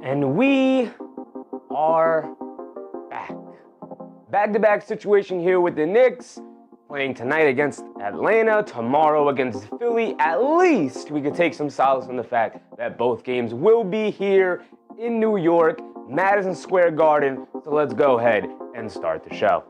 And we are back. Back-to-back situation here with the Knicks, playing tonight against Atlanta, tomorrow against Philly. At least we could take some solace in the fact that both games will be here in New York, Madison Square Garden. So let's go ahead and start the show.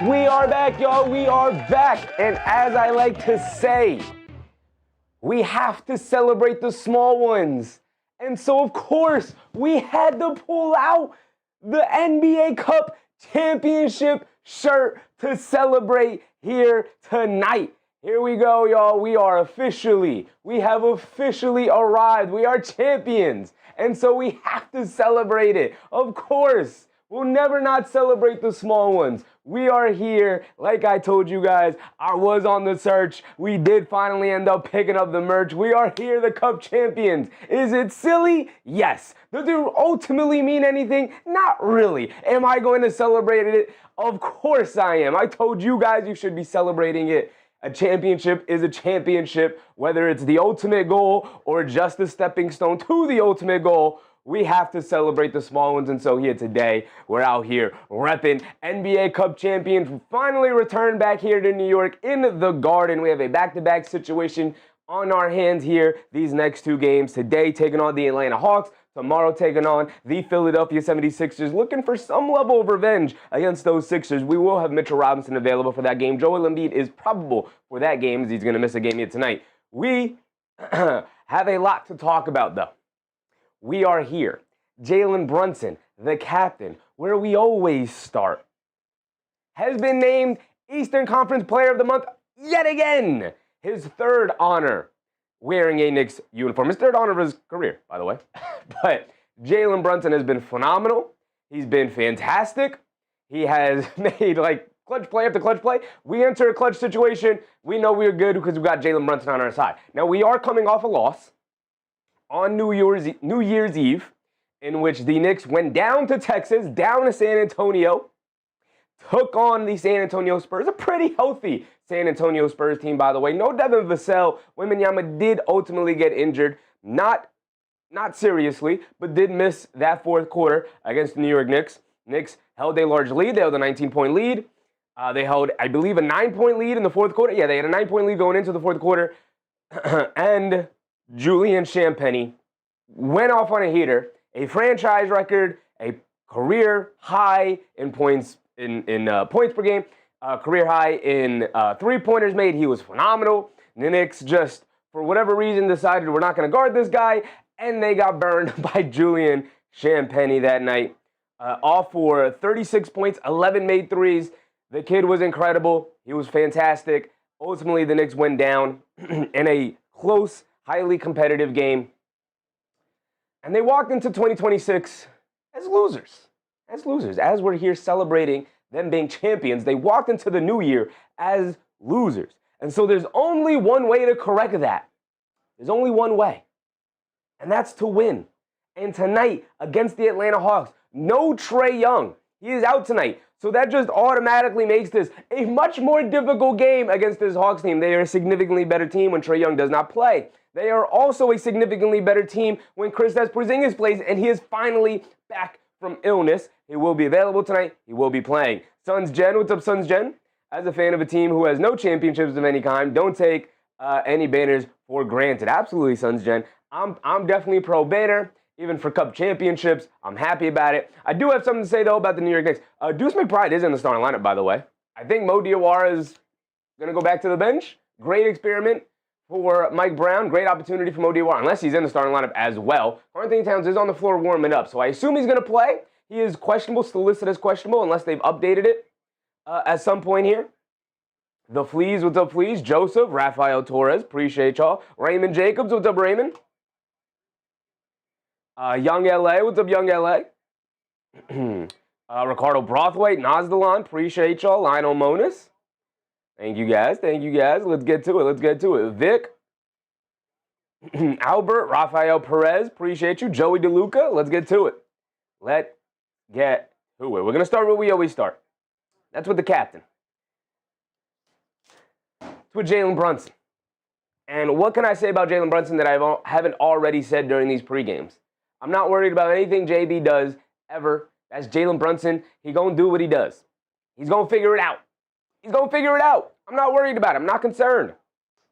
We are back, y'all. We are back. And as I like to say, we have to celebrate the small ones. And so, of course, we had to pull out the NBA Cup championship shirt to celebrate here tonight. Here we go, y'all. We have officially arrived. We are champions. And so we have to celebrate it. Of course, we'll never not celebrate the small ones. We are here. Like I told you guys, I was on the search. We did finally end up picking up the merch. We are here, the Cup champions. Is it silly? Yes. Does it ultimately mean anything? Not really. Am I going to celebrate it? Of course I am. I told you guys you should be celebrating it. A championship is a championship, whether it's the ultimate goal or just a stepping stone to the ultimate goal. We have to celebrate the small ones, and so here today, we're out here repping NBA Cup champions. Finally returned back here to New York in the Garden. We have a back-to-back situation on our hands here these next two games. Today, taking on the Atlanta Hawks. Tomorrow, taking on the Philadelphia 76ers, looking for some level of revenge against those Sixers. We will have Mitchell Robinson available for that game. Joel Embiid is probable for that game, as he's going to miss a game yet tonight. We have a lot to talk about, though. We are here. Jalen Brunson, the captain, where we always start, has been named Eastern Conference Player of the Month yet again. His third honor wearing a Knicks uniform. His third honor of his career, by the way. But Jalen Brunson has been phenomenal. He's been fantastic. He has made clutch play after clutch play. We enter a clutch situation. We know we're good because we've got Jalen Brunson on our side. Now, we are coming off a loss on New Year's Eve, in which the Knicks went down to Texas, down to San Antonio, took on the San Antonio Spurs, a pretty healthy San Antonio Spurs team, by the way. No Devin Vassell. Wembanyama did ultimately get injured, not seriously, but did miss that fourth quarter against the New York Knicks. Knicks held a large lead. They held a 19-point lead. They held, I believe, a 9-point lead in the fourth quarter. Yeah, they had a 9-point lead going into the fourth quarter. And Julian Champagnie went off on a heater, a franchise record, a career high in points points per game, career high in three-pointers made. He was phenomenal. The Knicks just, for whatever reason, decided we're not going to guard this guy, and they got burned by Julian Champagnie that night. All for 36 points, 11 made threes. The kid was incredible. He was fantastic. Ultimately, the Knicks went down in a close, highly competitive game. And they walked into 2026 as losers. As we're here celebrating them being champions, they walked into the new year as losers. And so there's only one way to correct that. There's only one way. And that's to win. And tonight, against the Atlanta Hawks, no Trae Young. He is out tonight. So that just automatically makes this a much more difficult game against this Hawks team. They are a significantly better team when Trae Young does not play. They are also a significantly better team when Kristaps Porzingis plays, and he is finally back from illness. He will be available tonight. He will be playing. Suns Jen, what's up, Suns Jen? As a fan of a team who has no championships of any kind, don't take any banners for granted. Absolutely, Suns Jen. I'm definitely pro banner. Even for Cup championships, I'm happy about it. I do have something to say, though, about the New York Knicks. Deuce McBride is in the starting lineup, by the way. I think Mo Diawara is going to go back to the bench. Great experiment for Mike Brown. Great opportunity for Mo Diawara, unless he's in the starting lineup as well. Anthony Towns is on the floor warming up, so I assume he's going to play. He is questionable, still listed as questionable, unless they've updated it at some point here. The Fleas, what's up, Fleas? Joseph, Rafael Torres, appreciate y'all. Raymond Jacobs, what's up, Raymond? Young LA, what's up, Young LA? Ricardo Brothwaite, Nazdalan, appreciate y'all. Lionel Monis, thank you guys. Let's get to it. Vic, Albert, Rafael Perez, appreciate you. Joey DeLuca, let's get to it. We're going to start where we always start. That's with the captain. It's with Jalen Brunson. And what can I say about Jalen Brunson that I haven't already said during these pre-games? I'm not worried about anything JB does ever. That's Jalen Brunson. He's going to do what he does. He's going to figure it out. I'm not worried about it. I'm not concerned.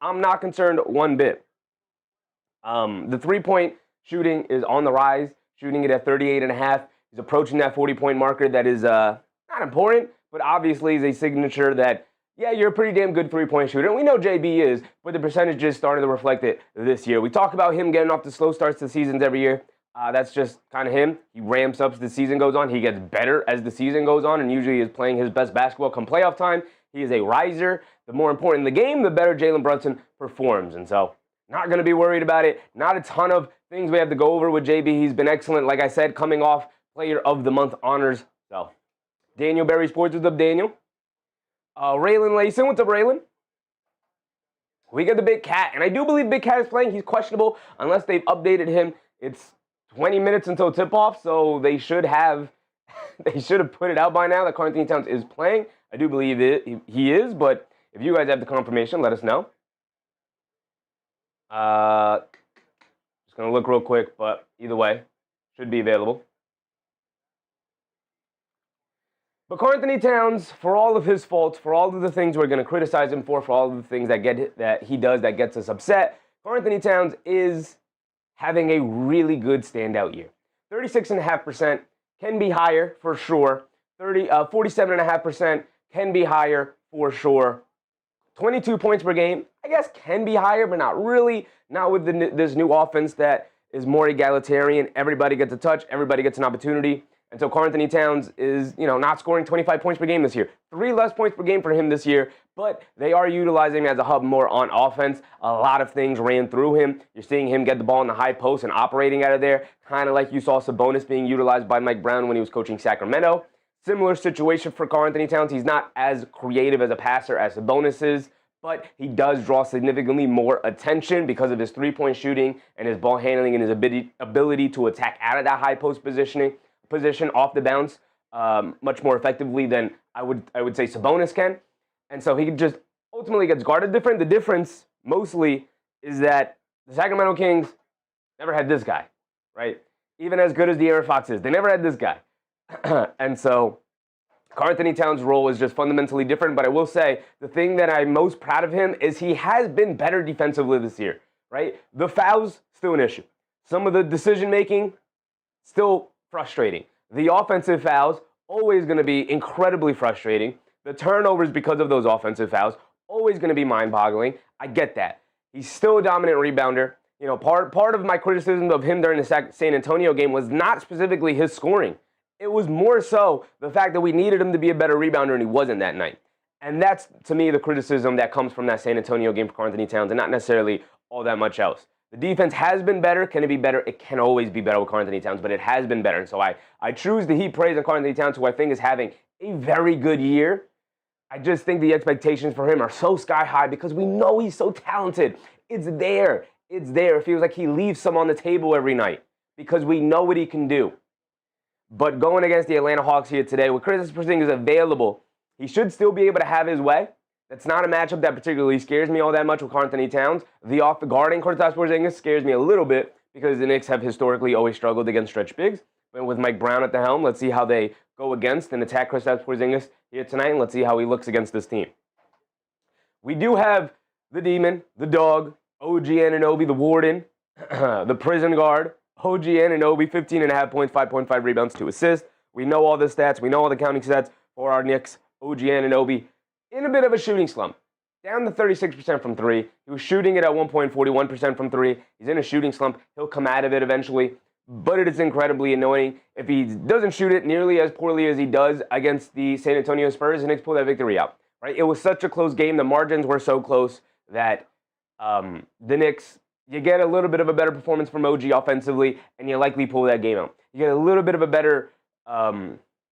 One bit. The three-point shooting is on the rise, shooting it at 38.5. He's approaching that 40-point marker. That is not important, but obviously is a signature that, yeah, you're a pretty damn good three-point shooter. And we know JB is, but the percentage is starting to reflect it this year. We talk about him getting off the slow starts to seasons every year. That's just kind of him. He ramps up as the season goes on. He gets better as the season goes on and usually is playing his best basketball come playoff time. He is a riser. The more important the game, the better Jalen Brunson performs. And so, not going to be worried about it. Not a ton of things we have to go over with JB. He's been excellent. Like I said, coming off Player of the Month honors. So, Daniel Berry Sports, what's up, Daniel? Raylan Layson, what's up, Raylan? We got the Big Cat, and I do believe Big Cat is playing. He's questionable unless they've updated him. It's 20 minutes until tip-off, so they should have put it out by now that Karl-Anthony Towns is playing. I do believe he is, but if you guys have the confirmation, let us know. Just going to look real quick, but either way, should be available. But Karl-Anthony Towns, for all of his faults, for all of the things we're going to criticize him for all of the things that he does that gets us upset, Karl-Anthony Towns is having a really good standout year. 36.5% can be higher for sure. 47.5% can be higher for sure. 22 points per game, I guess, can be higher, but not really. Not with this new offense that is more egalitarian. Everybody gets a touch. Everybody gets an opportunity. And so Karl-Anthony Towns is, not scoring 25 points per game this year. 3 less points per game for him this year, but they are utilizing him as a hub more on offense. A lot of things ran through him. You're seeing him get the ball in the high post and operating out of there, kind of like you saw Sabonis being utilized by Mike Brown when he was coaching Sacramento. Similar situation for Karl-Anthony Towns. He's not as creative as a passer as Sabonis is, but he does draw significantly more attention because of his three-point shooting and his ball handling and his ability to attack out of that high post position off the bounce much more effectively than I would say Sabonis can. And so he just ultimately gets guarded different. The difference mostly is that the Sacramento Kings never had this guy, right? Even as good as De'Aaron Fox is, they never had this guy. And so Karl-Anthony Towns' role is just fundamentally different, but I will say the thing that I'm most proud of him is he has been better defensively this year, right? The fouls, still an issue. Some of the decision-making, still frustrating. The offensive fouls, always going to be incredibly frustrating. The turnovers because of those offensive fouls, always going to be mind-boggling. I get that. He's still a dominant rebounder. Part of my criticism of him during the San Antonio game was not specifically his scoring. It was more so the fact that we needed him to be a better rebounder, and he wasn't that night. And that's, to me, the criticism that comes from that San Antonio game for Karl-Anthony Towns, and not necessarily all that much else. The defense has been better. Can it be better? It can always be better with Karl-Anthony Towns, but it has been better. And so I choose to heap praise on Karl-Anthony Towns, who I think is having a very good year. I just think the expectations for him are so sky high because we know he's so talented. It's there. It feels like he leaves some on the table every night because we know what he can do. But going against the Atlanta Hawks here today, with Kristaps Porzingis available, he should still be able to have his way. That's not a matchup that particularly scares me all that much with Karl-Anthony Towns. The off-the-guarding Kristaps Porzingis scares me a little bit because the Knicks have historically always struggled against stretch bigs. But with Mike Brown at the helm, let's see how they go against and attack Kristaps Porzingis here tonight, and let's see how he looks against this team. We do have the Demon, the Dog, OG Anunoby, the Warden, the Prison Guard, OG Anunoby, 15.5 points, 5.5 rebounds, 2 assists. We know all the stats. We know all the counting stats for our Knicks. OG Anunoby in a bit of a shooting slump. Down to 36% from 3. He was shooting it at 1.41% from 3. He's in a shooting slump. He'll come out of it eventually. But it is incredibly annoying. If he doesn't shoot it nearly as poorly as he does against the San Antonio Spurs, the Knicks pull that victory out. right? It was such a close game. The margins were so close that the Knicks, you get a little bit of a better performance from OG offensively, and you likely pull that game out. You get a little bit of a better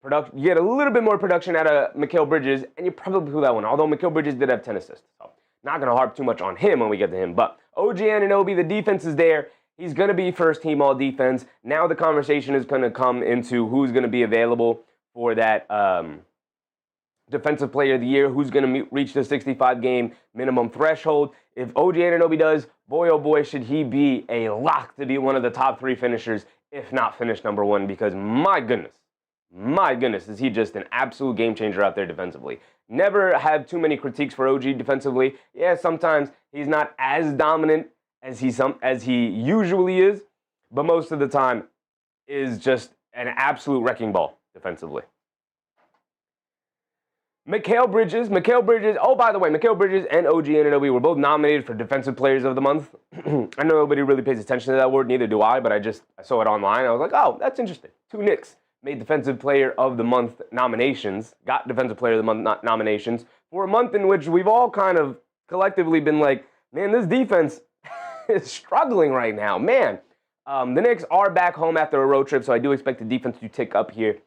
production. You get a little bit more production out of Mikal Bridges, and you probably pull that one. Although Mikal Bridges did have 10 assists, so not going to harp too much on him when we get to him. But OG Anunoby, the defense is there. He's going to be first team all defense. Now the conversation is going to come into who's going to be available for that defensive player of the year, who's going to reach the 65-game minimum threshold. If OG Anunoby does, boy, oh boy, should he be a lock to be one of the top 3 finishers, if not finish number 1, because my goodness, is he just an absolute game changer out there defensively. Never had too many critiques for OG defensively. Yeah, sometimes he's not as dominant as he usually is, but most of the time is just an absolute wrecking ball defensively. Mikal Bridges, oh, by the way, Mikal Bridges and OG Anunoby were both nominated for Defensive Players of the Month. I know nobody really pays attention to that word, neither do I, but I saw it online. I was like, oh, that's interesting. 2 Knicks made Defensive Player of the Month nominations, got Defensive Player of the Month nominations for a month in which we've all kind of collectively been like, man, this defense is struggling right now, man. The Knicks are back home after a road trip, so I do expect the defense to tick up here.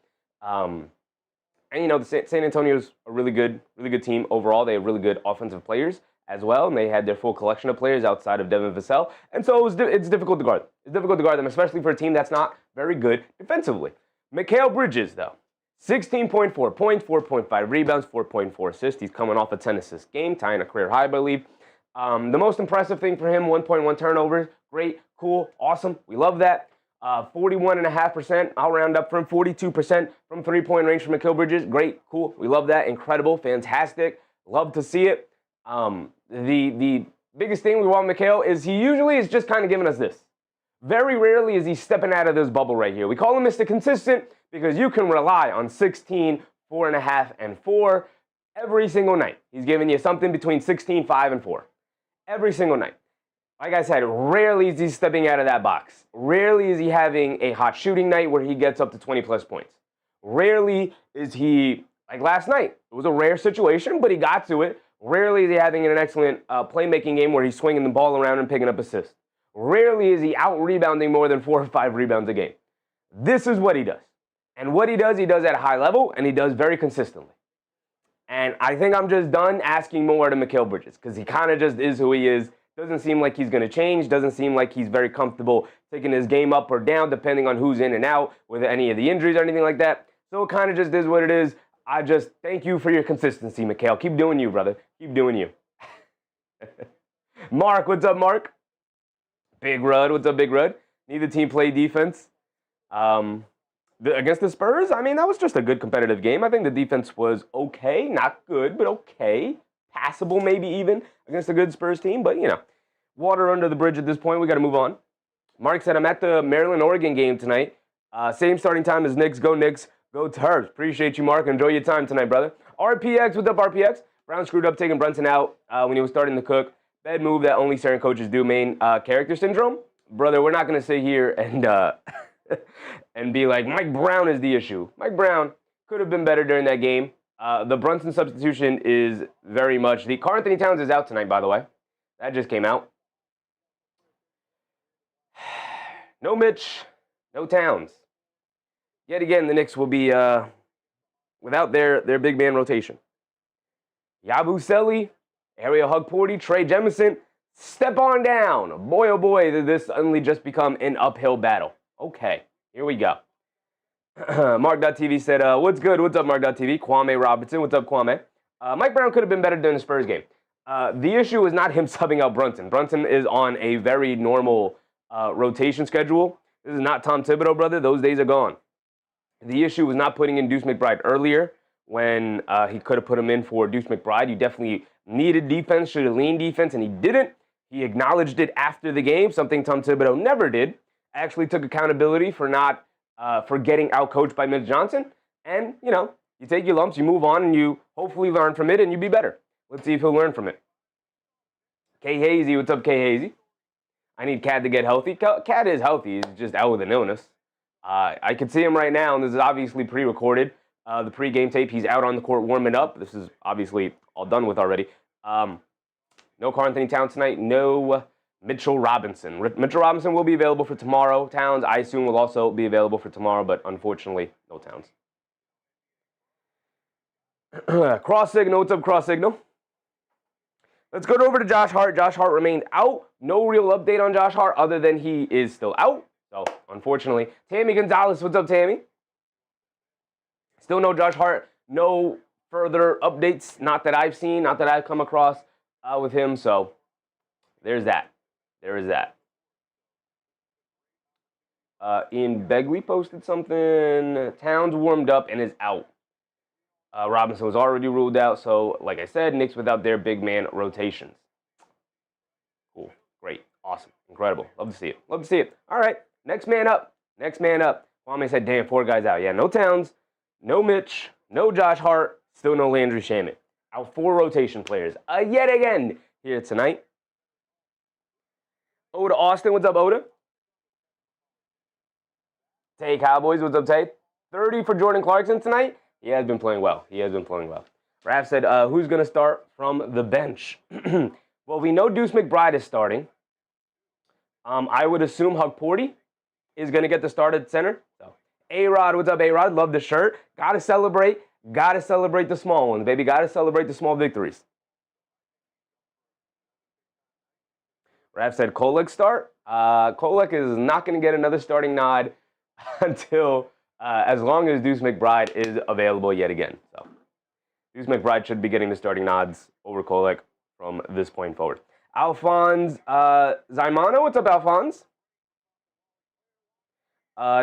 And, you know, the San Antonio's a really good team overall. They have really good offensive players as well, and they had their full collection of players outside of Devin Vassell. And so it's difficult to guard them. It's difficult to guard them, especially for a team that's not very good defensively. Mikal Bridges, though, 16.4 points, 4.5 rebounds, 4.4 assists. He's coming off a 10-assist game, tying a career high, I believe. The most impressive thing for him, 1.1 turnovers. Great, cool, awesome. We love that. 41.5%. I'll round up from 42% from three-point range for Mikal Bridges. Great, cool. We love that. Incredible, fantastic. Love to see it. The biggest thing we want Mikal is he usually is just kind of giving us this. Very rarely is he stepping out of this bubble right here. We call him Mr. Consistent because you can rely on 16, 4.5, and 4 every single night. He's giving you something between 16, 5, and 4 every single night. Like I said, rarely is he stepping out of that box. Rarely is he having a hot shooting night where he gets up to 20-plus points. Rarely is he, like last night, it was a rare situation, but he got to it. Rarely is he having an excellent playmaking game where he's swinging the ball around and picking up assists. Rarely is he out-rebounding more than 4 or 5 rebounds a game. This is what he does. And what he does at a high level, and he does very consistently. And I think I'm just done asking more to Mikal Bridges because he kind of just is who he is. Doesn't seem like he's going to change. Doesn't seem like he's very comfortable taking his game up or down depending on who's in and out with any of the injuries or anything like that. So it kind of just is what it is. I just thank you for your consistency, Mikal. Keep doing you, brother. Keep doing you. Mark, what's up, Mark? Big Rud, what's up, Big Rud? Neither team played defense. Against the Spurs, I mean, that was just a good competitive game. I think the defense was okay. Not good, but okay. Passable, maybe even, against a good Spurs team. But, you know, water under the bridge at this point. We got to move on. Mark said, I'm at the Maryland-Oregon game tonight. Same starting time as Knicks. Go Terps. Appreciate you, Mark. Enjoy your time tonight, brother. RPX, what's up, RPX? Brown screwed up taking Brunson out when he was starting to cook. Bad move that only certain coaches do. Main character syndrome. Brother, we're not going to sit here and and be like, Mike Brown is the issue. Mike Brown could have been better during that game. The Brunson substitution is very much the Karl Anthony Towns is out tonight, by the way. That just came out. No Mitch, no Towns. Yet again, the Knicks will be without their big man rotation. Yabusele, Ariel Hugporty, Trae Jemison, step on down. Boy, oh boy, did this suddenly just become an uphill battle. Okay, here we go. Mark.tv said, what's good? What's up, Mark.tv? Kwame Robertson. What's up, Kwame? Mike Brown could have been better during the Spurs game. The issue is not him subbing out Brunson. Brunson is on a very normal rotation schedule. This is not Tom Thibodeau, brother. Those days are gone. The issue was not putting in Deuce McBride earlier when he could have put him in for Deuce McBride. You definitely needed defense, should have leaned defense, and he didn't. He acknowledged it after the game, something Tom Thibodeau never did. Actually took accountability for not for getting outcoached by Mitch Johnson. And, you know, you take your lumps, you move on, and you hopefully learn from it, and you be better. Let's see if he'll learn from it. K Hazy, what's up, K Hazy? I need Cat to get healthy. Cat is healthy. He's just out with an illness. I can see him right now, and this is obviously pre-recorded. The pregame tape, he's out on the court warming up. This is obviously all done with already. No Karl-Anthony Towns tonight. No Mitchell Robinson. Mitchell Robinson will be available for tomorrow. Towns, I assume, will also be available for tomorrow, but unfortunately, no Towns. Cross signal. What's up, cross signal? Let's go over to Josh Hart. Josh Hart remained out. No real update on Josh Hart other than he is still out. So, unfortunately. Tammy Gonzalez. What's up, Tammy? Still no Josh Hart. No further updates. Not that I've seen. Not that I've come across with him. So, there's that. There is that. Ian Begley posted something. Towns warmed up and is out. Robinson was already ruled out. So, like I said, Knicks without their big man rotations. Cool. Great. Awesome. Incredible. Love to see it. Love to see it. All right. Next man up. Next man up. Kwame said, damn, 4 guys out. Yeah, no Towns, no Mitch, no Josh Hart, still no Landry Shamet. Our 4 rotation players yet again here tonight. Oda Austin. What's up, Oda? Tay Cowboys. What's up, Tay? 30 for Jordan Clarkson tonight. He has been playing well. He has been playing well. Raph said, who's going to start from the bench? Well, we know Deuce McBride is starting. I would assume Hug Porty is going to get the start at center. So, A-Rod, what's up, A-Rod? Love the shirt. Got to celebrate. Got to celebrate the small ones, baby. Got to celebrate the small victories. Raph said, Kolek start. Kolek is not going to get another starting nod until... as long as Deuce McBride is available yet again. So, Deuce McBride should be getting the starting nods over Kolek from this point forward. Alphonse Zaimano, what's up, Alphonse?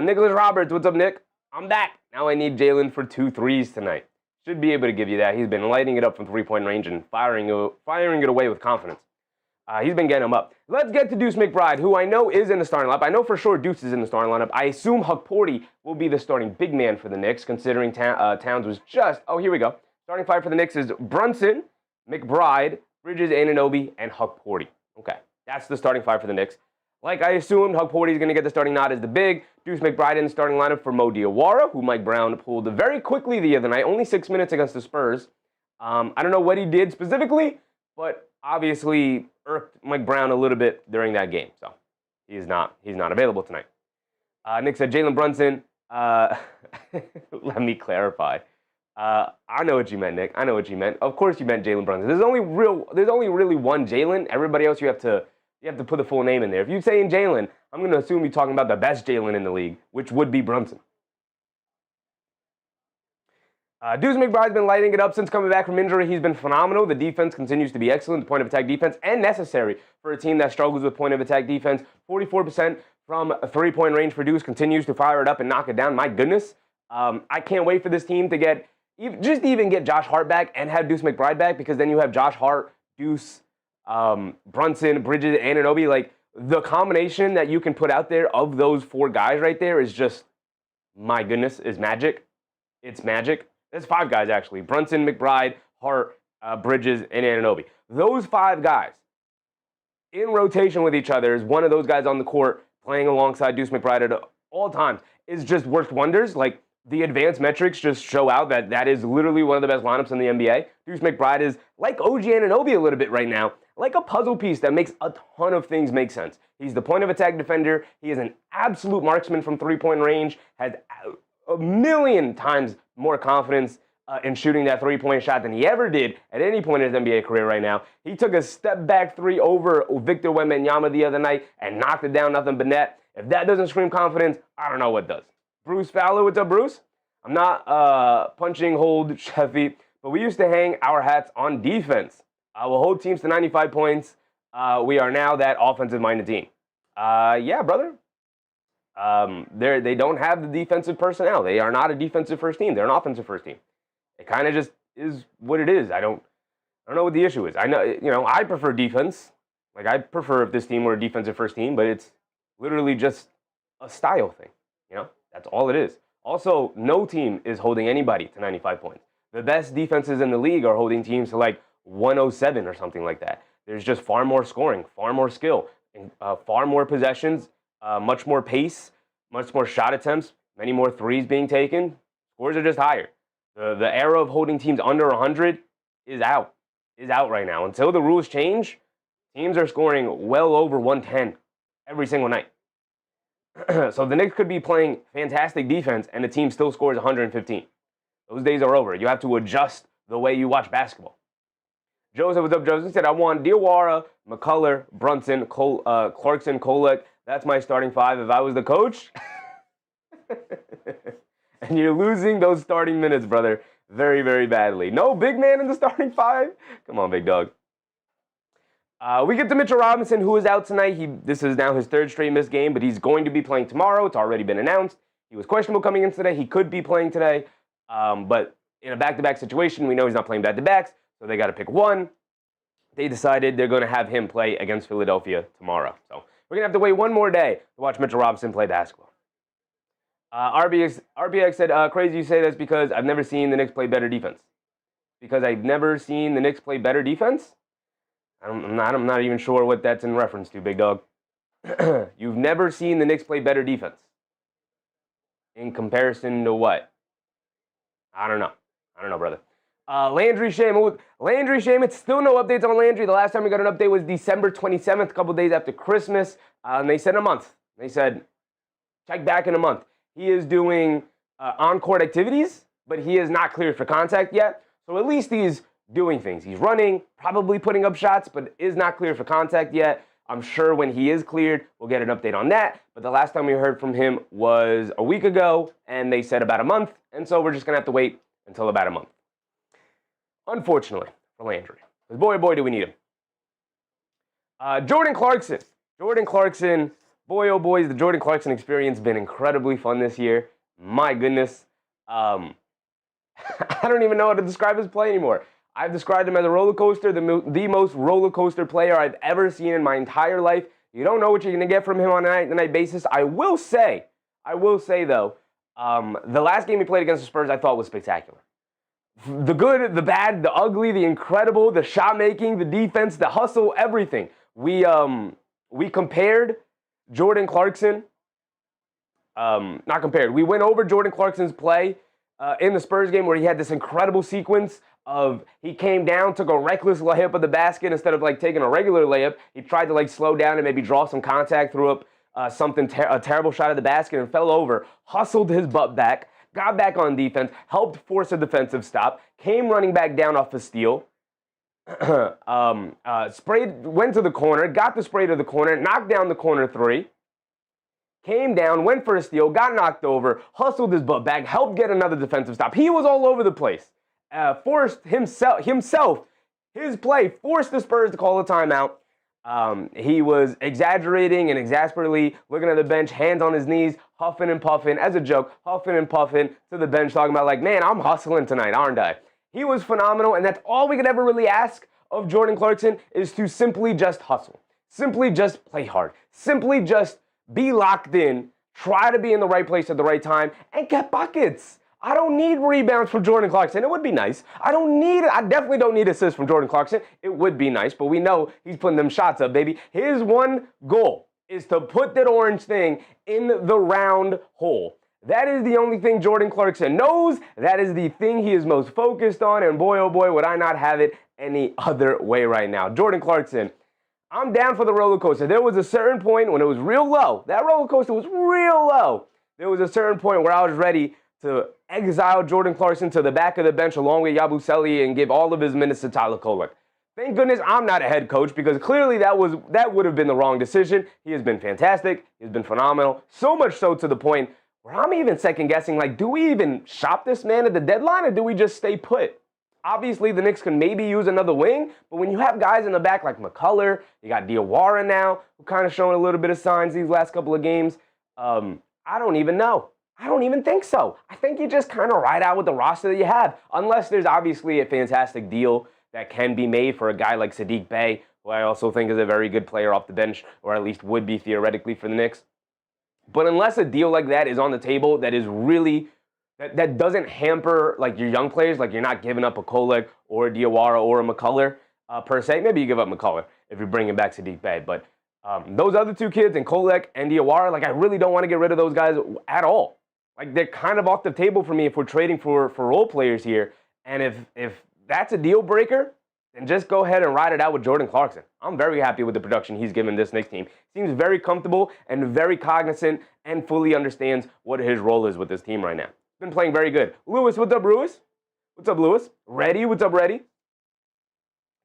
Nicholas Roberts, what's up, Nick? I'm back. Now I need Jalen for 2 threes tonight. Should be able to give you that. He's been lighting it up from 3-point range and firing it away with confidence. He's been getting them up. Let's get to Deuce McBride, who I know is in the starting lineup. I know for sure Deuce is in the starting lineup. I assume Hug Porty will be the starting big man for the Knicks, considering Towns was just... Oh, here we go. Starting 5 for the Knicks is Brunson, McBride, Bridges, Anunoby, and Hug Porty. Okay, that's the starting 5 for the Knicks. Like I assumed, Hug Porty is going to get the starting nod as the big. Deuce McBride in the starting lineup for Mo Diawara, who Mike Brown pulled very quickly the other night. Only 6 minutes against the Spurs. I don't know what he did specifically, but obviously irked Mike Brown a little bit during that game. So he's not available tonight. Nick said Jalen Brunson. Let me clarify. I know what you meant, Nick. I know what you meant. Of course you meant Jalen Brunson. There's only really one Jalen. Everybody else you have to put the full name in there. If you're saying Jalen, I'm going to assume you're talking about the best Jalen in the league, which would be Brunson. Deuce McBride's been lighting it up since coming back from injury. He's been phenomenal. The defense continues to be excellent, point of attack defense, and necessary for a team that struggles with point of attack defense. 44% from a 3-point range for Deuce, continues to fire it up and knock it down. My goodness. I can't wait for this team to even get Josh Hart back and have Deuce McBride back, because then you have Josh Hart, Deuce, Brunson, Bridges, Anunoby. Like, the combination that you can put out there of those 4 guys right there is just, my goodness, is magic. It's magic. There's 5 guys, actually. Brunson, McBride, Hart, Bridges, and Anunoby. Those 5 guys in rotation with each other, is one of those guys on the court playing alongside Deuce McBride at all times, is just worked wonders. Like, the advanced metrics just show out that is literally one of the best lineups in the NBA. Deuce McBride is like OG Anunoby a little bit right now, like a puzzle piece that makes a ton of things make sense. He's the point of attack defender. He is an absolute marksman from 3-point range, has a million times more confidence in shooting that 3-point shot than he ever did at any point in his NBA career right now. He took a step back 3 over Victor Wembanyama the other night and knocked it down nothing but net. If that doesn't scream confidence, I don't know what does. Bruce Fowler, what's up, Bruce? I'm not punching hold Sheffy, but we used to hang our hats on defense. We'll hold teams to 95 points. We are now that offensive-minded team. Yeah, brother. They don't have the defensive personnel. They are not a defensive first team. They're an offensive first team. It kind of just is what it is. I don't know what the issue is. I know, I prefer defense. Like, I prefer if this team were a defensive first team, but it's literally just a style thing. That's all it is. Also, no team is holding anybody to 95 points. The best defenses in the league are holding teams to like 107 or something like that. There's just far more scoring, far more skill, far more possessions, much more pace, much more shot attempts, many more threes being taken. Scores are just higher. The era of holding teams under 100 is out. is out right now. Until the rules change, teams are scoring well over 110 every single night. So the Knicks could be playing fantastic defense and the team still scores 115. Those days are over. You have to adjust the way you watch basketball. Joseph, what's up, Joseph? He said, I want Diawara, McCullough, Brunson, Clarkson, Kolek. That's my starting five if I was the coach. And you're losing those starting minutes, brother, very, very badly. No big man in the starting five? Come on, big dog. We get to Mitchell Robinson, who is out tonight. This is now his third straight missed game, but he's going to be playing tomorrow. It's already been announced. He was questionable coming in today. He could be playing today. But in a back-to-back situation, we know he's not playing back-to-backs, so they got to pick one. They decided they're going to have him play against Philadelphia tomorrow. So we're going to have to wait one more day to watch Mitchell Robinson play basketball. RBX said, crazy you say this because I've never seen the Knicks play better defense. Because I've never seen the Knicks play better defense? I'm not even sure what that's in reference to, big dog. You've never seen the Knicks play better defense. In comparison to what? I don't know, brother. Landry Shame. It's still no updates on Landry. The last time we got an update was December 27th, a couple days after Christmas. And they said a month. They said, check back in a month. He is doing on-court activities, but he is not cleared for contact yet. So at least he's doing things. He's running, probably putting up shots, but is not cleared for contact yet. I'm sure when he is cleared, we'll get an update on that. But the last time we heard from him was a week ago, and they said about a month. And so we're just going to have to wait until about a month. Unfortunately for Landry. Because boy, do we need him. Jordan Clarkson. Boy, oh boy, the Jordan Clarkson experience been incredibly fun this year. My goodness. I don't even know how to describe his play anymore. I've described him as a roller coaster, the most roller coaster player I've ever seen in my entire life. You don't know what you're going to get from him on a night-to-night basis. I will say though, the last game he played against the Spurs I thought was spectacular. The good, the bad, the ugly, the incredible, the shot making, the defense, the hustle, everything. We compared Jordan Clarkson. Not compared. We went over Jordan Clarkson's play in the Spurs game where he had this incredible sequence of he came down, took a reckless layup of the basket instead of like taking a regular layup. He tried to like slow down and maybe draw some contact, threw up a terrible shot at the basket and fell over, hustled his butt back, got back on defense, helped force a defensive stop, came running back down off a steal, went to the corner, got the spray to the corner, knocked down the corner three, came down, went for a steal, got knocked over, hustled his butt back, helped get another defensive stop. He was all over the place. Forced himself, his play forced the Spurs to call a timeout. He was exaggerating and exasperately looking at the bench, hands on his knees, huffing and puffing, as a joke, huffing and puffing to the bench, talking about like, man, I'm hustling tonight, aren't I? He was phenomenal, and that's all we could ever really ask of Jordan Clarkson is to simply just hustle. Simply just play hard. Simply just be locked in, try to be in the right place at the right time, and get buckets. I don't need rebounds from Jordan Clarkson. It would be nice. I definitely don't need assists from Jordan Clarkson. It would be nice, but we know he's putting them shots up, baby. His one goal is to put that orange thing in the round hole. That is the only thing Jordan Clarkson knows. That is the thing he is most focused on, and boy, oh boy, would I not have it any other way right now. Jordan Clarkson, I'm down for the roller coaster. There was a certain point when it was real low. That roller coaster was real low. There was a certain point where I was ready to exile Jordan Clarkson to the back of the bench along with Yabusele and give all of his minutes to Tyler Kolek. Thank goodness I'm not a head coach because clearly that would have been the wrong decision. He has been fantastic. He's been phenomenal. So much so to the point where I'm even second guessing, like, do we even shop this man at the deadline or do we just stay put? Obviously, the Knicks can maybe use another wing, but when you have guys in the back like McCullough, you got Diawara now, who kind of showing a little bit of signs these last couple of games, I don't even know. I don't even think so. I think you just kind of ride out with the roster that you have, unless there's obviously a fantastic deal that can be made for a guy like Saddiq Bey, who I also think is a very good player off the bench, or at least would be theoretically for the Knicks. But unless a deal like that is on the table that is really, that doesn't hamper like your young players, like you're not giving up a Kolek or a Diawara or a McCullough per se. Maybe you give up McCullough if you're bringing back Saddiq Bey. But those other two kids, and Kolek and Diawara, like I really don't want to get rid of those guys at all. Like they're kind of off the table for me if we're trading for role players here. And if that's a deal breaker, then just go ahead and ride it out with Jordan Clarkson. I'm very happy with the production he's given this Knicks team. Seems very comfortable and very cognizant and fully understands what his role is with this team right now. Been playing very good. Lewis, what's up, Lewis? What's up, Lewis? Ready? What's up, Ready?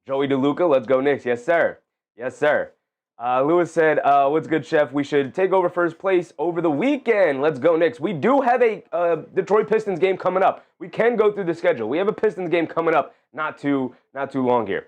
Joey DeLuca, let's go Knicks. Yes, sir. Yes, sir. Lewis said, what's good, Chef? We should take over first place over the weekend. Let's go Knicks. We do have a Detroit Pistons game coming up. We can go through the schedule. We have a Pistons game coming up not too long here.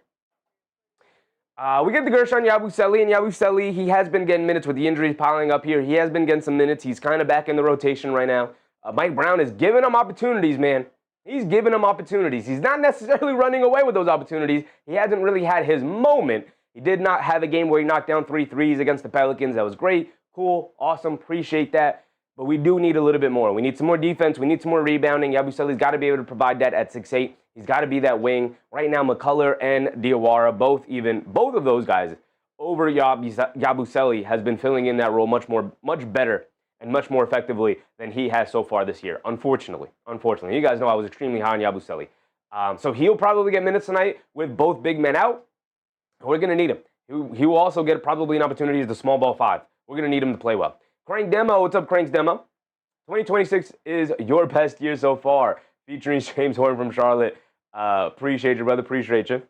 We get the Gershon Yabusele, and Yabusele, he has been getting minutes with the injuries piling up here. He has been getting some minutes. He's kind of back in the rotation right now. Mike Brown is giving him opportunities, man. He's giving him opportunities. He's not necessarily running away with those opportunities. He hasn't really had his moment. He did not have a game where he knocked down 3 threes against the Pelicans. That was great, cool, awesome, appreciate that. But we do need a little bit more. We need some more defense. We need some more rebounding. Yabusele's got to be able to provide that at 6'8". He's got to be that wing. Right now, McCullough and Diawara, both of those guys over Yabusele has been filling in that role much better and much more effectively than he has so far this year, unfortunately. You guys know I was extremely high on Yabusele. So he'll probably get minutes tonight with both big men out. We're going to need him. He will also get probably an opportunity as the small ball 5. We're going to need him to play well. Crank Demo, what's up, Crank's Demo? 2026 is your best year so far, featuring James Horn from Charlotte. Appreciate you, brother. Appreciate you.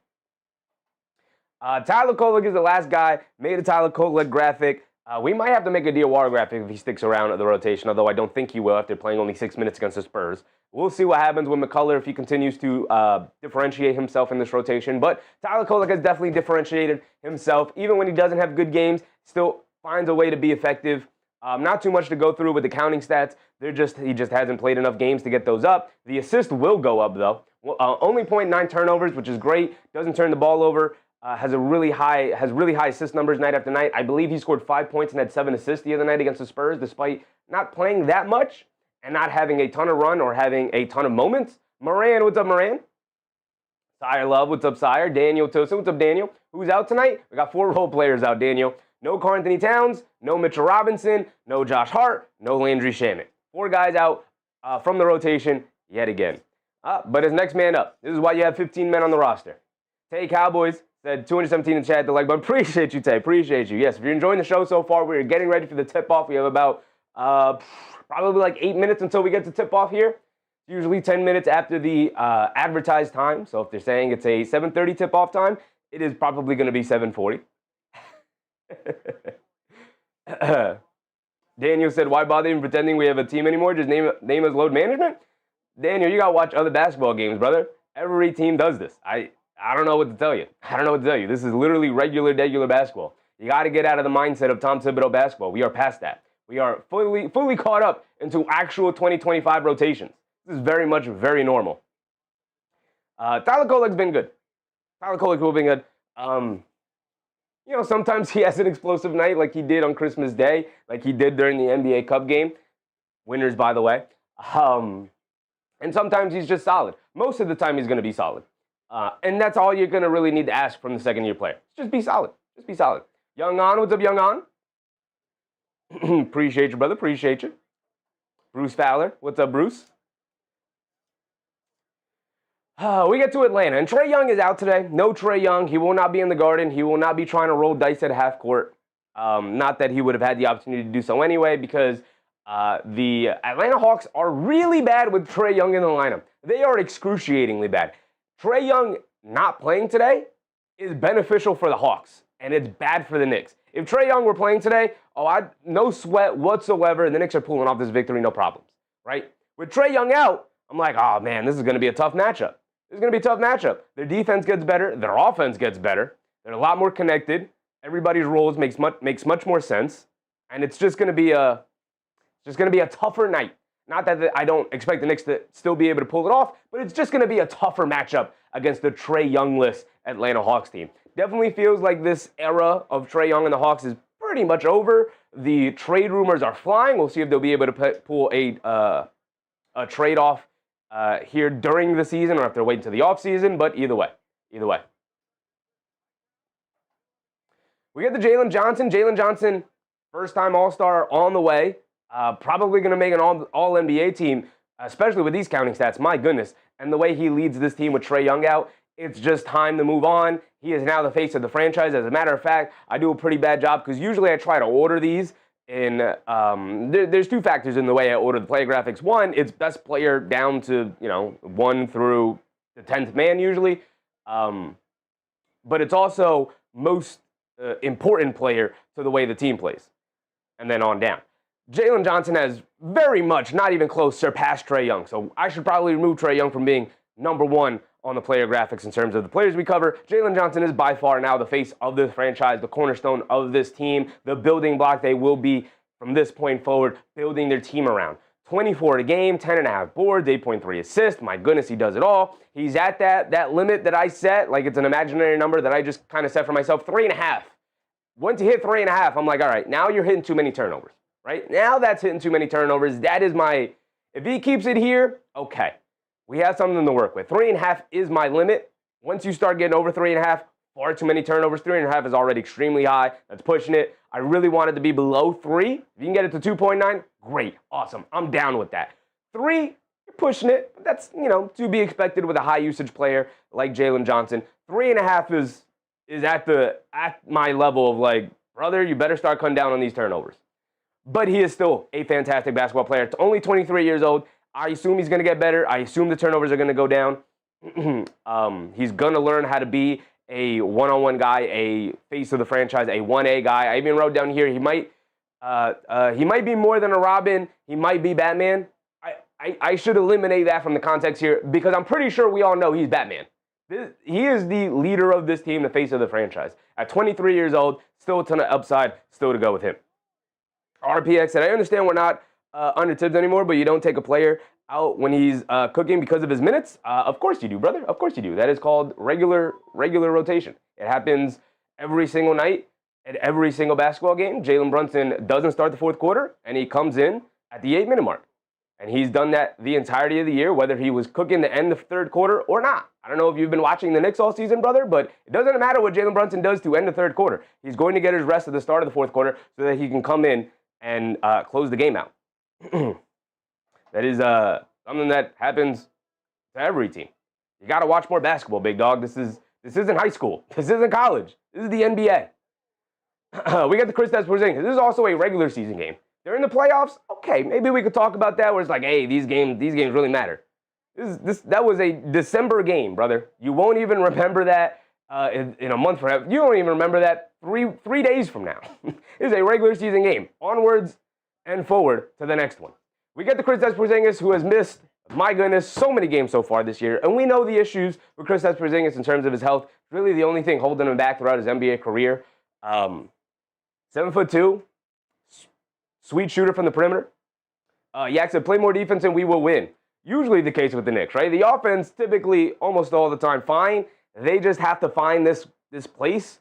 Tyler Kolek is the last guy. Made a Tyler Kolek graphic. We might have to make a Diawara graphic if he sticks around at the rotation, although I don't think he will after playing only 6 minutes against the Spurs. We'll see what happens with McCullough if he continues to differentiate himself in this rotation. But Tyler Kolek has definitely differentiated himself. Even when he doesn't have good games, still finds a way to be effective. Not too much to go through with the counting stats. He just hasn't played enough games to get those up. The assist will go up, though. Only 0.9 turnovers, which is great. Doesn't turn the ball over. Has really high assist numbers night after night. I believe he scored 5 points and had 7 assists the other night against the Spurs, despite not playing that much and not having a ton of run or having a ton of moments. Moran, what's up, Moran? Sire Love, what's up, Sire? Daniel Tosa, what's up, Daniel? Who's out tonight? We got 4 role players out, Daniel. No Karl Anthony Towns, no Mitchell Robinson, no Josh Hart, no Landry Shamet. 4 guys out from the rotation yet again. But his next man up. This is why you have 15 men on the roster. Tay Cowboys said 217 in chat. The like, but appreciate you, Tay. Appreciate you. Yes, if you're enjoying the show so far, we're getting ready for the tip-off. We have about probably like 8 minutes until we get to tip-off here. Usually 10 minutes after the advertised time. So if they're saying it's a 7:30 tip-off time, it is probably going to be 7:40. Daniel said, why bother even pretending we have a team anymore? Just name us load management? Daniel, you got to watch other basketball games, brother. Every team does this. I don't know what to tell you. This is literally regular basketball. You got to get out of the mindset of Tom Thibodeau basketball. We are past that. We are fully caught up into actual 2025 rotations. This is very normal. Tyler Kolek's been good. Tyler Kolek will be good. Sometimes he has an explosive night like he did on Christmas Day, like he did during the NBA Cup game. Winners, by the way. And sometimes he's just solid. Most of the time he's going to be solid. And that's all you're going to really need to ask from the second-year player. Just be solid. Young On, what's up, Young On? Appreciate you, brother. Appreciate you. Bruce Fowler, what's up, Bruce? We get to Atlanta, and Trae Young is out today. No Trae Young. He will not be in the Garden. He will not be trying to roll dice at half court. Not that he would have had the opportunity to do so anyway, because the Atlanta Hawks are really bad with Trae Young in the lineup. They are excruciatingly bad. Trae Young not playing today is beneficial for the Hawks, and it's bad for the Knicks. If Trae Young were playing today, no sweat whatsoever. The Knicks are pulling off this victory, no problems, right? With Trae Young out, I'm like, oh, man, this is going to be a tough matchup. Their defense gets better. Their offense gets better. They're a lot more connected. Everybody's roles makes much more sense, and it's just going to be a tougher night. Not that I don't expect the Knicks to still be able to pull it off, but it's just going to be a tougher matchup against the Trae Young-less Atlanta Hawks team. Definitely feels like this era of Trae Young and the Hawks is pretty much over. The trade rumors are flying. We'll see if they'll be able to pull a trade-off here during the season or if they're waiting to the offseason, but either way. We get the Jalen Johnson, first-time All-Star on the way. Probably going to make an All-NBA team, especially with these counting stats. My goodness. And the way he leads this team with Trae Young out, It's just time to move on. He is now the face of the franchise. As a matter of fact, I do a pretty bad job because usually I try to order these in, there's two factors in the way I order the player graphics. One, it's best player down to, 1 through the 10th man usually. But it's also most important player to the way the team plays. And then on down. Jalen Johnson has very much, not even close, surpassed Trae Young. So I should probably remove Trae Young from being number one on the player graphics in terms of the players we cover. Jalen Johnson is by far now the face of this franchise, the cornerstone of this team, the building block they will be from this point forward, building their team around. 24 a game, 10.5 boards, 8.3 assists. My goodness, he does it all. He's at that limit that I set, like it's an imaginary number that I just kind of set for myself, 3.5. Once you hit 3.5, I'm like, all right, now you're hitting too many turnovers, right? Now that's hitting too many turnovers. That is my, if he keeps it here, okay. We have something to work with. 3.5 is my limit. Once you start getting over 3.5, far too many turnovers. 3.5 is already extremely high. That's pushing it. I really want it to be below 3. If you can get it to 2.9, great, awesome. I'm down with that. 3, you're pushing it. But that's, to be expected with a high usage player like Jalen Johnson. 3.5 is at my level of like, brother, you better start cutting down on these turnovers. But he is still a fantastic basketball player. It's only 23 years old. I assume he's going to get better. I assume the turnovers are going to go down. He's going to learn how to be a one-on-one guy, a face of the franchise, a 1A guy. I even wrote down here he might be more than a Robin. He might be Batman. I should eliminate that from the context here because I'm pretty sure we all know he's Batman. He is the leader of this team, the face of the franchise. At 23 years old, still a ton of upside, still to go with him. RPX said, I understand we're not under Tibbs anymore, but you don't take a player out when he's cooking because of his minutes? Of course you do, brother. Of course you do. That is called regular rotation. It happens every single night at every single basketball game. Jalen Brunson doesn't start the fourth quarter, and he comes in at the 8-minute mark. And he's done that the entirety of the year, whether he was cooking the end of the third quarter or not. I don't know if you've been watching the Knicks all season, brother, but it doesn't matter what Jalen Brunson does to end the third quarter. He's going to get his rest at the start of the fourth quarter so that he can come in and close the game out. That is something that happens to every team. You got to watch more basketball, big dog. This isn't high school. This isn't college. This is the NBA. We got the Kristaps Porzingis. This is also a regular season game. During the playoffs, okay, maybe we could talk about that where it's like, hey, these games really matter. That was a December game, brother. You won't even remember that in a month from now. You won't even remember that three days from now. It's a regular season game. Onwards and forward to the next one. We get the Kristaps Porzingis, who has missed, my goodness, so many games so far this year. And we know the issues with Kristaps Porzingis in terms of his health. Really the only thing holding him back throughout his NBA career. 7'2", sweet shooter from the perimeter. Yak said, play more defense and we will win. Usually the case with the Knicks, right? The offense typically almost all the time fine. They just have to find this place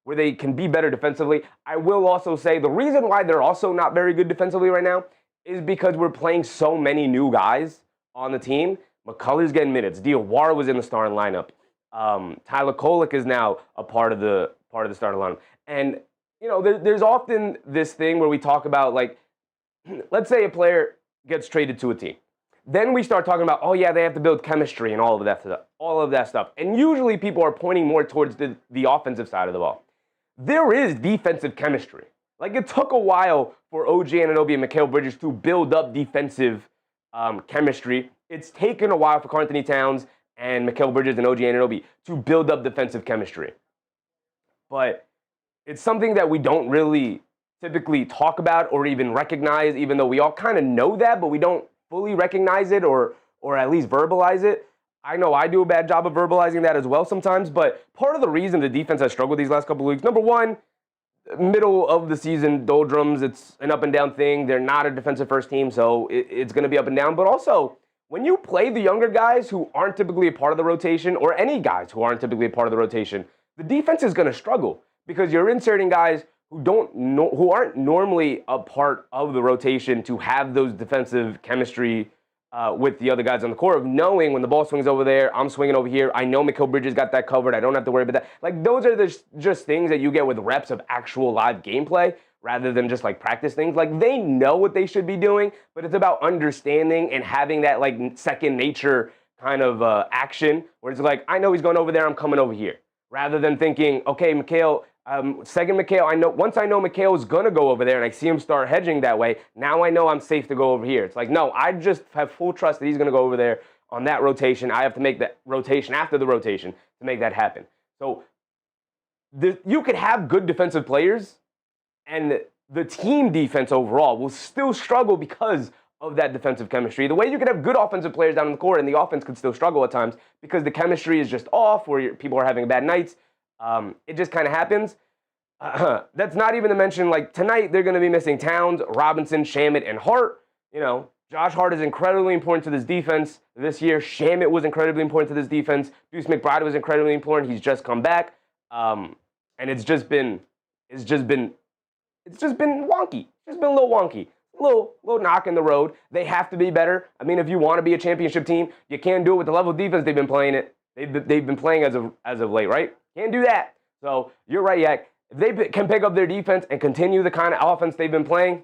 where they can be better defensively. I will also say the reason why they're also not very good defensively right now is because we're playing so many new guys on the team. McCullough's getting minutes. Diawara was in the starting lineup. Tyler Kolek is now a part of the starting lineup. And there's often this thing where we talk about, like, let's say a player gets traded to a team. Then we start talking about, oh yeah, they have to build chemistry and all of that stuff. And usually people are pointing more towards the offensive side of the ball. There is defensive chemistry. Like, it took a while for OG Anunoby and Mikal Bridges to build up defensive chemistry. It's taken a while for Karl-Anthony Towns and Mikal Bridges and OG Anunoby to build up defensive chemistry. But it's something that we don't really typically talk about or even recognize, even though we all kind of know that, but we don't fully recognize it or at least verbalize it. I know I do a bad job of verbalizing that as well sometimes, but part of the reason the defense has struggled these last couple of weeks, number one, middle of the season doldrums, it's an up and down thing. They're not a defensive first team, so it's going to be up and down. But also, when you play the younger guys who aren't typically a part of the rotation, or any guys who aren't typically a part of the rotation, the defense is going to struggle because you're inserting guys who aren't normally a part of the rotation to have those defensive chemistry with the other guys on the court, of knowing when the ball swings over there, I'm swinging over here. I know Mikal Bridges got that covered. I don't have to worry about that. Like, those are just things that you get with reps of actual live gameplay rather than just like practice things. Like, they know what they should be doing, but it's about understanding and having that like second nature kind of action where it's like, I know he's going over there, I'm coming over here. Rather than thinking, okay, Mikal, second Mikal, once I know Mikal is going to go over there and I see him start hedging that way, now I know I'm safe to go over here. It's like, no, I just have full trust that he's going to go over there on that rotation. I have to make that rotation after the rotation to make that happen. So you could have good defensive players, and the team defense overall will still struggle because of that defensive chemistry. The way you could have good offensive players down in the court and the offense could still struggle at times because the chemistry is just off, where people are having bad nights. It just kind of happens. That's not even to mention, like, tonight they're going to be missing Towns, Robinson, Shamet, and Hart. You know, Josh Hart is incredibly important to this defense this year. Shamet was incredibly important to this defense. Deuce McBride was incredibly important. He's just come back. And it's just been wonky. It's just been a little wonky. Little knock in the road. They have to be better. I mean, if you want to be a championship team, you can't do it with the level of defense they've been playing it. They've been playing as of late, right? Can't do that. So you're right, Yak. If they can pick up their defense and continue the kind of offense they've been playing,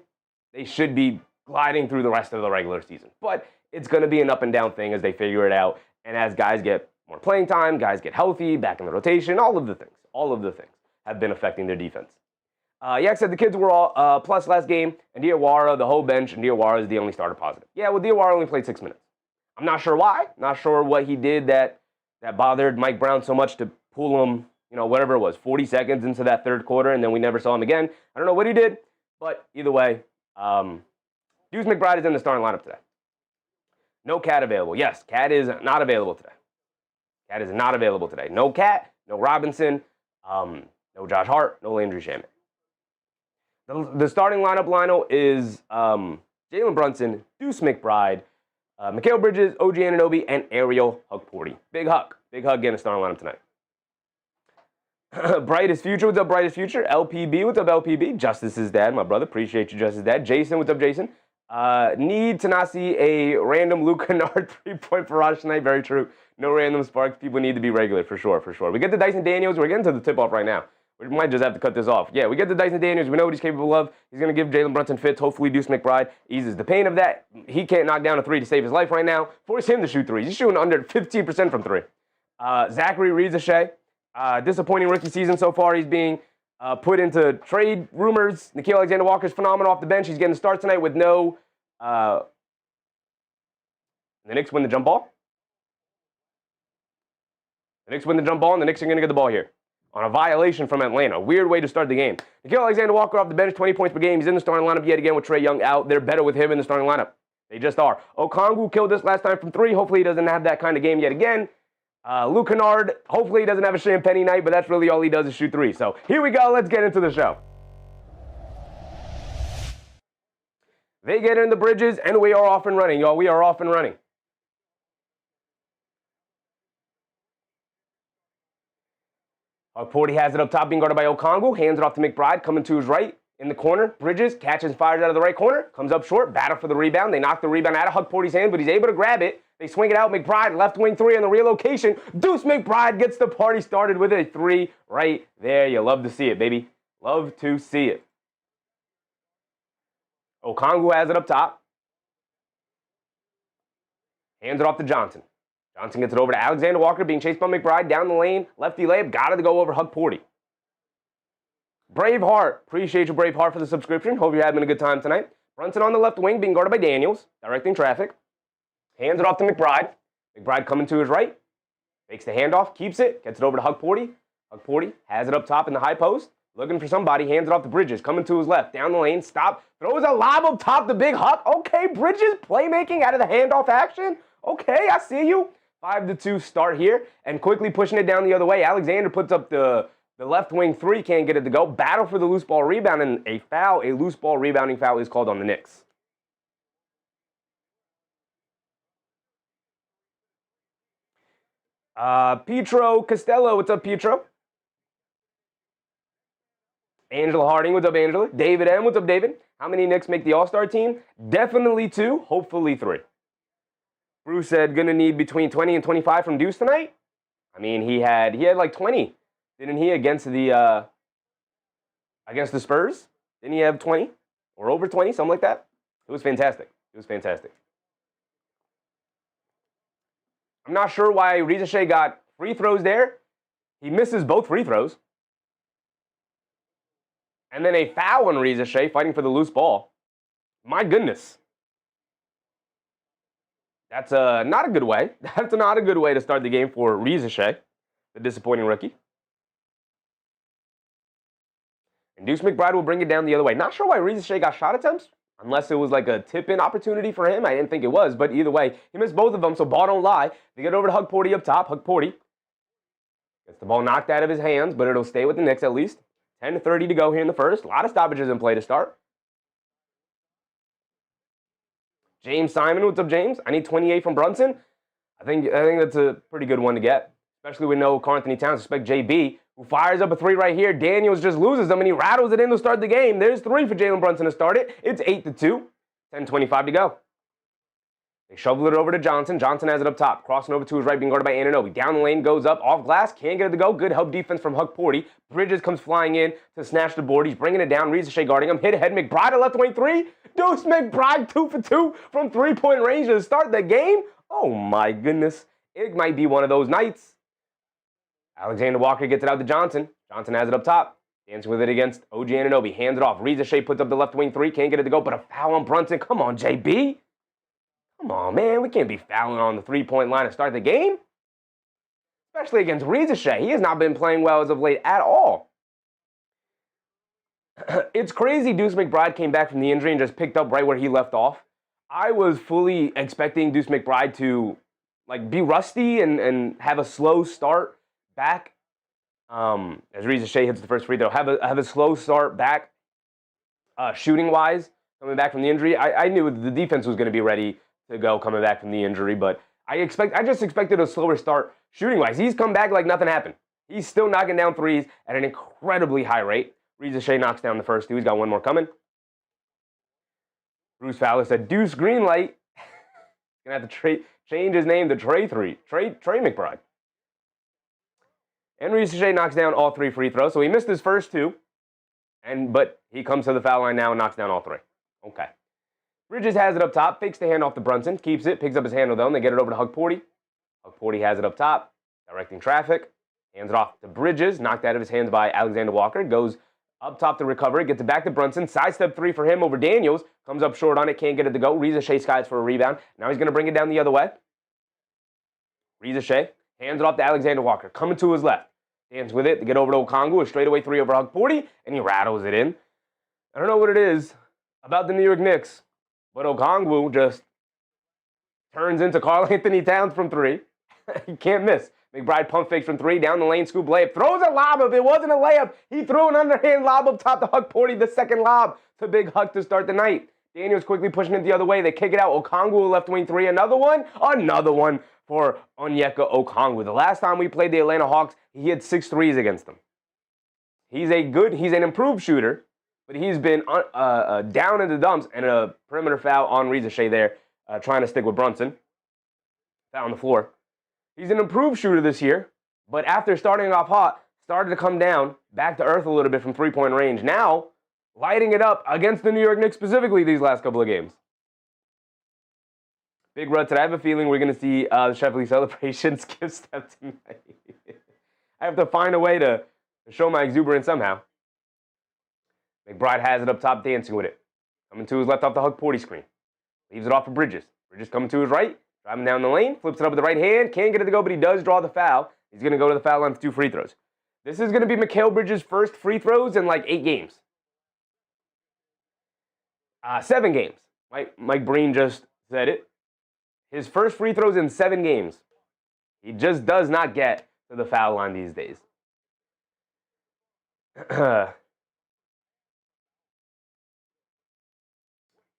they should be gliding through the rest of the regular season. But it's going to be an up and down thing as they figure it out, and as guys get more playing time, guys get healthy, back in the rotation, all of the things have been affecting their defense. Yak said the kids were all plus last game, and Diawara, the whole bench, and Diawara is the only starter positive. Yeah, well, Diawara only played 6 minutes. I'm not sure why. Not sure what he did that bothered Mike Brown so much to pull him, whatever it was, 40 seconds into that third quarter, and then we never saw him again. I don't know what he did, but either way, Deuce McBride is in the starting lineup today. No Cat available. Yes, Cat is not available today. Cat is not available today. No Cat, no Robinson, no Josh Hart, no Landry Shamet. The starting lineup, Lionel, is Jalen Brunson, Deuce McBride, Mikal Bridges, OG Anunoby, and Ariel Hukporty. Big Huck getting a starting lineup tonight. Brightest Future, what's up, Brightest Future? LPB, what's up, LPB? Justice's dad, my brother. Appreciate you, Justice's dad. Jason, what's up, Jason? Need to not see a random Luke Kennard 3-point barrage tonight. Very true. No random sparks. People need to be regular, for sure. We get to Dyson Daniels. We're getting to the tip-off right now. We might just have to cut this off. Yeah, we get to Dyson Daniels. We know what he's capable of. He's going to give Jalen Brunson fits. Hopefully, Deuce McBride eases the pain of that. He can't knock down a three to save his life right now. Force him to shoot threes. He's shooting under 15% from three. Zachary Reeves-Shea. Disappointing rookie season so far. He's being put into trade rumors. Nickeil Alexander-Walker's phenomenal off the bench. He's getting the start tonight with no... the Knicks win the jump ball. The Knicks win the jump ball, and the Knicks are going to get the ball here on a violation from Atlanta. Weird way to start the game. Nickeil Alexander-Walker off the bench, 20 points per game. He's in the starting lineup yet again with Trae Young out. They're better with him in the starting lineup. They just are. Okongwu killed us last time from three. Hopefully he doesn't have that kind of game yet again. Luke Kennard, hopefully he doesn't have a champagne night, but that's really all he does is shoot three. So here we go. Let's get into the show. They get in the bridges, and we are off and running, y'all. We are off and running. Hukporty has it up top, being guarded by Okongwu. Hands it off to McBride, coming to his right in the corner. Bridges catches, fires out of the right corner. Comes up short, battle for the rebound. They knock the rebound out of Hukporty's hand, but he's able to grab it. They swing it out. McBride, left wing three on the relocation. Deuce McBride gets the party started with a three right there. You love to see it, baby. Love to see it. Okongwu has it up top. Hands it off to Johnson. Johnson gets it over to Alexander Walker, being chased by McBride. Down the lane, lefty layup. Got it to go over Hukporty. Braveheart. Appreciate you, Braveheart, for the subscription. Hope you're having a good time tonight. Brunson on the left wing, being guarded by Daniels, directing traffic. Hands it off to McBride. McBride coming to his right. Makes the handoff, keeps it, gets it over to Hukporty. Hukporty has it up top in the high post. Looking for somebody, hands it off to Bridges. Coming to his left, down the lane, stop. Throws a lob up top, the big Huck. Okay, Bridges playmaking out of the handoff action. Okay, I see you. 5-2 start here, and quickly pushing it down the other way. Alexander puts up the left wing three, can't get it to go. Battle for the loose ball rebound, and a loose ball rebounding foul is called on the Knicks. Pietro Costello, what's up, Pietro? Angela Harding, what's up, Angela? David M, what's up, David? How many Knicks make the All-Star team? Definitely 2, hopefully 3. Bruce said, gonna need between 20 and 25 from Deuce tonight. I mean, he had like 20, didn't he, against the Spurs? Didn't he have 20 or over 20, something like that? It was fantastic. I'm not sure why Riza got free throws there. He misses both free throws. And then a foul on Riza fighting for the loose ball. My goodness. That's not a good way. That's not a good way to start the game for Riza, the disappointing rookie. And Deuce McBride will bring it down the other way. Not sure why Riza got shot attempts, unless it was like a tip-in opportunity for him. I didn't think it was, but either way, he missed both of them, so ball don't lie. They get over to Hug Porty up top. Hug Porty gets the ball knocked out of his hands, but it'll stay with the Knicks at least. 10:30 to go here in the first. A lot of stoppages in play to start. James Simon, what's up, James? I need 28 from Brunson. I think that's a pretty good one to get, especially with no Karl-Anthony Towns. Expect JB, who fires up a three right here. Daniels just loses them, and he rattles it in to start the game. There's three for Jalen Brunson to start it. It's 8-2. 10:25 to go. They shovel it over to Johnson. Johnson has it up top. Crossing over to his right, being guarded by Anunoby. Down the lane, goes up, off glass. Can't get it to go. Good help defense from Hug Porty. Bridges comes flying in to snatch the board. He's bringing it down. Riza guarding him. Hit ahead. McBride at left wing three. Deuce McBride 2 for 2 from three-point range to start the game. Oh, my goodness. It might be one of those nights. Alexander Walker gets it out to Johnson. Johnson has it up top. Dancing with it against OG Anunoby. Hands it off. Riza puts up the left wing three. Can't get it to go, but a foul on Brunson. Come on, JB. Come on, man. We can't be fouling on the three-point line to start the game. Especially against Riza. He has not been playing well as of late at all. It's crazy Deuce McBride came back from the injury and just picked up right where he left off. I was fully expecting Deuce McBride to be rusty and have a slow start back. As Riza hits the first free throw, have a slow start back shooting-wise, coming back from the injury. I knew the defense was going to be ready to go coming back from the injury, but I just expected a slower start shooting-wise. He's come back like nothing happened. He's still knocking down threes at an incredibly high rate. Riza knocks down the first two. He's got one more coming. Bruce Fowler said, Deuce Greenlight. He's going to have to change his name to Trae McBride. And Riza knocks down all three free throws. So he missed his first two. But he comes to the foul line now and knocks down all three. Okay. Bridges has it up top. Fakes the handoff to Brunson. Keeps it. Picks up his handle, though. And they get it over to Hug Porty. Hug Porty has it up top. Directing traffic. Hands it off to Bridges. Knocked out of his hands by Alexander Walker. Goes up top to recover. Gets it back to Brunson. Sidestep three for him over Daniels. Comes up short on it. Can't get it to go. Riza skies for a rebound. Now he's going to bring it down the other way. Riza hands it off to Alexander Walker. Coming to his left. Hands with it to get over to Okongwu. A straightaway three over Hug Porty. And he rattles it in. I don't know what it is about the New York Knicks, but Okongwu just turns into Karl-Anthony Towns from three. He can't miss. McBride pump fakes from three, down the lane, scoop layup, throws a lob up. It wasn't a layup. He threw an underhand lob up top to Hug Porty, the second lob. It's a big hug to start the night. Daniels quickly pushing it the other way. They kick it out. Okongwu left wing three. Another one for Onyeka Okongwu. The last time we played the Atlanta Hawks, he had 6 threes against them. He's an improved shooter, but he's been down in the dumps, and a perimeter foul on Riza there, trying to stick with Brunson. Foul on the floor. He's an improved shooter this year, but after starting off hot, started to come down, back to earth a little bit from three-point range. Now, lighting it up against the New York Knicks specifically these last couple of games. Big Rut today. I have a feeling we're going to see the Sheffield celebration skip step tonight. I have to find a way to show my exuberance somehow. McBride has it up top, dancing with it. Coming to his left off the Hug Porty screen. Leaves it off for Bridges. Bridges coming to his right. Driving down the lane. Flips it up with the right hand. Can't get it to go, but he does draw the foul. He's going to go to the foul line for 2 free throws. This is going to be Mikal Bridges' first free throws in 8 games. 7 games. Mike Breen just said it. His first free throws in 7 games. He just does not get to the foul line these days.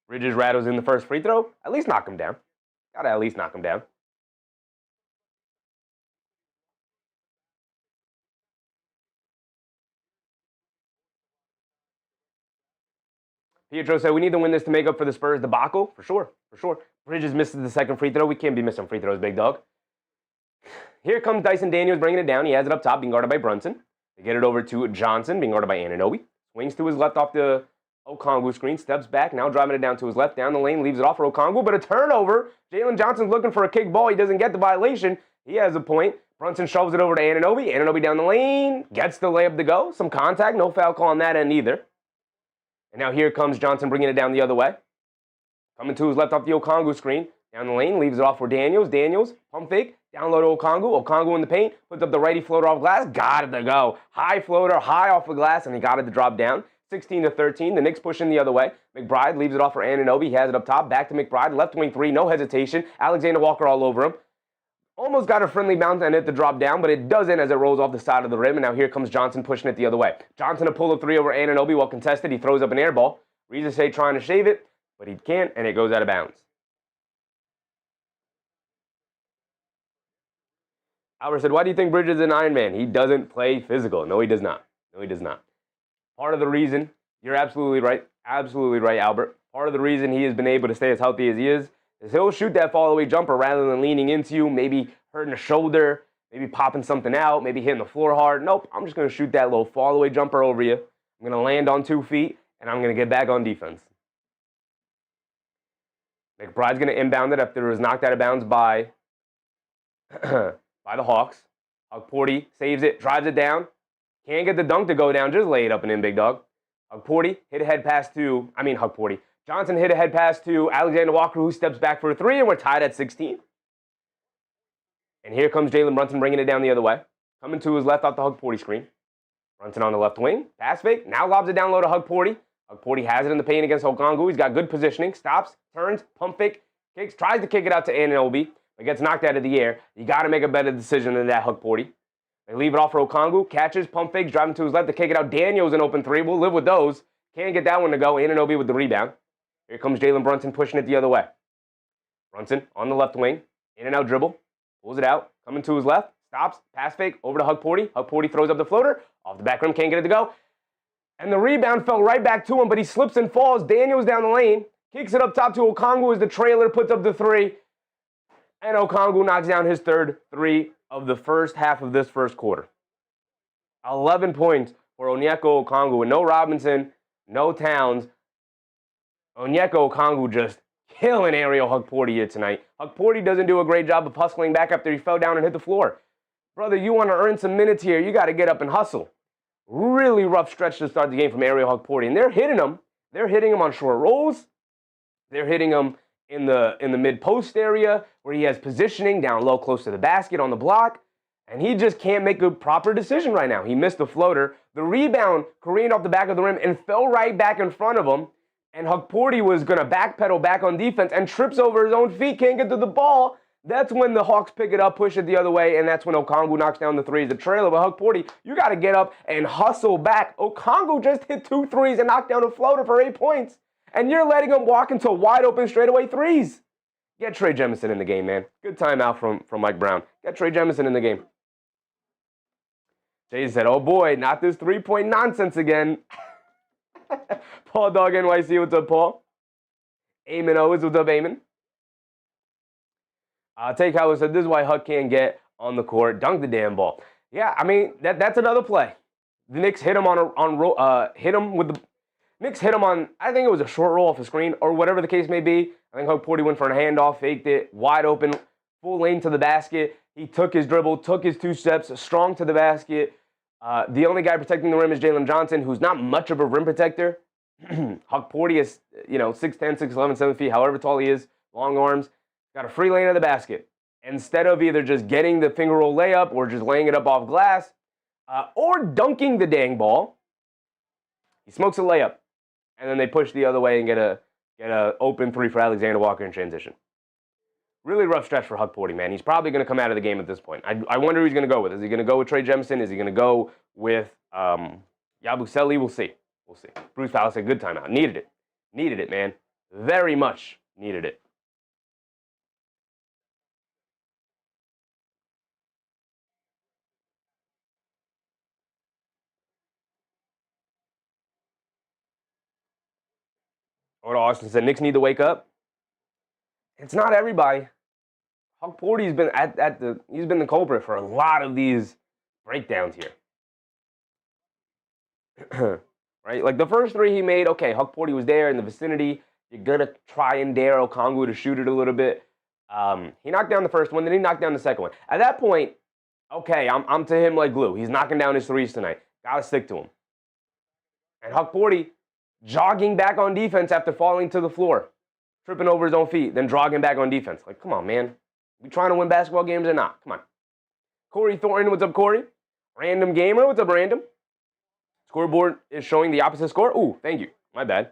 Bridges rattles in the first free throw. At least knock him down. Gotta at least knock him down. Pietro said, we need to win this to make up for the Spurs debacle. For sure. Bridges misses the second free throw. We can't be missing free throws, big dog. Here comes Dyson Daniels bringing it down. He has it up top, being guarded by Brunson. They get it over to Johnson, being guarded by Anunoby. Swings to his left off the Okongwu screen, steps back, now driving it down to his left, down the lane, leaves it off for Okongwu, but a turnover. Jalen Johnson's looking for a kick ball. He doesn't get the violation. He has a point. Brunson shoves it over to Anunoby. Anunoby down the lane, gets the layup to go. Some contact, no foul call on that end either. And now here comes Johnson bringing it down the other way. Coming to his left off the Okongwu screen. Down the lane, leaves it off for Daniels. Daniels, pump fake, down low to Okongwu. Okongwu in the paint, puts up the righty floater off glass. Got it to go. High floater, high off the glass, and he got it to drop down. 16-13. The Knicks pushing the other way. McBride leaves it off for Anunoby. He has it up top. Back to McBride. Left wing three. No hesitation. Alexander Walker all over him. Almost got a friendly bounce and it to drop down, but it doesn't as it rolls off the side of the rim. And now here comes Johnson pushing it the other way. Johnson a pull up three over Anunoby while contested. He throws up an air ball. Riza trying to shave it, but he can't, and it goes out of bounds. Albert said, why do you think Bridges is an Iron Man? He doesn't play physical. No, he does not. No, he does not. Part of the reason, you're absolutely right, Albert. Part of the reason he has been able to stay as healthy as he is he'll shoot that fall-away jumper rather than leaning into you, maybe hurting a shoulder, maybe popping something out, maybe hitting the floor hard. Nope, I'm just going to shoot that little fall-away jumper over you. I'm going to land on 2 feet, and I'm going to get back on defense. McBride's going to inbound it after it was knocked out of bounds by, by the Hawks. Hugporty saves it, drives it down. Can't get the dunk to go down, just lay it up and in, big dog. Hugporty hit a head pass to, Hugporty. Johnson hit a head pass to Alexander Walker, who steps back for a three, and we're tied at 16. And here comes Jalen Brunson bringing it down the other way. Coming to his left off the Hugporty screen. Brunson on the left wing. Pass fake. Now lobs it down low to Hugporty. Hugporty has it in the paint against Okongwu. He's got good positioning. Stops, turns, pump fake, kicks, tries to kick it out to Anunoby, but gets knocked out of the air. You got to make a better decision than that, Hugporty. They leave it off for Okongwu. Catches, pump fakes, driving to his left to kick it out. Daniels an open three. We'll live with those. Can't get that one to go. Anunoby with the rebound. Here comes Jalen Brunson pushing it the other way. Brunson on the left wing. In and out dribble. Pulls it out. Coming to his left. Stops. Pass fake. Over to Hugporty. Hugporty throws up the floater. Off the back rim. Can't get it to go. And the rebound fell right back to him, but he slips and falls. Daniels down the lane. Kicks it up top to Okongwu as the trailer puts up the three. And Okongwu knocks down his third three of the first half of this first quarter. 11 points for Onyeka Okongwu. And no Robinson, no Towns. Onyeka Okongwu just killing Ariel Hugporty here tonight. Hugporty doesn't do a great job of hustling back after he fell down and hit the floor. Brother, you want to earn some minutes here, you got to get up and hustle. Really rough stretch to start the game from Ariel Hugporty. And they're hitting him. They're hitting him on short rolls. They're hitting him in the mid-post area where he has positioning down low close to the basket on the block. And he just can't make a proper decision right now. He missed the floater. The rebound careened off the back of the rim and fell right back in front of him. And Hugporty was going to backpedal back on defense and trips over his own feet, can't get to the ball. That's when the Hawks pick it up, push it the other way, and that's when Okongwu knocks down the threes. The trailer, but Hugporty, you got to get up and hustle back. Okongwu just hit 2 threes and knocked down a floater for 8 points. And you're letting him walk into wide open straightaway threes. Get Trae Jemison in the game, man. Good timeout from Mike Brown. Get Trae Jemison in the game. Jay said, oh boy, not this 3-point nonsense again. Paul Dog NYC, what's up, Paul? Eamon Owens, what's up, Eamon? Take Howard said, this is why Huck can't get on the court. Dunk the damn ball. Yeah, I mean, that's another play. The Knicks hit him Knicks hit him on, I think it was a short roll off the screen, or whatever the case may be. I think Hugporty went for a handoff, faked it, wide open, full lane to the basket. He took his dribble, took his 2 steps, strong to the basket. The only guy protecting the rim is Jalen Johnson, who's not much of a rim protector. Hugporty is, 6'10", 6'11", 7 feet, however tall he is, long arms. Got a free lane of the basket. Instead of either just getting the finger roll layup or just laying it up off glass or dunking the dang ball, he smokes a layup. And then they push the other way and get a open three for Alexander Walker in transition. Really rough stretch for Hugporty, man. He's probably going to come out of the game at this point. I wonder who he's going to go with. Is he going to go with Trae Jemison? Is he going to go with Yabusele? We'll see. We'll see. Bruce Fowler said, good timeout. Needed it. Needed it, man. Very much needed it. Oda Austin said, Knicks need to wake up. It's not everybody. Hugporty's been he's been the culprit for a lot of these breakdowns here. right? Like the first three he made, okay, Huck Porty was there in the vicinity. You're going to try and dare Okongwu to shoot it a little bit. He knocked down the first one, then he knocked down the second one. At that point, okay, I'm to him like glue. He's knocking down his threes tonight. Got to stick to him. And Huck Porty jogging back on defense after falling to the floor, tripping over his own feet, then jogging back on defense. Like, come on, man. We trying to win basketball games or not? Come on. Corey Thornton, what's up, Corey? Random Gamer, what's up, Random? Scoreboard is showing the opposite score. Ooh, thank you. My bad.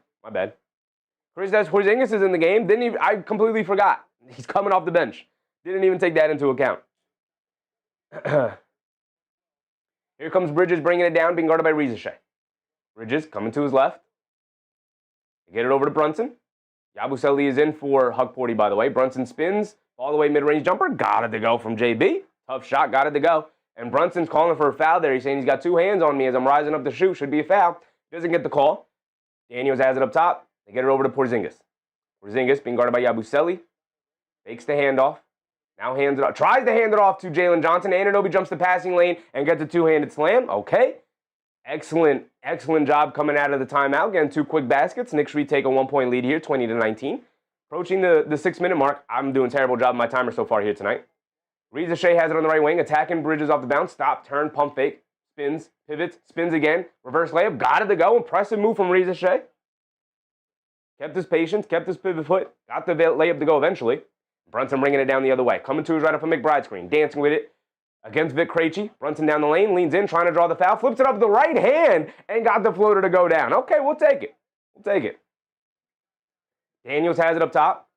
Kristaps Porzingis is in the game. I completely forgot. He's coming off the bench. Didn't even take that into account. Here comes Bridges bringing it down, being guarded by Riza. Bridges coming to his left. Get it over to Brunson. Yabusele is in for Huck Porty, by the way. Brunson spins. All the way mid-range jumper. Got it to go from JB. Tough shot. Got it to go. And Brunson's calling for a foul there. He's saying he's got two hands on me as I'm rising up to shoot. Should be a foul. Doesn't get the call. Daniels has it up top. They get it over to Porzingis. Porzingis being guarded by Yabusele. Fakes the handoff. Now hands it off. Tries to hand it off to Jalen Johnson. Anunoby jumps the passing lane and gets a two-handed slam. Okay. Excellent job coming out of the timeout. Getting two quick baskets. Knicks retake a 1-point lead here, 20-19. Approaching the 6-minute mark. I'm doing a terrible job of my timer so far here tonight. Riza has it on the right wing. Attacking Bridges off the bounce. Stop, turn, pump fake. Spins, pivots, spins again. Reverse layup. Got it to go. Impressive move from Riza. Kept his patience. Kept his pivot foot. Got the layup to go eventually. Brunson bringing it down the other way. Coming to his right off a McBride screen. Dancing with it against Vic Krejci. Brunson down the lane. Leans in. Trying to draw the foul. Flips it up with the right hand. And got the floater to go down. Okay, we'll take it. Daniels has it up top.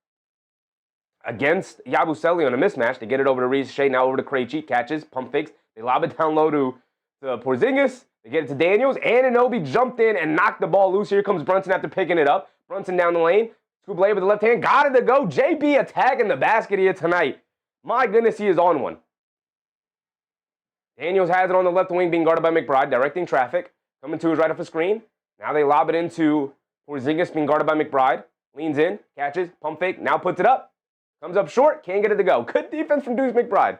Against Yabusele on a mismatch. They get it over to Riza. Now over to Krejci. Catches. Pump fakes. They lob it down low to Porzingis. They get it to Daniels. Anunoby jumped in and knocked the ball loose. Here comes Brunson after picking it up. Brunson down the lane. Scoop layup with the left hand. Got it to go. JB attacking the basket here tonight. My goodness, he is on one. Daniels has it on the left wing, being guarded by McBride, directing traffic. Coming to his right off the screen. Now they lob it into Porzingis, being guarded by McBride. Leans in, catches, pump fake, now puts it up. Comes up short, can't get it to go. Good defense from Deuce McBride.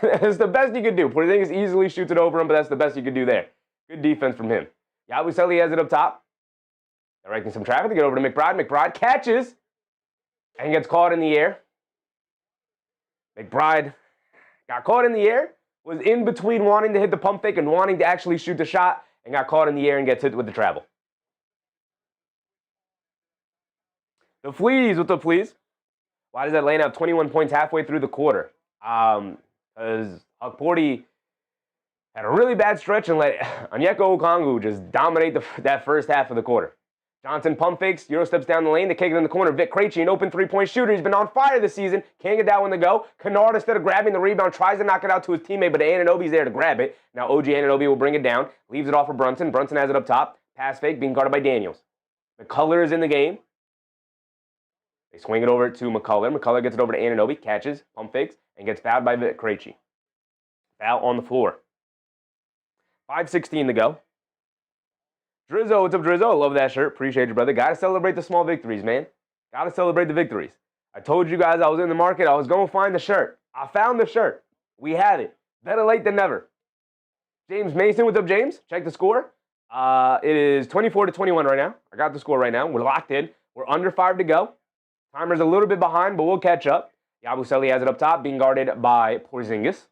That's the best you could do. Porzingis easily shoots it over him, but that's the best you could do there. Good defense from him. Yabusele has it up top. Directing some traffic to get over to McBride. McBride catches and gets caught in the air. McBride got caught in the air, was in between wanting to hit the pump fake and wanting to actually shoot the shot, and got caught in the air and gets hit with the travel. The Fleas, what's up, Fleas? Why does Atlanta have 21 points halfway through the quarter? Because Huck Porty had a really bad stretch and let Onyeka Okongwu just dominate that first half of the quarter. Johnson pump fakes, Euro steps down the lane, they kick it in the corner. Vic Krejci, an open three-point shooter. He's been on fire this season. Can't get that one to go. Kennard, instead of grabbing the rebound, tries to knock it out to his teammate, but Anunoby's there to grab it. Now OG Anunoby will bring it down, leaves it off for Brunson. Brunson has it up top. Pass fake, being guarded by Daniels. McCullough is in the game. They swing it over to McCullough. McCullough gets it over to Anunoby, catches, pump fakes, and gets fouled by Vic Krejci. Foul on the floor. 5:16 to go. Drizzo, what's up, Drizzo? I love that shirt. Appreciate you, brother. Got to celebrate the small victories, man. Got to celebrate the victories. I told you guys I was in the market. I was going to find the shirt. I found the shirt. We had it. Better late than never. James Mason, what's up, James? Check the score. It is 24-21 right now. I got the score right now. We're locked in. We're under 5 to go. Timer's a little bit behind, but we'll catch up. Yabusele has it up top, being guarded by Porzingis.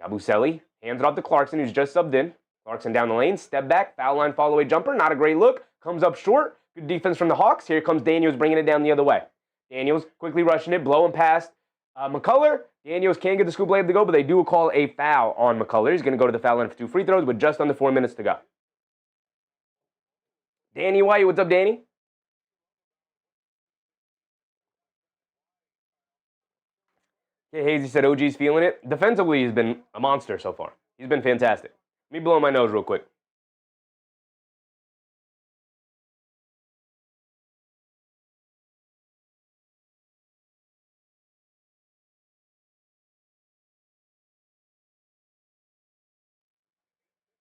Yabusele hands it off to Clarkson, who's just subbed in. Clarkson down the lane, step back, foul line, fall away jumper. Not a great look. Comes up short. Good defense from the Hawks. Here comes Daniels bringing it down the other way. Daniels quickly rushing it, blowing past McCullough. Daniels can't get the scoop layup to go, but they do call a foul on McCullough. He's going to go to the foul line for 2 free throws with just under 4 minutes to go. Danny White, what's up, Danny? Okay, Hazy said OG's feeling it. Defensively, he's been a monster so far. He's been fantastic. Let me blow my nose real quick.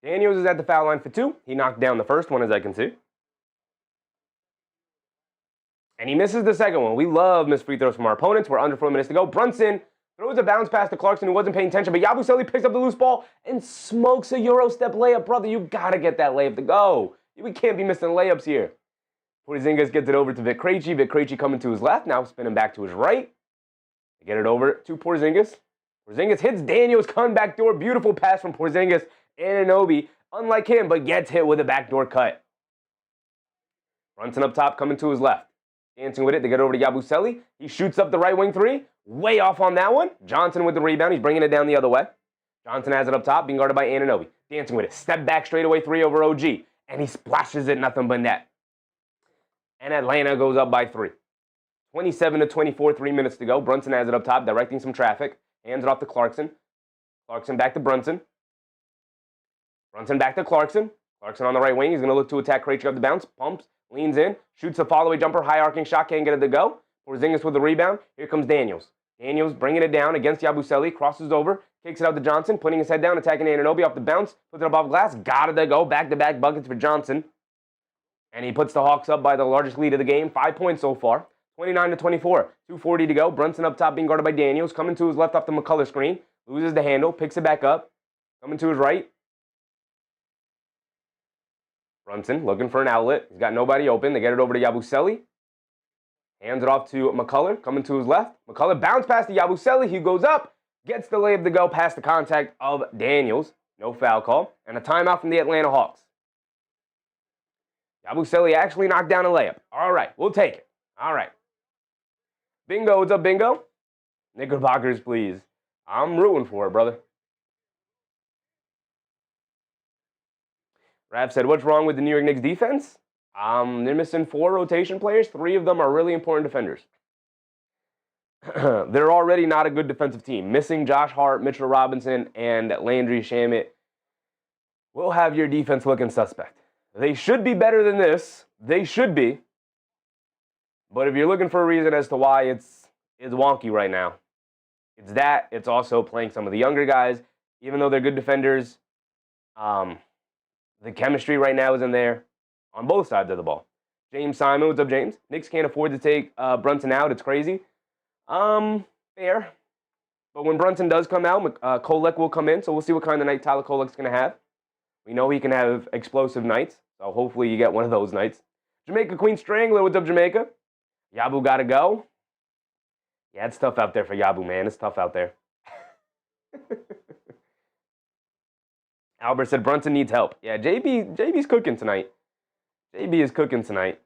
Daniels is at the foul line for 2. He knocked down the first one, as I can see. And he misses the second one. We love missed free throws from our opponents. We're under 4 minutes to go. Brunson Throws a bounce pass to Clarkson, who wasn't paying attention, but Yabusele picks up the loose ball and smokes a Euro step layup. Brother, you gotta get that layup to go. We can't be missing layups here. Porzingis gets it over to Vic Krejci. Vic Krejci coming to his left, now spinning back to his right. They get it over to Porzingis. Porzingis hits Daniels, coming back door. Beautiful pass from Porzingis. Anunoby, unlike him, but gets hit with a backdoor cut. Brunson up top, coming to his left. Dancing with it, they get over to Yabusele. He shoots up the right wing three. Way off on that one. Johnson with the rebound. He's bringing it down the other way. Johnson has it up top, being guarded by Anunoby. Dancing with it. Step back straightaway three over OG. And he splashes it, nothing but net. And Atlanta goes up by 3. 27-24, 3 minutes to go. Brunson has it up top, directing some traffic. Hands it off to Clarkson. Clarkson back to Brunson. Brunson back to Clarkson. Clarkson on the right wing. He's going to look to attack Krejci off the bounce. Pumps, leans in, shoots a follow-away jumper, high-arcing shot, can't get it to go. Porzingis with the rebound. Here comes Daniels. Daniels bringing it down against Yabusele. Crosses over, kicks it out to Johnson, putting his head down, attacking Anunoby off the bounce. Puts it above glass. Got it to go. Back-to-back buckets for Johnson. And he puts the Hawks up by the largest lead of the game. 5 points so far. 29-24. 2:40 to go. Brunson up top being guarded by Daniels. Coming to his left off the McCullough screen. Loses the handle. Picks it back up. Coming to his right. Brunson looking for an outlet. He's got nobody open. They get it over to Yabusele. Hands it off to McCullough. Coming to his left. McCullough bounce pass to Yabusele. He goes up. Gets the layup to go past the contact of Daniels. No foul call. And a timeout from the Atlanta Hawks. Yabusele actually knocked down a layup. All right, we'll take it. All right. Bingo, what's up, Bingo? Knickerbockers, please. I'm rooting for it, brother. Rav said, what's wrong with the New York Knicks defense? They're missing 4 rotation players. 3 of them are really important defenders. They're already not a good defensive team. Missing Josh Hart, Mitchell Robinson, and Landry Shamet will have your defense looking suspect. They should be better than this. They should be. But if you're looking for a reason as to why it's wonky right now, it's that. It's also playing some of the younger guys. Even though they're good defenders, the chemistry right now isn't there on both sides of the ball. James Simon, what's up, James? Knicks can't afford to take Brunson out. It's crazy. Fair. But when Brunson does come out, Kolek will come in, so we'll see what kind of night Tyler Kolek's going to have. We know he can have explosive nights, so hopefully you get one of those nights. Jamaica Queen Strangler, what's up, Jamaica? Yabu got to go. Yeah, it's tough out there for Yabu, man. It's tough out there. Albert said Brunson needs help. Yeah, JB's cooking tonight. JB is cooking tonight.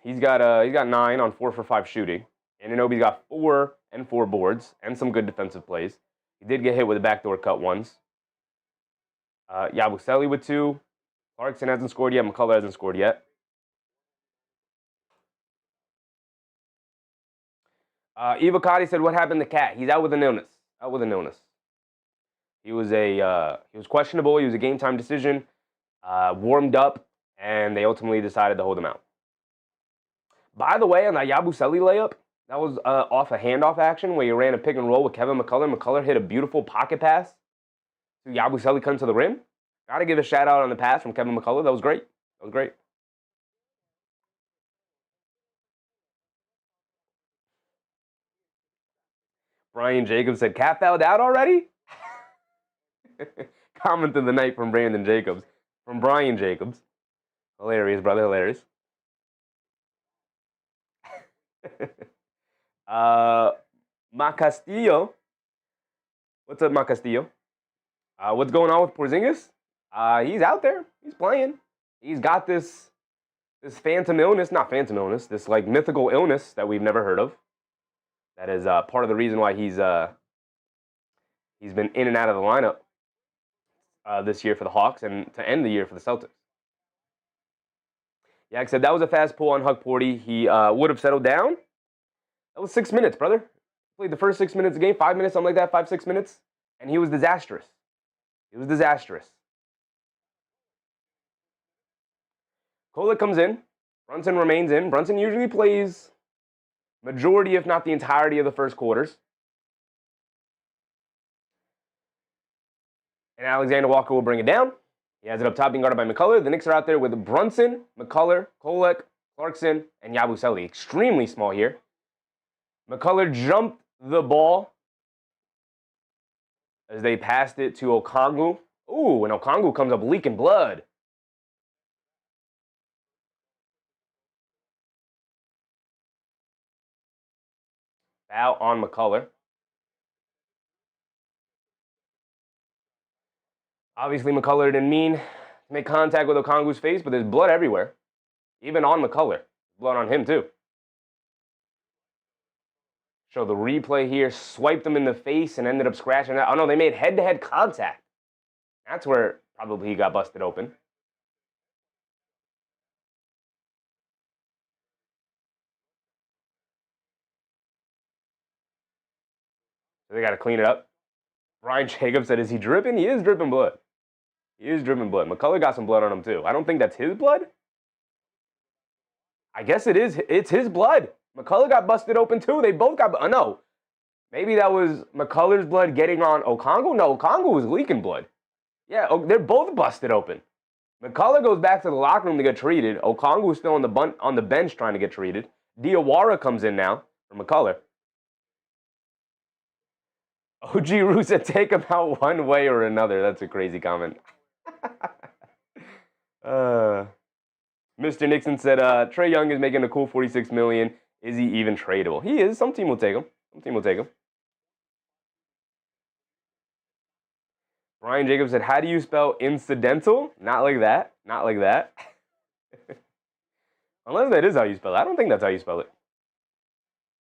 He's got 9 on 4 for 5 shooting. Anunoby's got 4 and 4 boards and some good defensive plays. He did get hit with a backdoor cut once. Yabusele with 2. Clarkson hasn't scored yet. McCullough hasn't scored yet. Eva Cotty said, what happened to Cat? He's out with an illness. Out with an illness. He was questionable. He was a game time decision. Warmed up, and they ultimately decided to hold him out. By the way, on that Yabusele layup, that was off a handoff action where he ran a pick and roll with Kevin McCullough. McCullough hit a beautiful pocket pass to Yabusele coming to the rim. Got to give a shout out on the pass from Kevin McCullough. That was great. That was great. Brian Jacobs said, Cat fouled out already? Comment of the night from Brandon Jacobs. From Brian Jacobs. Hilarious, brother, hilarious. Ma Castillo. What's up, Ma Castillo? What's going on with Porzingis? He's out there. He's playing. He's got this phantom illness. Not phantom illness. This, like, mythical illness that we've never heard of. That is part of the reason why he's been in and out of the lineup this year for the Hawks and to end the year for the Celtics. Yeah, except that was a fast pull on Huck Porty. He would have settled down. That was 6 minutes, brother. Played the first 6 minutes of the game, 5 minutes, something like that, 5-6 minutes. And he was disastrous. He was disastrous. Kolek comes in. Brunson remains in. Brunson usually plays majority, if not the entirety of the first quarters. And Alexander Walker will bring it down. He has it up top being guarded by McCullough. The Knicks are out there with Brunson, McCullough, Kolek, Clarkson, and Yabusele. Extremely small here. McCullough jumped the ball as they passed it to Okongwu. Ooh, and Okongwu comes up leaking blood. Foul on McCullough. Obviously, McCullough didn't mean to make contact with Okongwu's face, but there's blood everywhere. Even on McCullough. Blood on him, too. Show the replay here. Swiped him in the face and ended up scratching that. Oh, no, they made head-to-head contact. That's where probably he got busted open. So they got to clean it up. Brian Jacobs said, is he dripping? He is dripping blood. He is dripping blood. McCullough got some blood on him, too. I don't think that's his blood. I guess it is. It's his blood. McCullough got busted open, too. They both got... no. Maybe that was McCullough's blood getting on Okongwu? No, Okongwu was leaking blood. Yeah, they're both busted open. McCullough goes back to the locker room to get treated. Okongwu is still on the bench trying to get treated. Diawara comes in now for McCullough. OG Rusa, take him out one way or another. That's a crazy comment. Mr. Nixon said, Trae Young is making a cool $46 million. Is he even tradable? He is. Some team will take him. Some team will take him. Brian Jacobs said, how do you spell incidental? Not like that. Not like that. Unless that is how you spell it. I don't think that's how you spell it.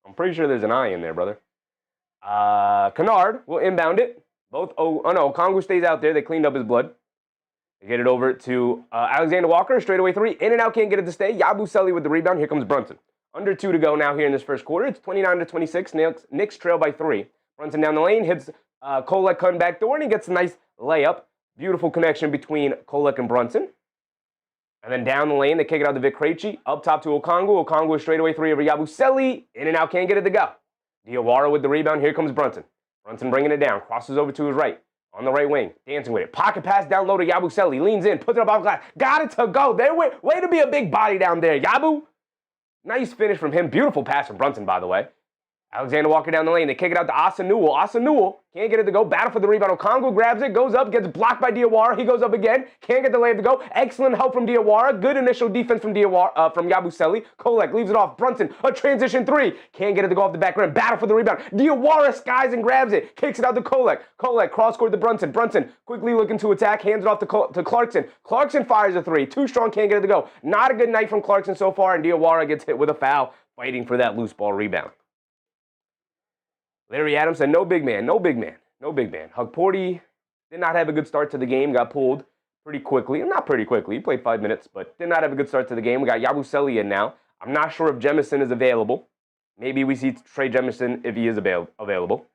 I'm pretty sure there's an I in there, brother. Kennard will inbound it. Okongwu stays out there. They cleaned up his blood. They get it over to Alexander Walker. Straightaway three. In and out, can't get it to stay. Yabusele with the rebound. Here comes Brunson. Under 2 to go now here in this first quarter. It's 29-26. Knicks trail by 3. Brunson down the lane. Hits Kolek cutting back door, and he gets a nice layup. Beautiful connection between Kolek and Brunson. And then down the lane, they kick it out to Vic Krejci. Up top to Okongwu. Okongwu straightaway three over Yabusele. In and out, can't get it to go. Diawara with the rebound. Here comes Brunson. Brunson bringing it down. Crosses over to his right. On the right wing. Dancing with it. Pocket pass down low to Yabusele. Leans in. Puts it up off glass. Got it to go. Way to be a big body down there, Yabu. Nice finish from him. Beautiful pass from Brunson, by the way. Alexander Walker down the lane. They kick it out to Asa Newell. Asa Newell can't get it to go. Battle for the rebound. Okongwu grabs it, goes up, gets blocked by Diawara. He goes up again. Can't get the layup to go. Excellent help from Diawara. Good initial defense from from Yabusele. Kolek leaves it off. Brunson, a transition three. Can't get it to go off the back rim. Battle for the rebound. Diawara skies and grabs it. Kicks it out to Kolek. Kolek cross-court to Brunson. Brunson quickly looking to attack. Hands it off to Clarkson. Clarkson fires a three. Too strong. Can't get it to go. Not a good night from Clarkson so far. And Diawara gets hit with a foul. Fighting for that loose ball rebound. Larry Adams said, no big man, no big man, no big man. Hugporty did not have a good start to the game, got pulled pretty quickly. Not pretty quickly, he played 5 minutes, but did not have a good start to the game. We got Yabusele in now. I'm not sure if Jemison is available. Maybe we see Trae Jemison if he is available.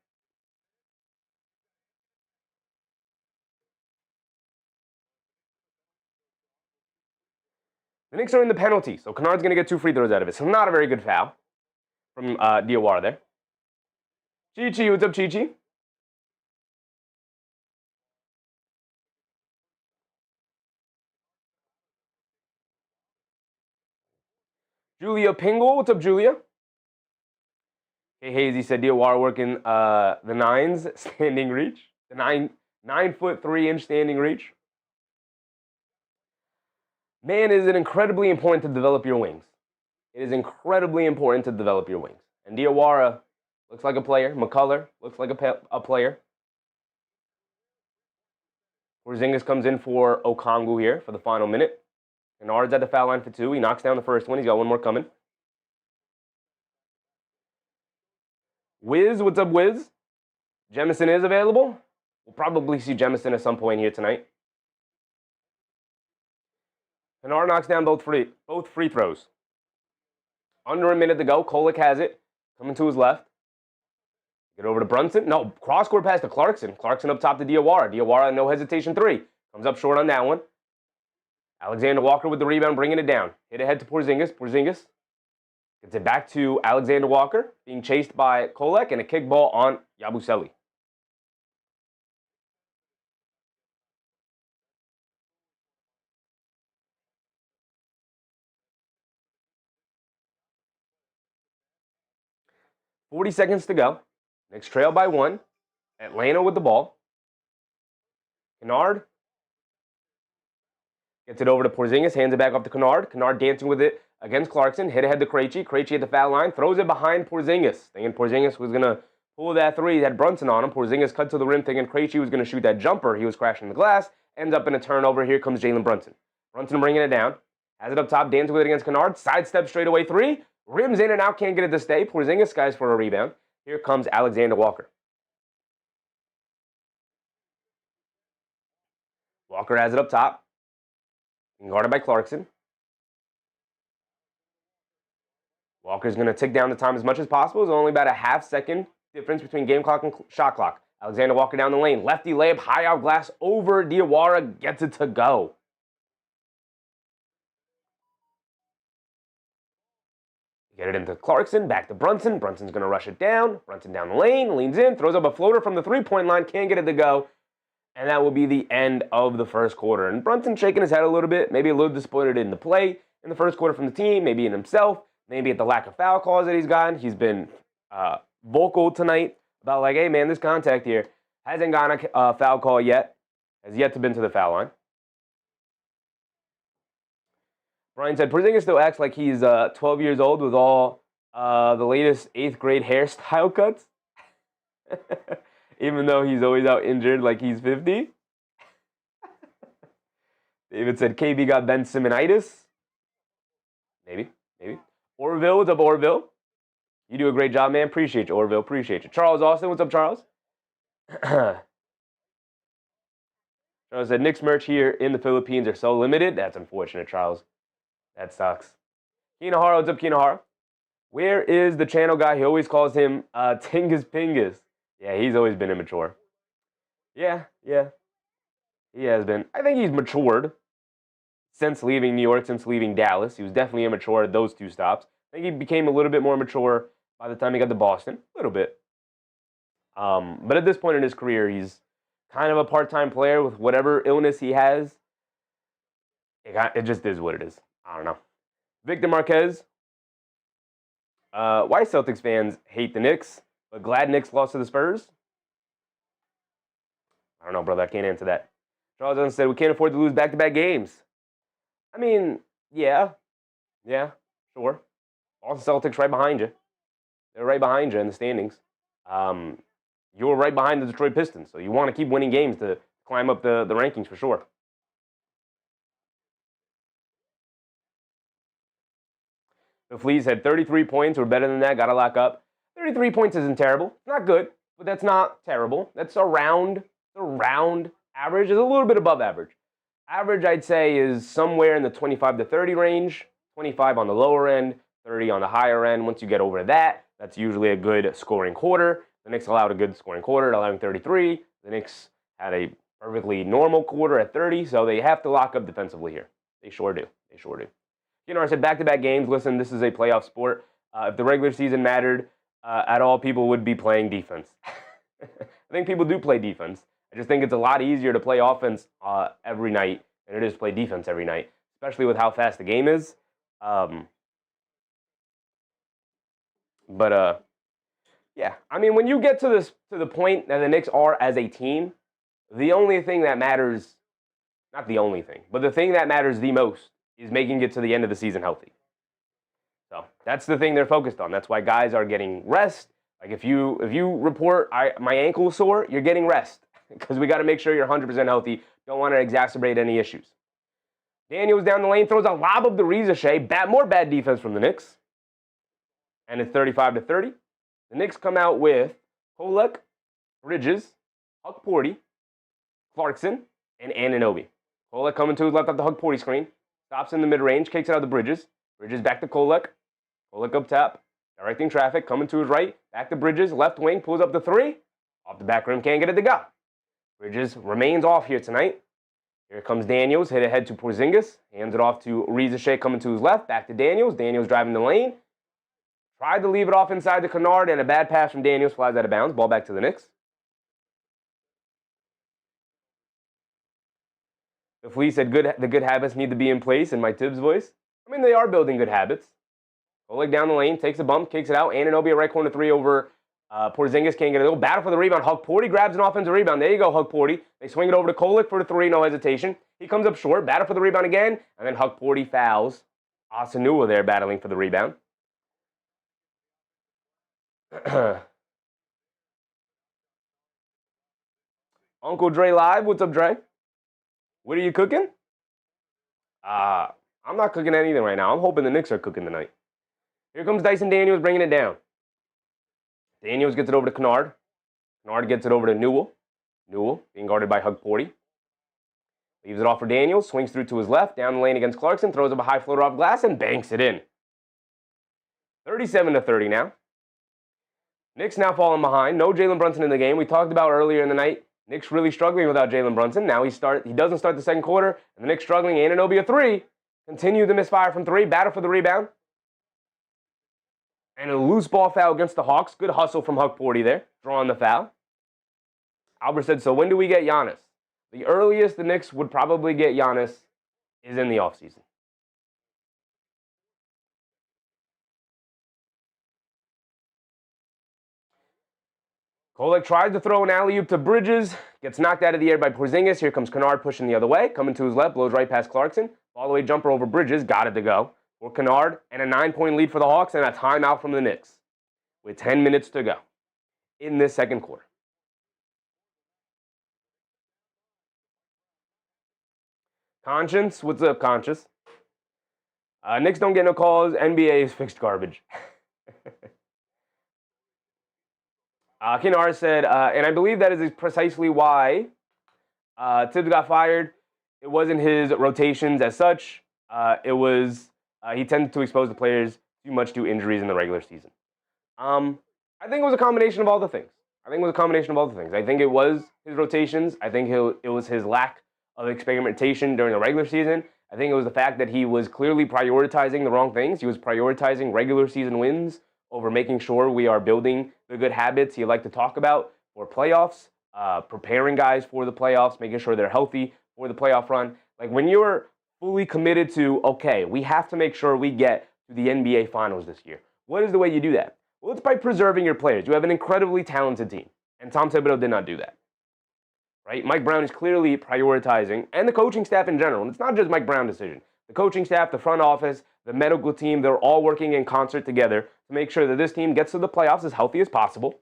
The Knicks are in the penalty, so Kennard's going to get 2 free throws out of it. So not a very good foul from Diawara there. Chi-Chi, what's up, Chi-Chi? Julia Pingle, what's up, Julia? Hey, Hazy said Diawara working the 9s standing reach. The 9-foot 3-inch standing reach. Man, is it incredibly important to develop your wings. It is incredibly important to develop your wings. And Diawara looks like a player. McCullough looks like a player. Porzingis comes in for Okongwu here for the final minute. Kennard's at the foul line for 2. He knocks down the first one. He's got one more coming. Wiz, what's up, Wiz? Jemison is available. We'll probably see Jemison at some point here tonight. Kennard knocks down both free throws. Under a minute to go. Kolek has it. Coming to his left. Get over to Brunson. No, cross-court pass to Clarkson. Clarkson up top to Diawara. Diawara, no hesitation, 3. Comes up short on that one. Alexander Walker with the rebound, bringing it down. Hit ahead to Porzingis. Porzingis gets it back to Alexander Walker, being chased by Kolek, and a kick ball on Yabusele. $40 seconds to go. Knicks trail by 1. Atlanta with the ball. Kennard gets it over to Porzingis, hands it back up to Kennard. Kennard dancing with it against Clarkson. Hit ahead to Krejci. Krejci at the foul line. Throws it behind Porzingis. Thinking Porzingis was going to pull that three. He had Brunson on him. Porzingis cut to the rim thinking Krejci was going to shoot that jumper. He was crashing the glass. Ends up in a turnover. Here comes Jalen Brunson. Brunson bringing it down. Has it up top. Dancing with it against Kennard. Sidestep straight away three. Rims in and out. Can't get it to stay. Porzingis skies for a rebound. Here comes Alexander Walker. Walker has it up top. Guarded by Clarkson. Walker's going to tick down the time as much as possible. There's only about a half-second difference between game clock and shot clock. Alexander Walker down the lane. Lefty layup, high out glass over Diawara. Gets it to go. Get it into Clarkson. Back to Brunson. Brunson's going to rush it down. Brunson down the lane. Leans in. Throws up a floater from the three-point line. Can't get it to go. And that will be the end of the first quarter. And Brunson shaking his head a little bit, maybe a little disappointed in the play in the first quarter from the team, maybe in himself, maybe at the lack of foul calls that he's gotten. He's been vocal tonight about like, hey, man, this contact here hasn't gotten a foul call yet, has yet to been to the foul line. Brian said, Porzingis still acts like he's 12 years old with all the latest 8th grade hairstyle cuts. Even though he's always out injured like he's 50. David said KB got Ben Simmonitis. Maybe. Orville, what's up, Orville? You do a great job, man. Appreciate you, Orville. Appreciate you. Charles Austin, what's up, Charles? Charles said Knicks merch here in the Philippines are so limited. That's unfortunate, Charles. That sucks. Kinahara, what's up, Kinahara? Where is the channel guy? He always calls him Tingus Pingus. Yeah, he's always been immature. Yeah. He has been. I think he's matured since leaving New York, since leaving Dallas. He was definitely immature at those two stops. I think he became a little bit more mature by the time he got to Boston. A little bit. But at this point in his career, he's kind of a part-time player with whatever illness he has. It just is what it is. I don't know. Victor Marquez. Why Celtics fans hate the Knicks? But glad Knicks lost to the Spurs? I don't know, brother. I can't answer that. Charles Johnson said, we can't afford to lose back-to-back games. I mean, yeah, sure. Boston Celtics right behind you. They're right behind you in the standings. You're right behind the Detroit Pistons, so you want to keep winning games to climb up the rankings for sure. The Fleas had 33 points or better than that, got to lock up. 33 points isn't terrible. Not good, but that's not terrible. That's around average. It's a little bit above average. Average, I'd say, is somewhere in the 25 to 30 range. 25 on the lower end, 30 on the higher end. Once you get over that, that's usually a good scoring quarter. The Knicks allowed a good scoring quarter, allowing 33. The Knicks had a perfectly normal quarter at 30, so they have to lock up defensively here. They sure do. You know, I said back-to-back games. Listen, this is a playoff sport. If the regular season mattered at all, people would be playing defense. I think people do play defense. I just think it's a lot easier to play offense every night than it is to play defense every night, especially with how fast the game is. Yeah, I mean, when you get to the point that the Knicks are as a team, the only thing that matters, not the only thing, but the thing that matters the most is making it to the end of the season healthy. So that's the thing they're focused on. That's why guys are getting rest. Like if you report my ankle sore, you're getting rest because we got to make sure you're 100% healthy. Don't want to exacerbate any issues. Daniels down the lane throws a lob of the Ricochet. More bad defense from the Knicks. And it's 35 to 30. The Knicks come out with Kolek, Bridges, Huck Porty, Clarkson, and Anunoby. Kolek coming to his left off the Huck Porty screen. Stops in the mid-range, kicks it out to Bridges. Bridges back to Kolek. Kolek up top, directing traffic, coming to his right. Back to Bridges, left wing, pulls up the three. Off the back rim, can't get it to go. Bridges remains off here tonight. Here comes Daniels, hit ahead to Porzingis. Hands it off to Ricochet coming to his left. Back to Daniels. Daniels driving the lane. Tried to leave it off inside to Kennard, and a bad pass from Daniels flies out of bounds. Ball back to the Knicks. The Flea said the good habits need to be in place in my Tibbs voice. I mean, they are building good habits. Kolek down the lane, takes a bump, kicks it out. Anunoby a right corner three over Porzingis can't get a little battle for the rebound. Hukporty grabs an offensive rebound. There you go, Hukporty. They swing it over to Kolek for the three, no hesitation. He comes up short, battle for the rebound again, and then Hukporty fouls. Asanua there battling for the rebound. Uncle Dre live. What's up, Dre? What are you cooking? I'm not cooking anything right now. I'm hoping the Knicks are cooking tonight. Here comes Dyson Daniels bringing it down. Daniels gets it over to Kennard. Kennard gets it over to Newell. Newell being guarded by Hukporty. Leaves it off for Daniels. Swings through to his left. Down the lane against Clarkson. Throws up a high floater off glass and banks it in. 37-30 now. Knicks now falling behind. No Jalen Brunson in the game. We talked about earlier in the night. Knicks really struggling without Jalen Brunson. Now he doesn't start the second quarter. And the Knicks struggling. Anunoby a three. Continue the misfire from three. Battle for the rebound. And a loose ball foul against the Hawks. Good hustle from Hukporty there. Drawing the foul. Albert said, so when do we get Giannis? The earliest the Knicks would probably get Giannis is in the offseason. Kolek tries to throw an alley-oop to Bridges. Gets knocked out of the air by Porzingis. Here comes Kennard pushing the other way. Coming to his left. Blows right past Clarkson. All-the-way jumper over Bridges. Got it to go. For Kennard. And a 9-point lead for the Hawks. And a timeout from the Knicks. With 10 minutes to go in this second quarter. Conscience. What's up, Conscious? Knicks don't get no calls. NBA is fixed garbage. Kennard said, and I believe that is precisely why Tibbs got fired. It wasn't his rotations as such. It was he tended to expose the players too much to injuries in the regular season. I think it was a combination of all the things. I think it was his rotations. I think it was his lack of experimentation during the regular season. I think it was the fact that he was clearly prioritizing the wrong things. He was prioritizing regular season wins over making sure we are building the good habits you like to talk about for playoffs, preparing guys for the playoffs, making sure they're healthy for the playoff run. Like when you're fully committed to, okay, we have to make sure we get to the NBA Finals this year. What is the way you do that? Well, it's by preserving your players. You have an incredibly talented team, and Tom Thibodeau did not do that. Right? Mike Brown is clearly prioritizing, and the coaching staff in general, and it's not just Mike Brown's decision. The coaching staff, the front office, the medical team, they're all working in concert together to make sure that this team gets to the playoffs as healthy as possible,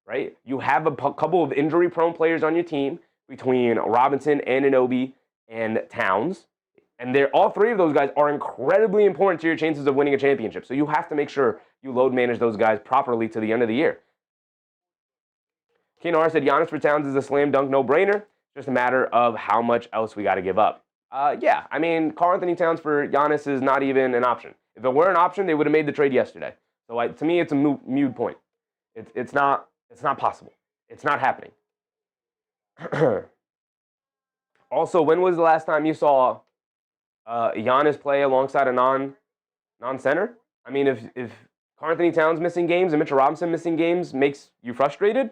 right? You have a couple of injury-prone players on your team between Robinson, Anunoby, and Towns, and all three of those guys are incredibly important to your chances of winning a championship. So you have to make sure you load manage those guys properly to the end of the year. Kennard said Giannis for Towns is a slam dunk no-brainer. Just a matter of how much else we got to give up. Yeah, I mean, Karl-Anthony Towns for Giannis is not even an option. If it were an option, they would have made the trade yesterday. So to me, it's a moot point. It's not possible. It's not happening. Also, when was the last time you saw Giannis play alongside a non-center? I mean, if Karl-Anthony Towns missing games and Mitchell Robinson missing games makes you frustrated,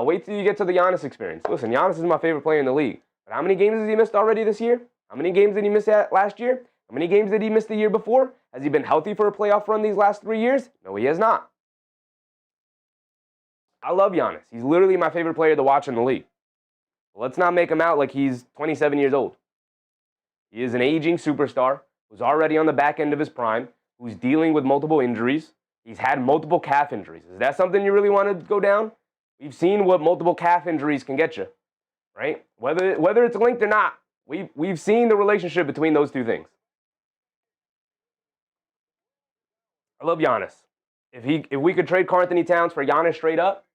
wait till you get to the Giannis experience. Listen, Giannis is my favorite player in the league. But how many games has he missed already this year? How many games did he miss last year? How many games did he miss the year before? Has he been healthy for a playoff run these last 3 years? No, he has not. I love Giannis. He's literally my favorite player to watch in the league. But let's not make him out like he's 27 years old. He is an aging superstar who's already on the back end of his prime, who's dealing with multiple injuries. He's had multiple calf injuries. Is that something you really want to go down? We've seen what multiple calf injuries can get you. Right? Whether it's linked or not, we've seen the relationship between those two things. I love Giannis. If we could trade Karl-Anthony Towns for Giannis straight up,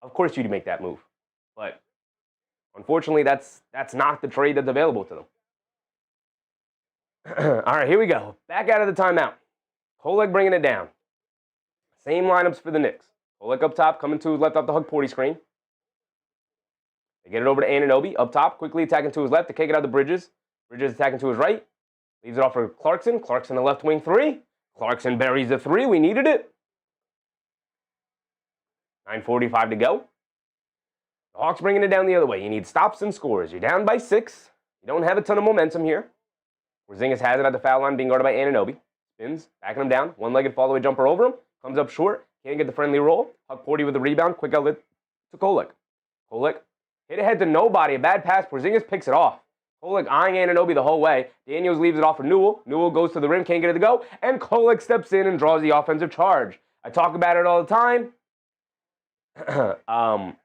of course you'd make that move. But unfortunately, that's not the trade that's available to them. All right, here we go. Back out of the timeout. Kolek bringing it down. Same lineups for the Knicks. Kolek up top, coming to his left off the Hukporty screen. They get it over to Anunoby, up top, quickly attacking to his left to kick it out to Bridges. Bridges attacking to his right. Leaves it off for Clarkson. Clarkson, the left wing three. Clarkson buries the three. We needed it. 9:45 to go. The Hawks bringing it down the other way. You need stops and scores. You're down by 6. You don't have a ton of momentum here. Porzingis has it at the foul line, being guarded by Anunoby. Spins, backing him down. One-legged follow-away jumper over him. Comes up short. Can't get the friendly roll. Huck Porty with the rebound. Quick outlet to Kolek. Kolek hit ahead to nobody. A bad pass. Porzingis picks it off. Kolek eyeing Anunoby the whole way. Daniels leaves it off for Newell. Newell goes to the rim. Can't get it to go. And Kolek steps in and draws the offensive charge. I talk about it all the time.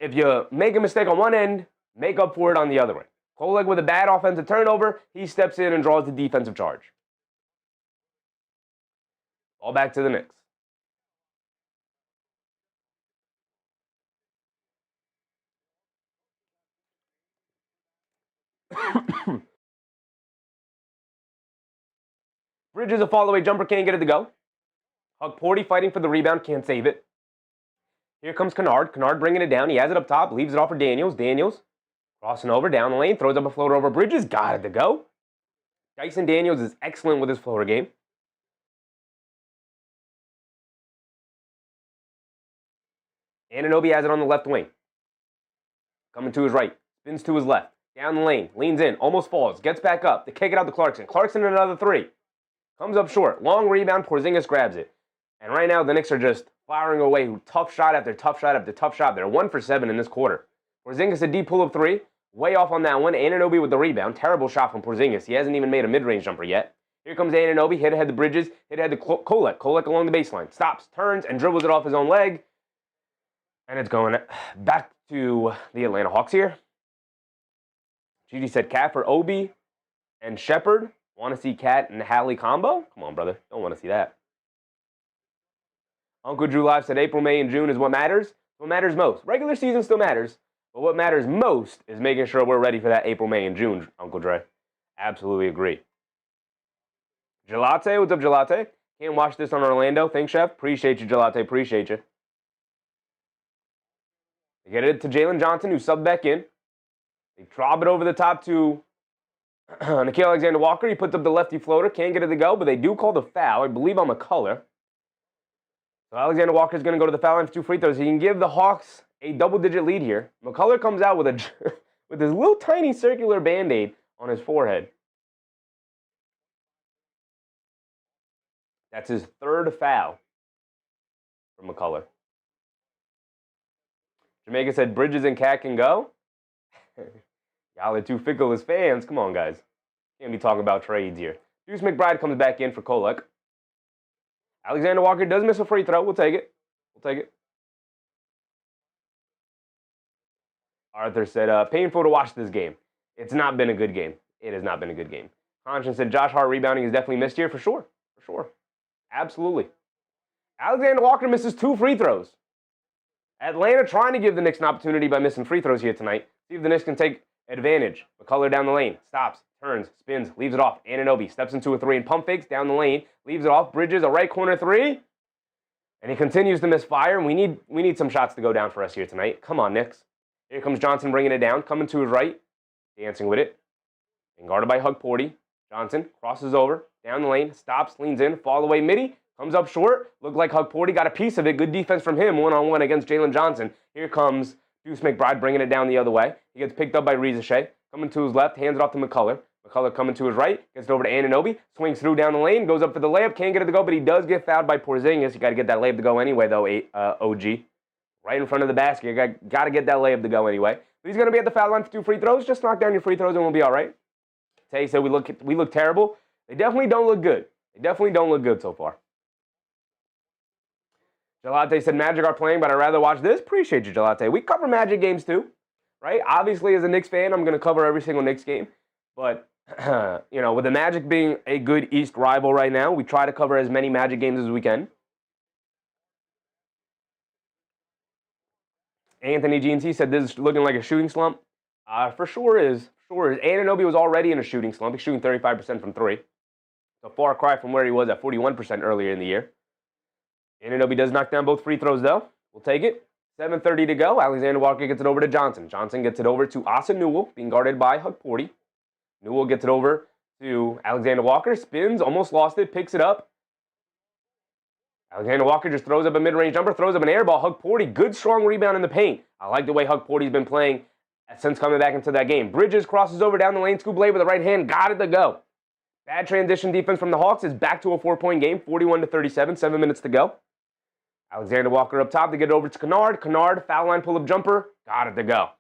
If you make a mistake on one end, make up for it on the other end. Kolek with a bad offensive turnover. He steps in and draws the defensive charge. All back to the Knicks. Bridges a fall away jumper, can't get it to go. Huck Porty fighting for the rebound, can't save it. Here comes Kennard. Kennard bringing it down. He has it up top, leaves it off for Daniels. Daniels crossing over down the lane, throws up a floater over Bridges, got it to go. Dyson Daniels is excellent with his floater game. Anunoby has it on the left wing. Coming to his right, spins to his left. Down the lane, leans in, almost falls, gets back up. They kick it out to Clarkson. Clarkson another three. Comes up short. Long rebound, Porzingis grabs it. And right now, the Knicks are just firing away tough shot after tough shot after tough shot. They're 1 for 7 in this quarter. Porzingis a deep pull-up three. Way off on that one. Anunoby with the rebound. Terrible shot from Porzingis. He hasn't even made a mid-range jumper yet. Here comes Anunoby. Hit ahead to Bridges. Hit ahead to Kolek. Kolek along the baseline. Stops, turns, and dribbles it off his own leg. And it's going back to the Atlanta Hawks here. Gigi said Cat for Obi and Shepard. Want to see Cat and Hallie combo? Come on, brother. Don't want to see that. Uncle Drew Live said April, May, and June is what matters. What matters most. Regular season still matters. But what matters most is making sure we're ready for that April, May, and June, Uncle Dre. Absolutely agree. Gelate, what's up, Gelate? Can't watch this on Orlando. Thanks, Chef. Appreciate you, Gelate. Appreciate you. They get it to Jalen Johnson, who subbed back in. They drop it over the top to Nickeil Alexander-Walker. He puts up the lefty floater. Can't get it to go, but they do call the foul, I believe, on McCullough. So Alexander-Walker is going to go to the foul line for 2 free throws. He can give the Hawks a double-digit lead here. McCullough comes out with with this little tiny circular Band-Aid on his forehead. That's his 3rd foul from McCullough. Jamaica said Bridges and Cat can go. Y'all are too fickle as fans. Come on, guys. Can't be talking about trades here. Deuce McBride comes back in for Kolek. Alexander Walker does miss a free throw. We'll take it. We'll take it. Arthur said, painful to watch this game. It's not been a good game. It has not been a good game. Conscience said Josh Hart rebounding is definitely missed here for sure. For sure. Absolutely. Alexander Walker misses 2 free throws. Atlanta trying to give the Knicks an opportunity by missing free throws here tonight. See if the Knicks can take advantage. McCullough down the lane. Stops. Turns. Spins. Leaves it off. Anunoby steps into a 3 and pump fakes down the lane. Leaves it off. Bridges a right corner 3. And he continues to miss fire. And we need some shots to go down for us here tonight. Come on, Knicks. Here comes Johnson bringing it down. Coming to his right. Dancing with it. And guarded by Huck Porty. Johnson crosses over. Down the lane. Stops. Leans in. Fall away midi. Comes up short. Looked like Huck Porty got a piece of it. Good defense from him. 1-on-1 against Jalen Johnson. Here comes Deuce McBride bringing it down the other way. He gets picked up by Rizachet. Coming to his left. Hands it off to McCullough. McCullough coming to his right. Gets it over to Anunoby. Swings through down the lane. Goes up for the layup. Can't get it to go, but he does get fouled by Porzingis. You got to get that layup to go anyway, though, OG. Right in front of the basket. You got to get that layup to go anyway. But he's going to be at the foul line for 2 free throws. Just knock down your free throws and we'll be all right. Tay said we look terrible. They definitely don't look good. They definitely don't look good so far. Gelate said Magic are playing, but I'd rather watch this. Appreciate you, Gelate. We cover Magic games too, right? Obviously, as a Knicks fan, I'm going to cover every single Knicks game. But, you know, with the Magic being a good East rival right now, we try to cover as many Magic games as we can. Anthony GNC said this is looking like a shooting slump. For sure is. Anunoby was already in a shooting slump. He's shooting 35% from 3. It's a far cry from where he was at 41% earlier in the year. Anunoby does knock down both free throws, though. We'll take it. 7:30 to go. Alexander Walker gets it over to Johnson. Johnson gets it over to Asa Newell, being guarded by Huck Porty. Newell gets it over to Alexander Walker. Spins, almost lost it, picks it up. Alexander Walker just throws up a mid-range jumper, throws up an air ball. Huck Porty, good strong rebound in the paint. I like the way Huck Porty's been playing since coming back into that game. Bridges crosses over down the lane, scoop lay with the right hand, got it to go. Bad transition defense from the Hawks is back to a 4-point game, 41-37, 7 minutes to go. Alexander Walker up top to get it over to Kennard. Kennard, foul line pull-up jumper. Got it to go.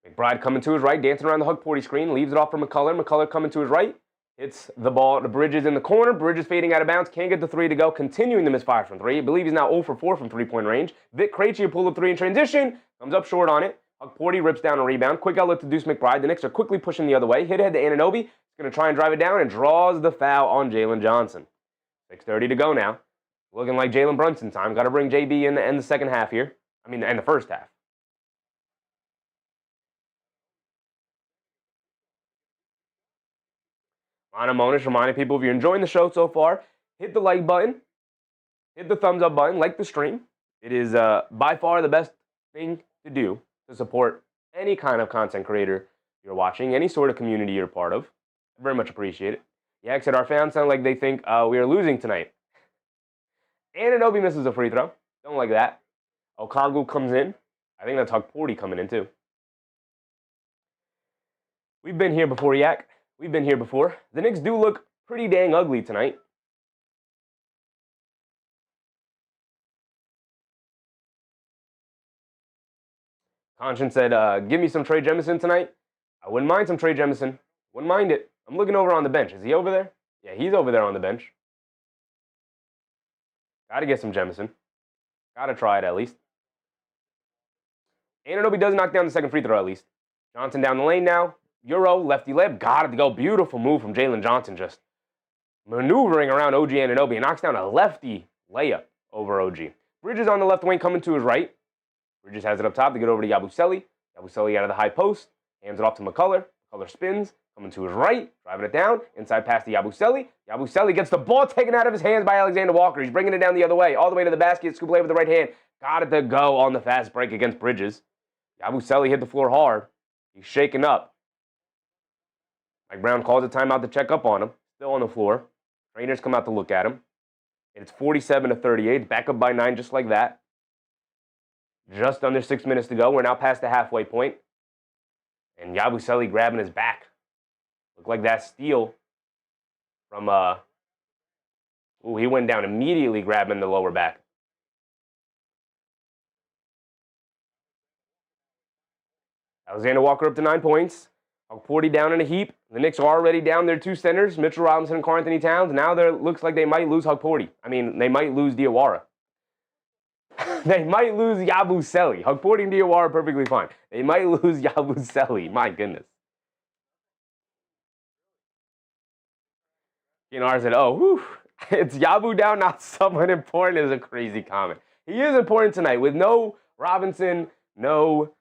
McBride coming to his right, dancing around the Hug-Porty screen. Leaves it off for McCullough. McCullough coming to his right. Hits the ball to Bridges in the corner. Bridges fading out of bounds. Can't get the three to go. Continuing to miss 5 from 3. I believe he's now 0 for 4 from three-point range. Vic Krejci pull up 3 in transition. Comes up short on it. Hug-Porty rips down a rebound. Quick outlet to Deuce McBride. The Knicks are quickly pushing the other way. Hit ahead to Anunoby. He's going to try and drive it down and draws the foul on Jalen Johnson. 6:30 to go now. Looking like Jalen Brunson time. Got to bring JB in the end the second half here. I mean, in the first half. Lana Monish reminding people, if you're enjoying the show so far, hit the like button, hit the thumbs up button, like the stream. It is by far the best thing to do to support any kind of content creator you're watching, any sort of community you're part of. I very much appreciate it. Yak said our fans sound like they think we are losing tonight. Anunoby misses a free throw. Don't like that. Okongwu comes in. I think that's Hug-Porty coming in too. We've been here before, Yak. We've been here before. The Knicks do look pretty dang ugly tonight. Conscience said, give me some Trae Jemison tonight. I wouldn't mind some Trae Jemison. Wouldn't mind it. I'm looking over on the bench. Is he over there? Yeah, he's over there on the bench. Got to get some Jemison. Got to try it at least. Anunoby does knock down the second free throw at least. Johnson down the lane now. Euro, lefty layup. Got it to go. Beautiful move from Jalen Johnson. Just maneuvering around OG Anunoby. And knocks down a lefty layup over OG. Bridges on the left wing coming to his right. Bridges has it up top to get over to Yabusele. Yabusele out of the high post. Hands it off to McCullough. McCullough spins. Coming to his right. Driving it down. Inside pass to Yabusele. Yabusele gets the ball taken out of his hands by Alexander Walker. He's bringing it down the other way. All the way to the basket. Scoop play with the right hand. Got it to go on the fast break against Bridges. Yabusele hit the floor hard. He's shaking up. Mike Brown calls a timeout to check up on him. Still on the floor. Trainers come out to look at him. It's 47-38. Back up by 9 just like that. Just under 6 minutes to go. We're now past the halfway point. And Yabusele grabbing his back. Looked like that steal from, he went down immediately grabbing the lower back. Alexander Walker up to 9 points. Hug-Porty down in a heap. The Knicks are already down their 2 centers, Mitchell Robinson and Karl-Anthony Towns. Now there looks like they might lose Hug-Porty. I mean, they might lose Diawara. They might lose Yabusele. Hug-Porty and Diawara are perfectly fine. They might lose Yabusele. My goodness. Kinar said, oh, whew, it's Yabu down, not someone important is a crazy comment. He is important tonight with no Robinson, no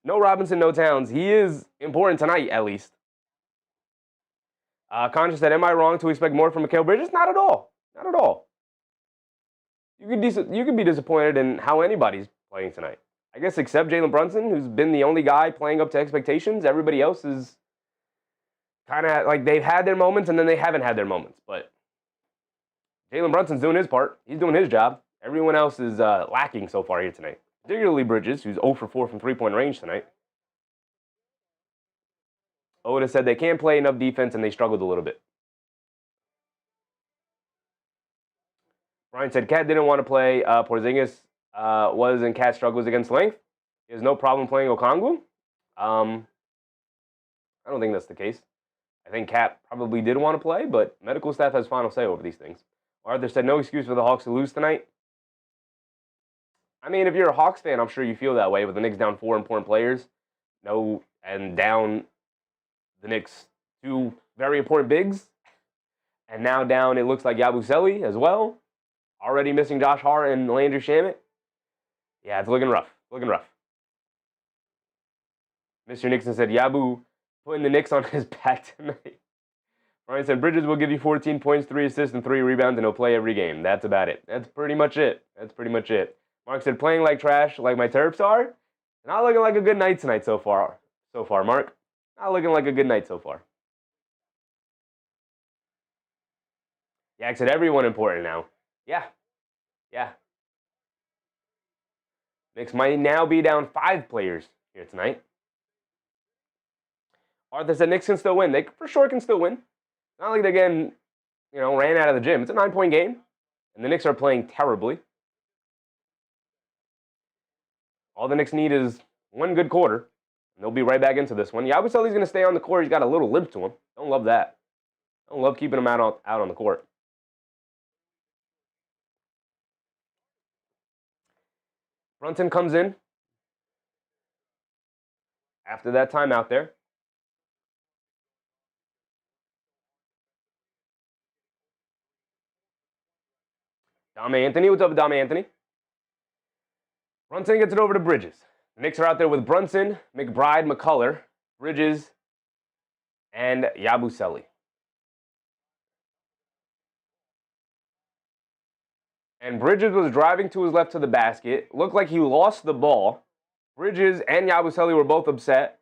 Robinson, no Towns. He is important tonight, at least. Conscious said, am I wrong to expect more from Mikal Bridges? Not at all. Not at all. You could be disappointed in how anybody's playing tonight. I guess except Jalen Brunson, who's been the only guy playing up to expectations. Everybody else is kind of like they've had their moments and then they haven't had their moments. But Jalen Brunson's doing his part. He's doing his job. Everyone else is lacking so far here tonight. Particularly Bridges, who's 0 for 4 from three-point range tonight. Oda said they can't play enough defense and they struggled a little bit. Brian said Cat didn't want to play. Porzingis was in Cat struggles against length. He has no problem playing Okongwu. I don't think that's the case. I think Cat probably did want to play, but medical staff has final say over these things. Arthur said no excuse for the Hawks to lose tonight. I mean, if you're a Hawks fan, I'm sure you feel that way with the Knicks down 4 important players. And down the Knicks 2 very important bigs. And now down, it looks like Yabusele as well. Already missing Josh Hart and Landry Shamet. Yeah, it's looking rough. Looking rough. Mr. Nixon said, Yabu putting the Knicks on his back tonight. Brian said, Bridges will give you 14 points, 3 assists, and 3 rebounds, and he'll play every game. That's about it. That's pretty much it. That's pretty much it. Mark said, playing like trash, like my Terps are. Not looking like a good night tonight so far. Mark. Not looking like a good night so far. Yak said, everyone important now. Yeah. Knicks might now be down 5 players here tonight. Arthur said Knicks can still win. They for sure can still win. not like they're getting, ran out of the gym. It's a 9-point game, and the Knicks are playing terribly. All the Knicks need is one good quarter, and they'll be right back into this one. Yabusele's going to stay on the court. He's got a little limp to him. Don't love that. Don't love keeping him out on the court. Brunson comes in after that timeout there. Dame Anthony, what's up, Dame Anthony? Brunson gets it over to Bridges. The Knicks are out there with Brunson, McBride, McCullough, Bridges, and Yabusele. And Bridges was driving to his left to the basket. Looked like he lost the ball. Bridges and Yabusele were both upset.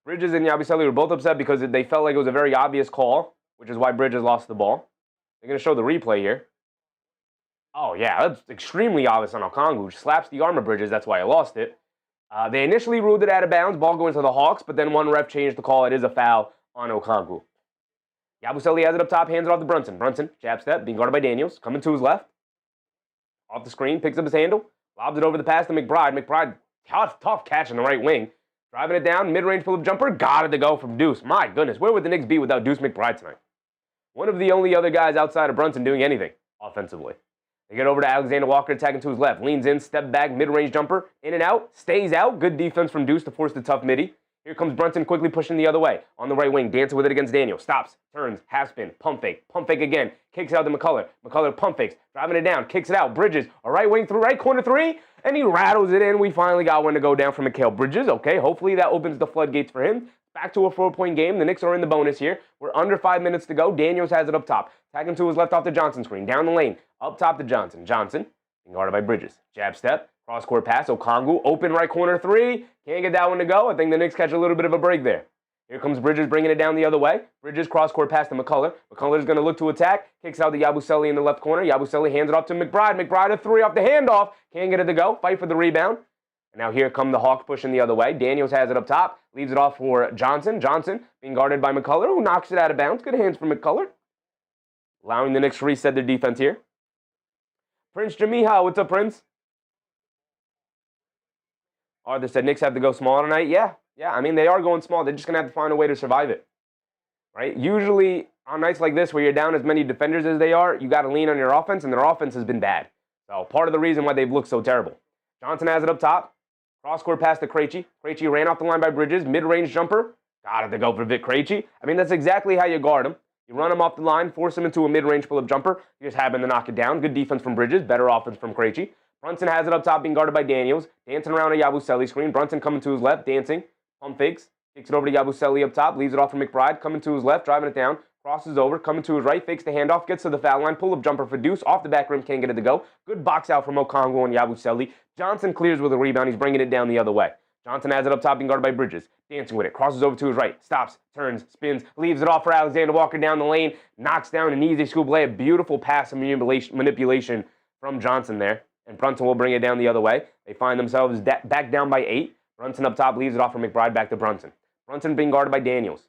Bridges and Yabusele were both upset because they felt like it was a very obvious call, which is why Bridges lost the ball. They're going to show the replay here. Oh, yeah, that's extremely obvious on Okongwu. Slaps the arm of Bridges, that's why he lost it. They initially ruled it out of bounds, ball going to the Hawks, but then one ref changed the call. It is a foul on Okongwu. Yabusele has it up top, hands it off to Brunson. Brunson, jab step, being guarded by Daniels, coming to his left. Off the screen, picks up his handle, lobs it over the pass to McBride. McBride, tough catch in the right wing. Driving it down, mid-range pull-up jumper, got it to go from Deuce. My goodness, where would the Knicks be without Deuce McBride tonight? One of the only other guys outside of Brunson doing anything offensively. They get over to Alexander Walker, attacking to his left. Leans in, step back, mid-range jumper, in and out, stays out. Good defense from Deuce to force the tough midi. Here comes Brunson quickly pushing the other way. On the right wing, dancing with it against Daniel. Stops, turns, half spin, pump fake again. Kicks out to McCullough. McCullough pump fakes, driving it down, kicks it out. Bridges, a right wing through right corner three, and he rattles it in. We finally got one to go down from Mikal Bridges. Okay, hopefully that opens the floodgates for him. Back to a 4-point game. The Knicks are in the bonus here. We're under 5 minutes to go. Daniels has it up top. Tagging to his left off the Johnson screen. Down the lane. Up top to Johnson. Johnson, being guarded by Bridges. Jab step. Cross-court pass. Okongwu, open right corner three. Can't get that one to go. I think the Knicks catch a little bit of a break there. Here comes Bridges bringing it down the other way. Bridges cross-court pass to McCullough. McCullough is going to look to attack. Kicks out to Yabusele in the left corner. Yabusele hands it off to McBride. McBride a three off the handoff. Can't get it to go. Fight for the rebound. And now here come the Hawks pushing the other way. Daniels has it up top. Leaves it off for Johnson. Johnson being guarded by McCullough, who knocks it out of bounds. Good hands for McCullough. Allowing the Knicks to reset their defense here. Prince Jamiha, what's up, Prince? Arthur said Knicks have to go small tonight. Yeah. I mean, they are going small. They're just going to have to find a way to survive it. Right? Usually, on nights like this where you're down as many defenders as they are, you got to lean on your offense, and their offense has been bad. So part of the reason why they've looked so terrible. Johnson has it up top. Cross-court pass to Krejci. Krejci ran off the line by Bridges. Mid-range jumper. Got it to go for Vic Krejci. I mean, that's exactly how you guard him. You run him off the line, force him into a mid-range pull-up jumper. You just happen to knock it down. Good defense from Bridges. Better offense from Krejci. Brunson has it up top, being guarded by Daniels. Dancing around a Yabusele screen. Brunson coming to his left, dancing. Pump fakes. Kicks it over to Yabusele up top. Leaves it off for McBride. Coming to his left, driving it down. Crosses over. Coming to his right. Fakes the handoff. Gets to the foul line. Pull-up jumper for Deuce. Off the back rim. Can't get it to go. Good box out from Okongwu and Yabusele. Johnson clears with a rebound. He's bringing it down the other way. Johnson has it up top, being guarded by Bridges. Dancing with it. Crosses over to his right. Stops. Turns. Spins. Leaves it off for Alexander Walker down the lane. Knocks down an easy scoop lay. A beautiful pass and manipulation from Johnson there. And Brunson will bring it down the other way. They find themselves back down by 8. Brunson up top leaves it off for McBride back to Brunson. Brunson being guarded by Daniels.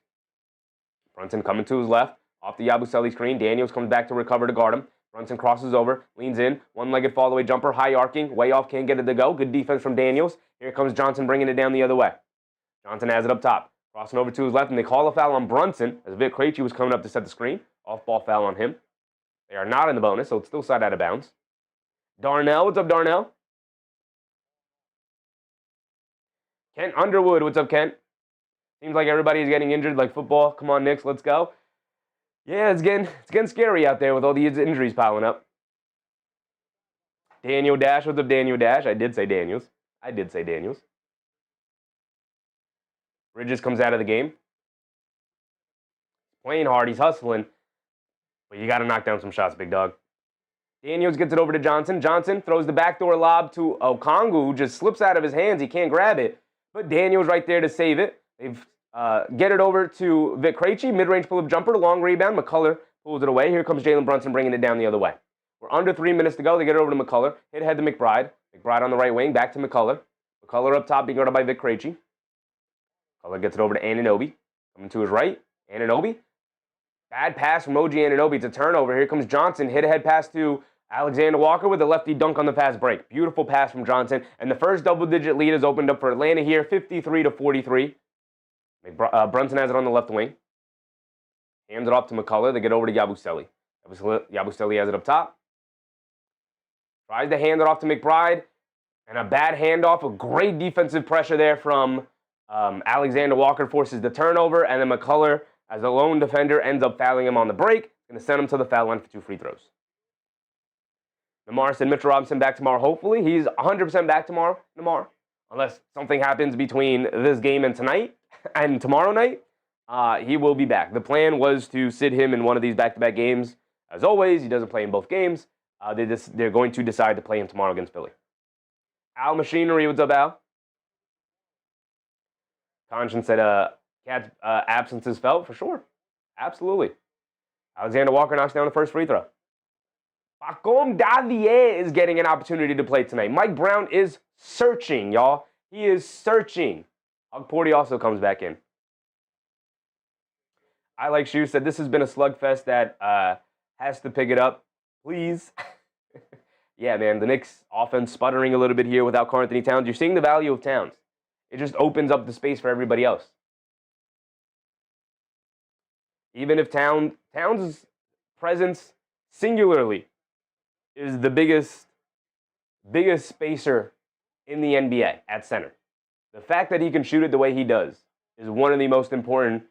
Brunson coming to his left. Off the Yabusele screen. Daniels comes back to recover to guard him. Brunson crosses over, leans in, one-legged fall-away jumper, high arcing, way off, can't get it to go. Good defense from Daniels. Here comes Johnson bringing it down the other way. Johnson has it up top, crossing over to his left, and they call a foul on Brunson as Vic Krejci was coming up to set the screen. Off-ball foul on him. They are not in the bonus, so it's still side out of bounds. Darnell, what's up, Darnell? Kent Underwood, what's up, Kent? Seems like everybody's getting injured like football. Come on, Knicks, let's go. Yeah, it's getting scary out there with all these injuries piling up. Daniel Dash, what's up, Daniel Dash? I did say Daniels. Bridges comes out of the game. Playing hard, he's hustling. But you got to knock down some shots, big dog. Daniels gets it over to Johnson. Johnson throws the backdoor lob to Okongwu, who just slips out of his hands. He can't grab it. But Daniels right there to save it. They've get it over to Vic Krejci, mid-range pull-up jumper, long rebound. McCullough pulls it away. Here comes Jalen Brunson bringing it down the other way. We're under 3 minutes to go. They get it over to McCullough. Hit ahead to McBride. McBride on the right wing, back to McCullough. McCullough up top, being guarded by Vic Krejci. McCullough gets it over to Anunoby. Coming to his right. Anunoby Bad pass from OG Anunoby. It's a turnover. Here comes Johnson. Hit ahead pass to Alexander Walker with a lefty dunk on the fast break. Beautiful pass from Johnson. And the first double-digit lead is opened up for Atlanta here, 53-43. Brunson has it on the left wing. Hands it off to McCullough. They get over to Yabusele. Yabusele has it up top. Tries to hand it off to McBride. And a bad handoff. A great defensive pressure there from Alexander Walker forces the turnover. And then McCullough, as a lone defender, ends up fouling him on the break. Going to send him to the foul line for 2 free throws. Namar said Mitchell Robinson back tomorrow, hopefully. He's 100% back tomorrow, Namar. Unless something happens between this game and tonight and tomorrow night, he will be back. The plan was to sit him in one of these back-to-back games. As always, he doesn't play in both games. They're going to decide to play him tomorrow against Philly. Al Machinery, what's up, Al? Conscience said Cat's absence is felt, for sure. Absolutely. Alexander Walker knocks down the first free throw. Pacom Davier is getting an opportunity to play tonight. Mike Brown is searching, y'all. He is searching. Hug Porty also comes back in. I Like Shoes said this has been a slugfest that has to pick it up. Please. Yeah, man, the Knicks offense sputtering a little bit here without Karl-Anthony Towns. You're seeing the value of Towns. It just opens up the space for everybody else. Even if Towns' presence singularly is the biggest spacer in the NBA at center. The fact that he can shoot it the way he does is one of the most important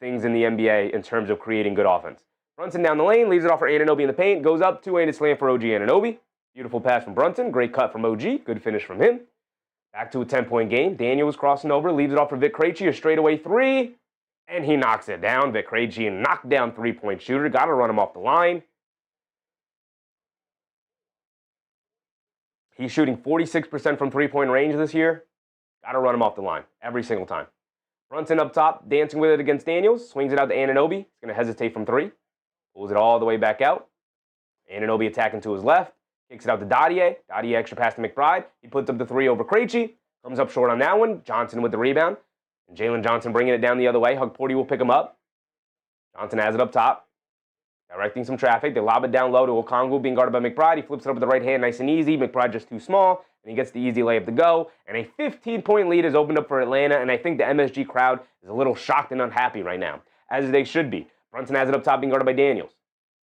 things in the NBA in terms of creating good offense. Brunson down the lane, leaves it off for Anunoby in the paint, goes up, two-handed slam for OG Anunoby. Beautiful pass from Brunson, great cut from OG, good finish from him. Back to a 10-point game. Daniels crossing over, leaves it off for Vic Krejci, a straightaway three, and he knocks it down. Vic Krejci, a knockdown three-point shooter, got to run him off the line. He's shooting 46% from three-point range this year. Got to run him off the line every single time. Brunson up top, dancing with it against Daniels, swings it out to Anunoby. He's going to hesitate from three. Pulls it all the way back out. Anunoby attacking to his left. Kicks it out to Dadier. Dadier extra pass to McBride. He puts up the three over Krejci. Comes up short on that one. Johnson with the rebound. And Jalen Johnson bringing it down the other way. Hug Porty will pick him up. Johnson has it up top. Directing some traffic. They lob it down low to Okongwu, being guarded by McBride. He flips it up with the right hand, nice and easy. McBride just too small, and he gets the easy layup to go. And a 15-point lead is opened up for Atlanta, and I think the MSG crowd is a little shocked and unhappy right now, as they should be. Brunson has it up top, being guarded by Daniels.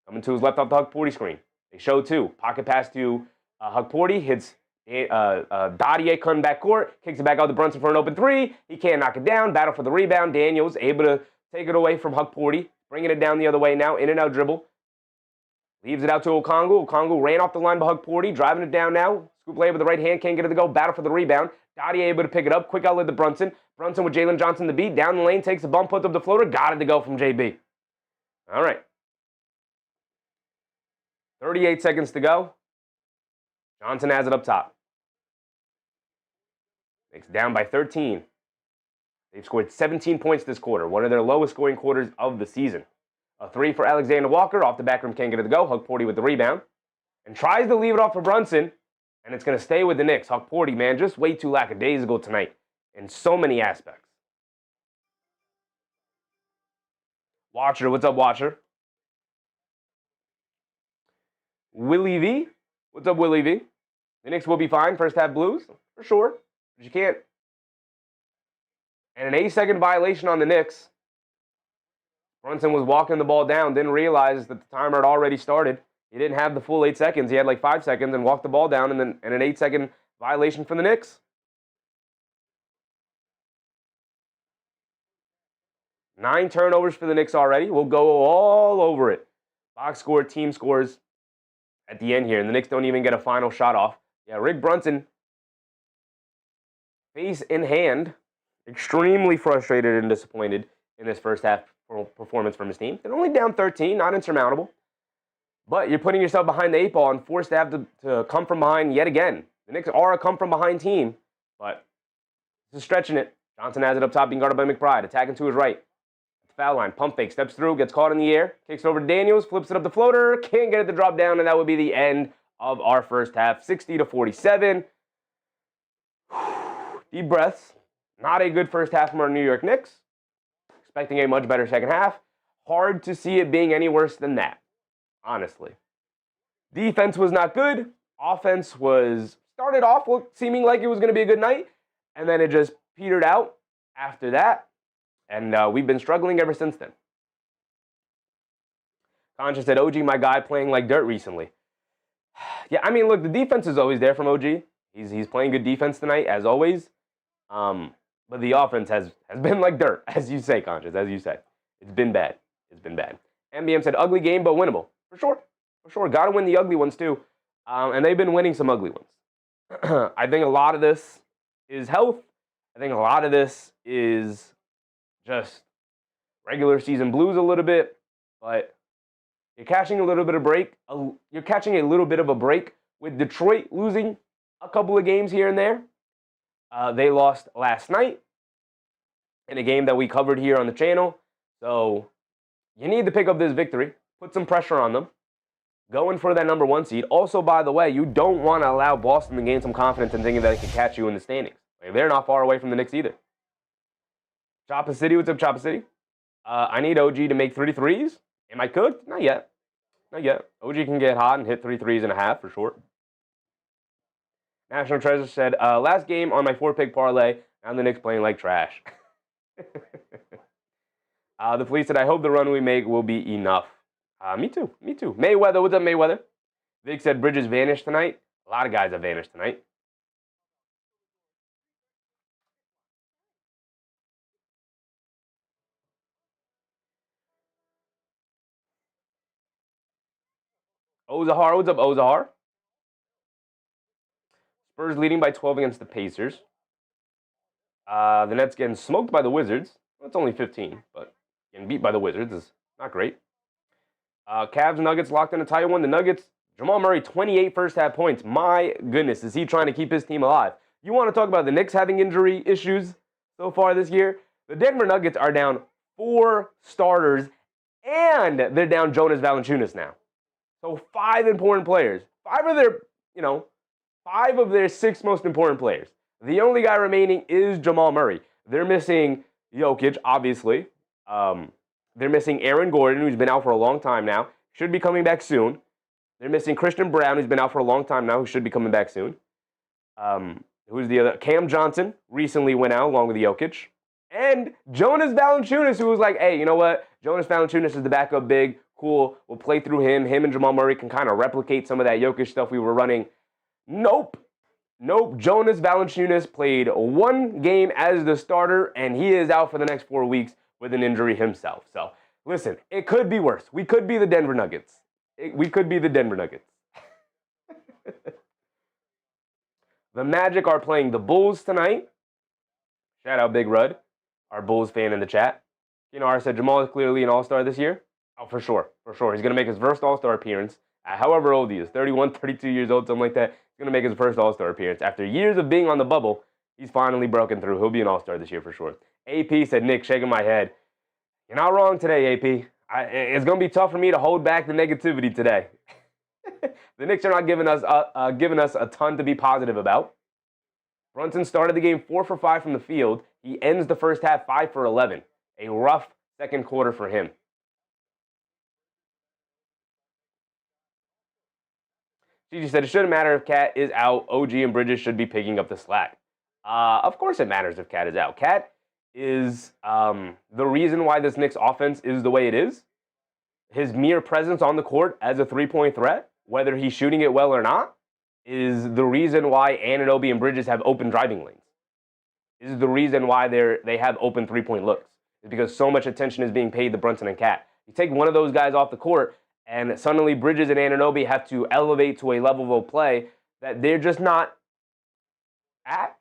Coming to his left off the Hug Porty screen. They show two. Pocket pass to Hug Porty. Hits Dadier coming back court. Kicks it back out to Brunson for an open three. He can't knock it down. Battle for the rebound. Daniels able to take it away from Hug Porty. Bringing it down the other way now. In and out dribble. Leaves it out to Okongwu. Okongwu ran off the line by Hug Porty. Driving it down now. Scoop layup with the right hand. Can't get it to go. Battle for the rebound. Dadier able to pick it up. Quick outlet to Brunson. Brunson with Jalen Johnson the beat. Down the lane. Takes a bump. Puts up the floater. Got it to go from JB. All right. 38 seconds to go. Johnson has it up top. Knicks down by 13. They've scored 17 points this quarter, one of their lowest scoring quarters of the season. A three for Alexander Walker. Off the back rim, can't get it to go. Hug Porty with the rebound. And tries to leave it off for Brunson. And it's going to stay with the Knicks. Hug Porty, man, just way too lackadaisical tonight in so many aspects. Watcher, what's up, Watcher? Willie V. What's up, Willie V? The Knicks will be fine. First half Blues, for sure. But you can't. And an 8-second violation on the Knicks. Brunson was walking the ball down, didn't realize that the timer had already started. He didn't have the full 8 seconds. He had like 5 seconds and walked the ball down, and then an 8-second violation for the Knicks. 9 turnovers for the Knicks already. We'll go all over it. Box score, team scores at the end here, and the Knicks don't even get a final shot off. Yeah, Rick Brunson, face in hand, extremely frustrated and disappointed in this first half performance from his team. They're only down 13, not insurmountable. But you're putting yourself behind the 8 ball and forced to have to come from behind yet again. The Knicks are a come-from-behind team, but this is stretching it. Johnson has it up top, being guarded by McBride, attacking to his right. At the foul line, pump fake, steps through, gets caught in the air, kicks it over to Daniels, flips it up the floater, can't get it to drop down, and that would be the end of our first half, 60-47. Deep breaths. Not a good first half from our New York Knicks. Expecting a much better second half. hard to see it being any worse than that, honestly. Defense was not good. Offense started off seeming like it was going to be a good night, and then it just petered out after that, and we've been struggling ever since then. Conscious said, OG, my guy, playing like dirt recently. Yeah, I mean, look, the defense is always there from OG. He's playing good defense tonight, as always. But the offense has been like dirt, as you say, Conscious, as you say. It's been bad. It's been bad. MBM said, ugly game, but winnable. For sure. For sure. Got to win the ugly ones, too. And they've been winning some ugly ones. I think a lot of this is health. I think a lot of this is just regular season blues a little bit. But you're catching a little bit of break. You're catching a little bit of a break with Detroit losing a couple of games here and there. They lost last night in a game that we covered here on the channel. So you need to pick up this victory, put some pressure on them, going for that number 1 seed. Also, by the way, you don't want to allow Boston to gain some confidence in thinking that they can catch you in the standings. Like, they're not far away from the Knicks either. Choppa City, what's up, Choppa City? I need OG to make 3 threes. Am I cooked? Not yet. Not yet. OG can get hot and hit 3 threes and a half for sure. National Treasure said, last game on my 4-pick parlay, now the Knicks playing like trash. The Fleet said, I hope the run we make will be enough. Me too. Me too. Mayweather, what's up, Mayweather? Vic said, Bridges vanished tonight. A lot of guys have vanished tonight. Ozahar, what's up, Ozahar? Spurs leading by 12 against the Pacers. The Nets getting smoked by the Wizards. Well, it's only 15, but getting beat by the Wizards is not great. Cavs, Nuggets locked in a tight one. The Nuggets, Jamal Murray, 28 first-half points. My goodness, is he trying to keep his team alive? You want to talk about the Knicks having injury issues so far this year? The Denver Nuggets are down 4 starters, and they're down Jonas Valanciunas now. So 5 important players. 5 of their 6 most important players. The only guy remaining is Jamal Murray. They're missing Jokic, obviously. They're missing Aaron Gordon, who's been out for a long time now. Should be coming back soon. They're missing Christian Brown, who's been out for a long time now, who should be coming back soon. Who's the other? Cam Johnson recently went out along with Jokic. And Jonas Valanciunas, who was like, hey, you know what? Jonas Valanciunas is the backup big. Cool. We'll play through him. Him and Jamal Murray can kind of replicate some of that Jokic stuff we were running. Nope. Jonas Valanciunas played 1 game as the starter, and he is out for the next 4 weeks with an injury himself. So, listen, it could be worse. We could be the Denver Nuggets. We could be the Denver Nuggets. The Magic are playing the Bulls tonight. Shout out Big Rud, our Bulls fan in the chat. You know, I said Jamal is clearly an all-star this year. Oh, for sure. For sure. He's going to make his first all-star appearance at however old he is, 31, 32 years old, something like that. He's going to make his first all-star appearance. After years of being on the bubble, he's finally broken through. He'll be an all-star this year for sure. AP said, Nick, shaking my head. You're not wrong today, AP. It's going to be tough for me to hold back the negativity today. The Knicks are not giving us a ton to be positive about. Brunson started the game 4 for 5 from the field. He ends the first half 5 for 11. A rough second quarter for him. Gigi said, it shouldn't matter if Cat is out. OG and Bridges should be picking up the slack. Of course it matters if Cat is out. Cat is the reason why this Knicks offense is the way it is. His mere presence on the court as a three-point threat, whether he's shooting it well or not, is the reason why Anunoby and Bridges have open driving lanes. This is the reason why they have open three-point looks. It's because so much attention is being paid to Brunson and Cat. You take one of those guys off the court, and suddenly Bridges and Anunoby have to elevate to a level of play that they're just not at.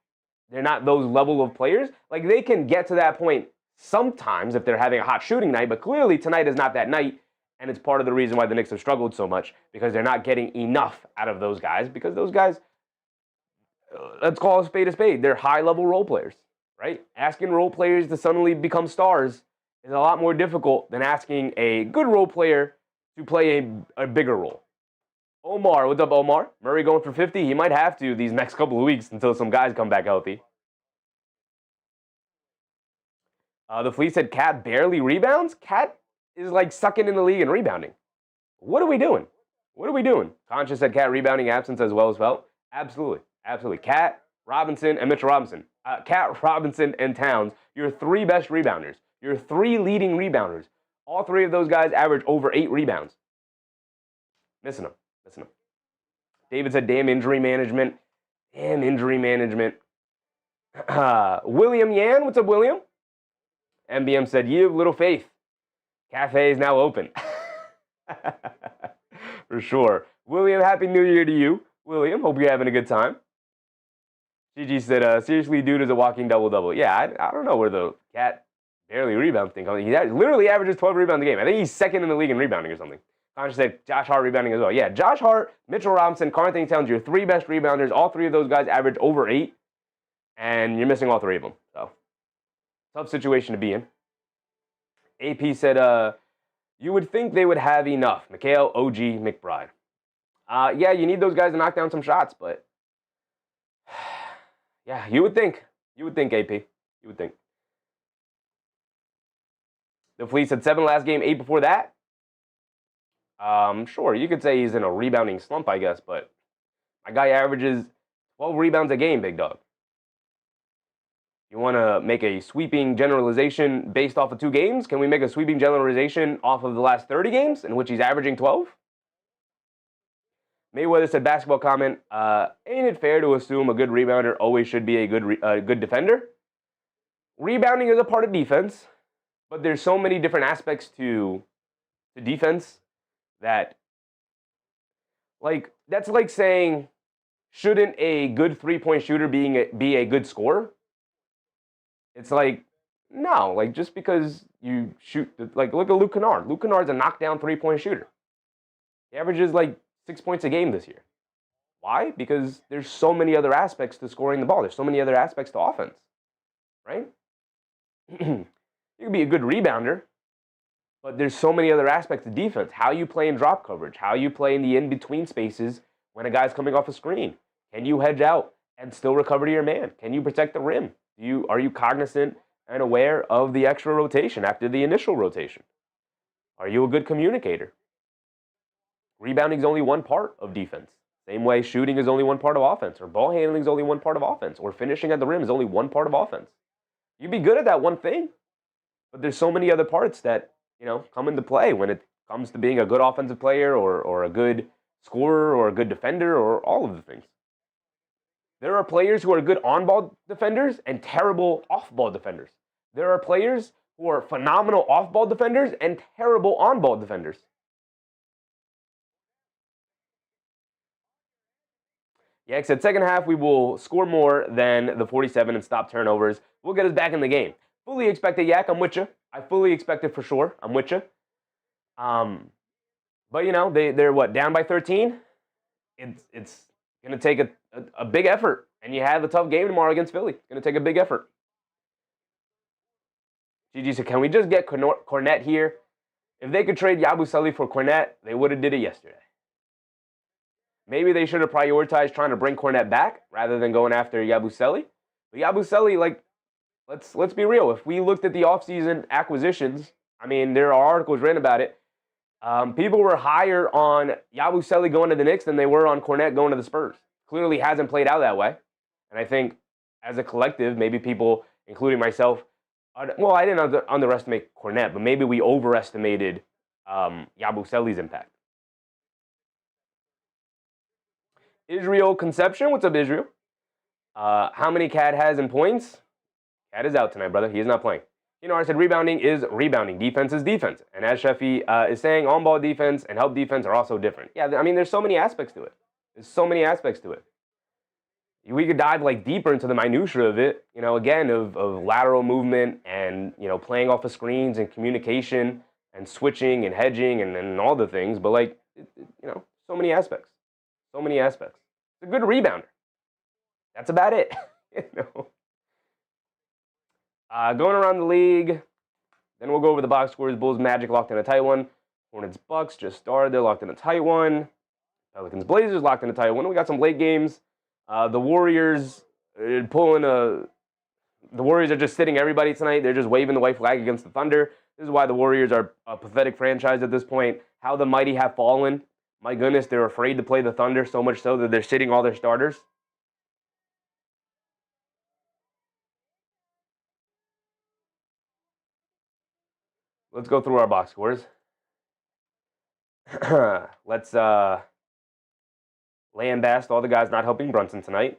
They're not those level of players. Like, they can get to that point sometimes if they're having a hot shooting night, but clearly tonight is not that night, and it's part of the reason why the Knicks have struggled so much, because they're not getting enough out of those guys, because those guys, let's call a spade, they're high-level role players, right? Asking role players to suddenly become stars is a lot more difficult than asking a good role player to play a bigger role. Omar, what's up, Omar? Murray going for 50? He might have to these next couple of weeks until some guys come back healthy. The Fleet said Cat barely rebounds. Cat is like second in the league in rebounding. What are we doing? What are we doing? Conscious said Cat rebounding absence as well as felt. Absolutely. Absolutely. Cat, Robinson, and Mitchell Robinson. Cat, Robinson, and Towns, your 3 best rebounders. Your 3 leading rebounders. All 3 of those guys average over 8 rebounds. Missing them. David said, damn injury management. Damn injury management. William Yan, what's up, William? MBM said, you have little faith. Cafe is now open. For sure. William, happy new year to you. William, hope you're having a good time. GG said, seriously, dude is a walking double-double. Yeah, I don't know where the Cat barely rebounds thing comes. He literally averages 12 rebounds a game. I think he's second in the league in rebounding or something. Conscious said Josh Hart rebounding as well. Yeah, Josh Hart, Mitchell Robinson, Karl-Anthony Towns, your 3 best rebounders. All 3 of those guys average over 8, and you're missing all 3 of them. So, tough situation to be in. AP said, you would think they would have enough. Mikhail, OG, McBride. Yeah, you need those guys to knock down some shots, but yeah, you would think. You would think, AP. You would think. The Fleet said 7 last game, 8 before that. Sure, you could say he's in a rebounding slump, I guess, but my guy averages 12 rebounds a game, big dog. You want to make a sweeping generalization based off of 2 games? Can we make a sweeping generalization off of the last 30 games in which he's averaging 12? Mayweather said, basketball comment, ain't it fair to assume a good rebounder always should be a good defender? Rebounding is a part of defense, but there's so many different aspects to defense that, like, that's like saying, shouldn't a good 3-point shooter be a good scorer? It's like, no, like, just because you shoot, like, look at Luke Kennard. Luke Kennard's a knockdown 3-point shooter. He averages, like, 6 points a game this year. Why? Because there's so many other aspects to scoring the ball. There's so many other aspects to offense, right? You can be a good rebounder, but there's so many other aspects to defense. How you play in drop coverage, how you play in the in-between spaces when a guy's coming off a screen. Can you hedge out and still recover to your man? Can you protect the rim? Are you cognizant and aware of the extra rotation after the initial rotation? Are you a good communicator? Rebounding is only one part of defense. Same way shooting is only one part of offense, or ball handling is only one part of offense, or finishing at the rim is only one part of offense. You'd be good at that one thing, but there's so many other parts that, come into play when it comes to being a good offensive player or a good scorer or a good defender or all of the things. There are players who are good on-ball defenders and terrible off-ball defenders. There are players who are phenomenal off-ball defenders and terrible on-ball defenders. Yeah, said second half we will score more than the 47 and stop turnovers. We'll get us back in the game. Fully expect it, Yak. I'm with you. I fully expect it for sure. I'm with you. But they're what, down by 13? It's gonna take a big effort, and you have a tough game tomorrow against Philly. It's gonna take a big effort. GG said, can we just get Cornette here? If they could trade Yabusele for Cornette, they would have did it yesterday. Maybe they should have prioritized trying to bring Cornette back rather than going after Yabusele. But Yabusele, like, let's be real. If we looked at the offseason acquisitions, I mean, there are articles written about it. People were higher on Yabusele going to the Knicks than they were on Cornette going to the Spurs. Clearly hasn't played out that way. And I think as a collective, maybe people, including myself, well, I didn't underestimate Cornette, but maybe we overestimated Yabusele's impact. Israel Conception, what's up, Israel? How many Cat has in points? Cat is out tonight, brother. He is not playing. I said rebounding is rebounding. Defense is defense. And as Sheffy is saying, on-ball defense and help defense are also different. Yeah, I mean, there's so many aspects to it. There's so many aspects to it. We could dive deeper into the minutia of it, again, of lateral movement and, playing off of screens and communication and switching and hedging and all the things. But, so many aspects. So many aspects. It's a good rebounder. That's about it. Going around the league, then we'll go over the box scores. Bulls, Magic locked in a tight one. Hornets, Bucks just started. They're locked in a tight one. Pelicans, Blazers locked in a tight one. We got some late games. The Warriors The Warriors are just sitting everybody tonight. They're just waving the white flag against the Thunder. This is why the Warriors are a pathetic franchise at this point. How the mighty have fallen. My goodness, they're afraid to play the Thunder, so much so that they're sitting all their starters. Let's go through our box scores. Let's lambast all the guys not helping Brunson tonight.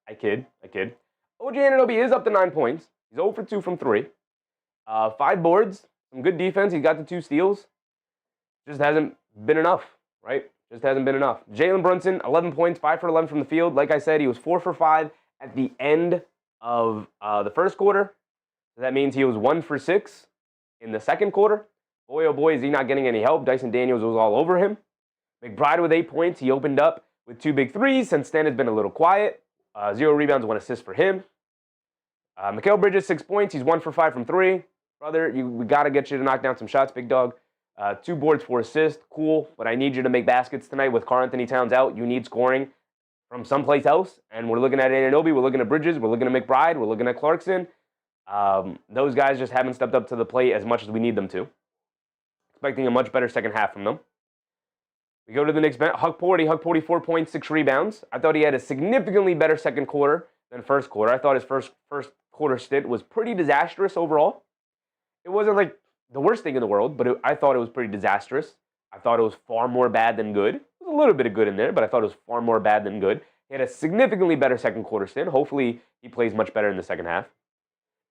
I kid. OG Anunoby is up to 9 points. He's 0 for 2 from 3. 5 boards, some good defense. He's got the 2 steals. Just hasn't been enough, right? Just hasn't been enough. Jalen Brunson, 11 points, 5 for 11 from the field. Like I said, he was 4 for 5 at the end of the first quarter. So that means he was 1 for 6 in the second quarter. Boy, oh boy, is he not getting any help. Dyson Daniels was all over him. McBride with 8 points. He opened up with 2 big threes. Since then, it's been a little quiet. 0 rebounds, 1 assist for him. Mikal Bridges, 6 points. He's 1 for 5 from 3. Brother, we got to get you to knock down some shots, big dog. 2 boards, 4 assists. Cool, but I need you to make baskets tonight with Karl-Anthony Towns out. You need scoring from someplace else. And we're looking at Anunoby. We're looking at Bridges. We're looking at McBride. We're looking at Clarkson. Those guys just haven't stepped up to the plate as much as we need them to. Expecting a much better second half from them. We go to the Knicks bench. Huck Porty, 4 points, 6 rebounds. I thought he had a significantly better second quarter than first quarter. I thought his first quarter stint was pretty disastrous overall. It wasn't like the worst thing in the world, but I thought it was pretty disastrous. I thought it was far more bad than good. There was a little bit of good in there, but I thought it was far more bad than good. He had a significantly better second quarter stint. Hopefully, he plays much better in the second half.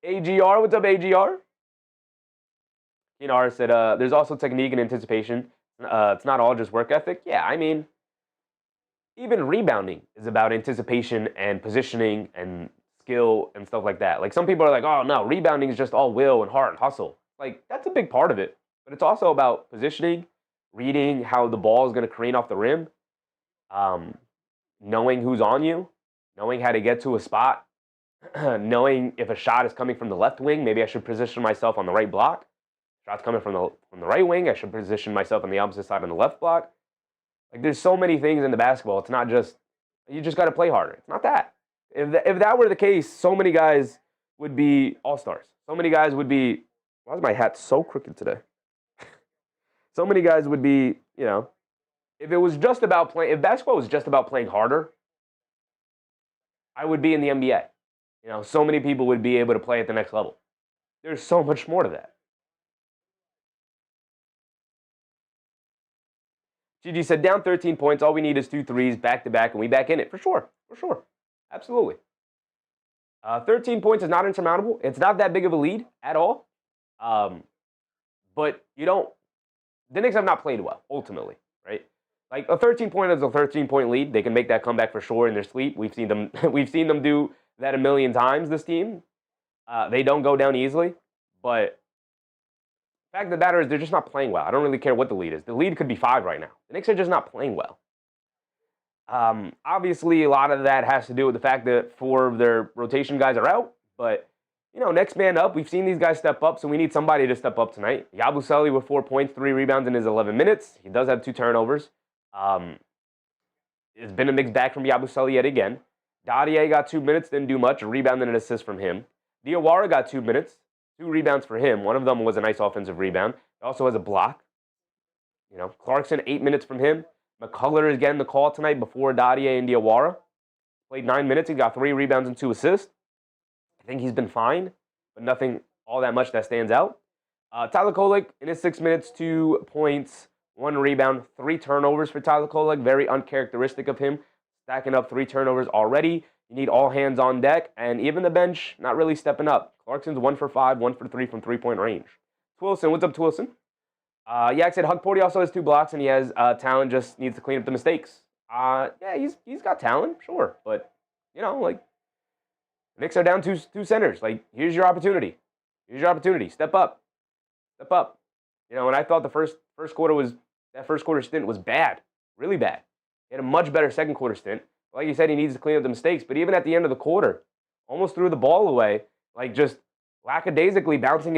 AGR, what's up, AGR? Kinar said, there's also technique and anticipation. It's not all just work ethic. Yeah, I mean, even rebounding is about anticipation and positioning and skill and stuff like that. Like, some people are like, oh, no, rebounding is just all will and heart and hustle. Like, that's a big part of it. But it's also about positioning, reading how the ball is going to crane off the rim, knowing who's on you, knowing how to get to a spot, knowing if a shot is coming from the left wing, maybe I should position myself on the right block. Shot's coming from the right wing, I should position myself on the opposite side on the left block. Like, there's so many things in the basketball. It's not just, you just got to play harder. It's not that. If that were the case, so many guys would be all-stars. So many guys would be, why is my hat so crooked today? So many guys would be, you know, if it was just about playing, if basketball was just about playing harder, I would be in the NBA. You know, so many people would be able to play at the next level. There's so much more to that. Gigi said, down 13 points, all we need is 2 threes, back-to-back, and we back in it. For sure. Absolutely. 13 points is not insurmountable. It's not that big of a lead at all. But the Knicks have not played well, ultimately, right? Like, a 13-point is a 13-point lead. They can make that comeback for sure in their sleep. We've seen them do that a million times, this team. They don't go down easily, but the fact of the matter is they're just not playing well. I don't really care what the lead is. The lead could be 5 right now. The Knicks are just not playing well. Obviously, a lot of that has to do with the fact that 4 of their rotation guys are out, but, you know, next man up. We've seen these guys step up, so we need somebody to step up tonight. Yabusele with 4 points, 3 rebounds in his 11 minutes. He does have 2 turnovers. It's been a mixed bag from Yabusele yet again. Dadier got 2 minutes, didn't do much. A rebound and an assist from him. Diawara got 2 minutes, 2 rebounds for him. One of them was a nice offensive rebound. He also has a block. You know, Clarkson, 8 minutes from him. McCullough is getting the call tonight before Dadier and Diawara. Played 9 minutes. He got 3 rebounds and 2 assists. I think he's been fine, but nothing all that much that stands out. Tyler Kolek, in his 6 minutes, 2 points, 1 rebound, 3 turnovers for Tyler Kolek. Very uncharacteristic of him, stacking up 3 turnovers already. You need all hands on deck, and even the bench not really stepping up. Clarkson's 1 for 5, 1 for 3 from three-point range. Twilson, what's up, Twilson? Yak said Huck Porty also has 2 blocks, and he has talent, just needs to clean up the mistakes. Yeah, he's got talent, sure, but, you know, like, Knicks are down two centers. Like, here's your opportunity. Step up. You know, and I thought the first quarter stint was bad, really bad. He had a much better second quarter stint. Like you said, he needs to clean up the mistakes. But even at the end of the quarter, almost threw the ball away, like just lackadaisically bouncing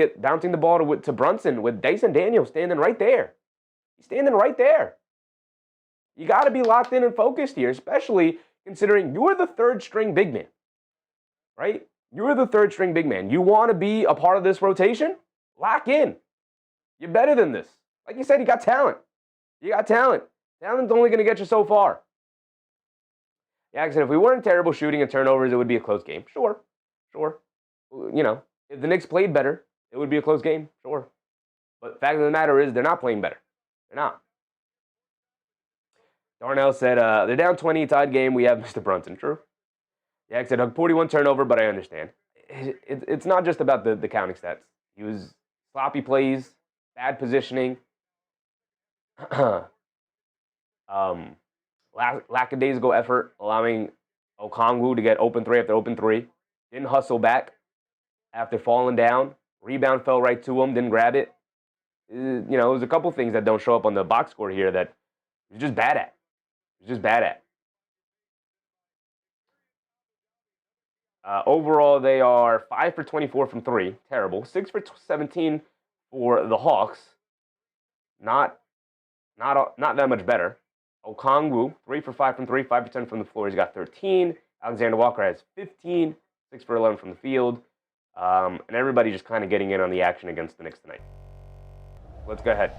the ball to Brunson with Dyson Daniels standing right there. He's standing right there. You got to be locked in and focused here, especially considering you're the third-string big man, right? You're the third-string big man. You want to be a part of this rotation? Lock in. You're better than this. Like you said, you got talent. You got talent. Talent's only going to get you so far. Yeah, I said, if we weren't terrible shooting and turnovers, it would be a close game. Sure. If the Knicks played better, it would be a close game. Sure. But the fact of the matter is, they're not playing better. They're not. Darnell said, they're down 20, tied game. We have Mr. Brunson. True. Yeah, I said, 41 turnover, but I understand. It's not just about the counting stats. He was sloppy plays, bad positioning. Lackadaisical effort, allowing Okongwu to get open three after open three. Didn't hustle back after falling down. Rebound fell right to him, didn't grab it. There's a couple things that don't show up on the box score here that he's just bad at. Overall, they are 5 for 24 from 3. Terrible. 6 for 17 for the Hawks. Not that much better. Okongwu, 3 for 5 from 3, 5 for 10 from the floor. He's got 13. Alexander Walker has 15, 6 for 11 from the field. And everybody just kind of getting in on the action against the Knicks tonight. Let's go ahead.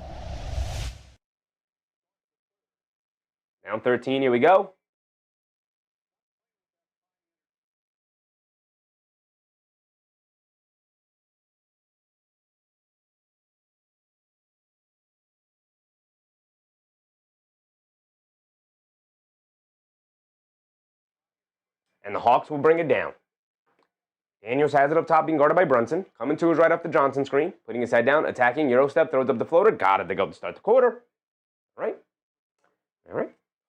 Down 13, here we go. And the Hawks will bring it down. Daniels has it up top, being guarded by Brunson. Coming to his right off the Johnson screen. Putting his head down, attacking, Euro step, throws up the floater. Got it to go to start the quarter. All right.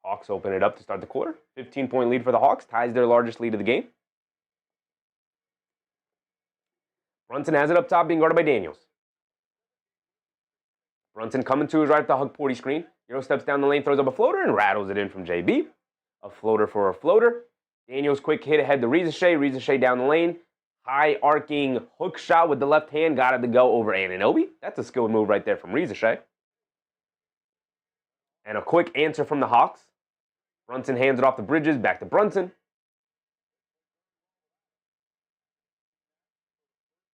Hawks open it up to start the quarter. 15-point lead for the Hawks. Ties their largest lead of the game. Brunson has it up top, being guarded by Daniels. Brunson coming to his right at the hug 40 screen. Euro steps down the lane, throws up a floater, and rattles it in from JB. A floater for a floater. Daniels quick hit ahead to Reza down the lane. High arcing hook shot with the left hand. Got it to go over Anunoby. That's a skilled move right there from Reza. And a quick answer from the Hawks. Brunson hands it off the Bridges. Back to Brunson.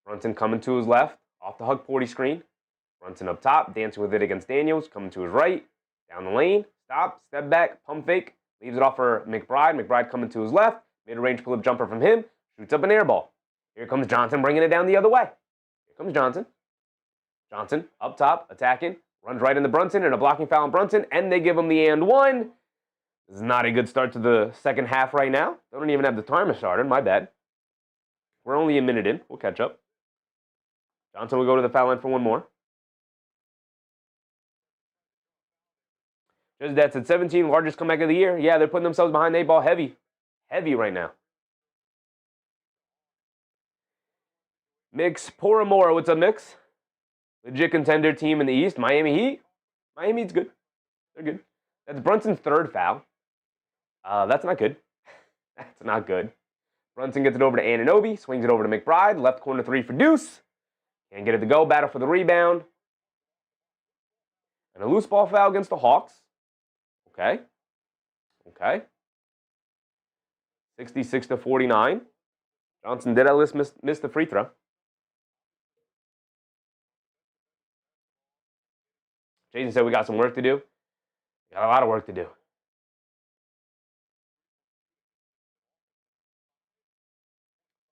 Brunson coming to his left. Off the hug 40 screen. Brunson up top. Dancing with it against Daniels. Coming to his right. Down the lane. Stop. Step back. Pump fake. Leaves it off for McBride. McBride coming to his left. Mid-range pull-up jumper from him. Shoots up an air ball. Here comes Johnson bringing it down the other way. Here comes Johnson. Johnson up top, attacking. Runs right into Brunson and a blocking foul on Brunson. And they give him the and one. This is not a good start to the second half right now. They don't even have the timer started. My bad. We're only a minute in. We'll catch up. Johnson will go to the foul line for one more. Just that's at 17, largest comeback of the year. Yeah, they're putting themselves behind the 8 ball heavy. Heavy right now. Mix Poramora. What's up, Mix? Legit contender team in the East. Miami Heat. Miami Heat's good. They're good. That's Brunson's third foul. That's not good. That's not good. Brunson gets it over to Anunoby. Swings it over to McBride. Left corner 3 for Deuce. Can't get it to go. Battle for the rebound. And a loose ball foul against the Hawks. Okay. 66-49. Johnson did at least miss the free throw. Jason said we got some work to do. We got a lot of work to do.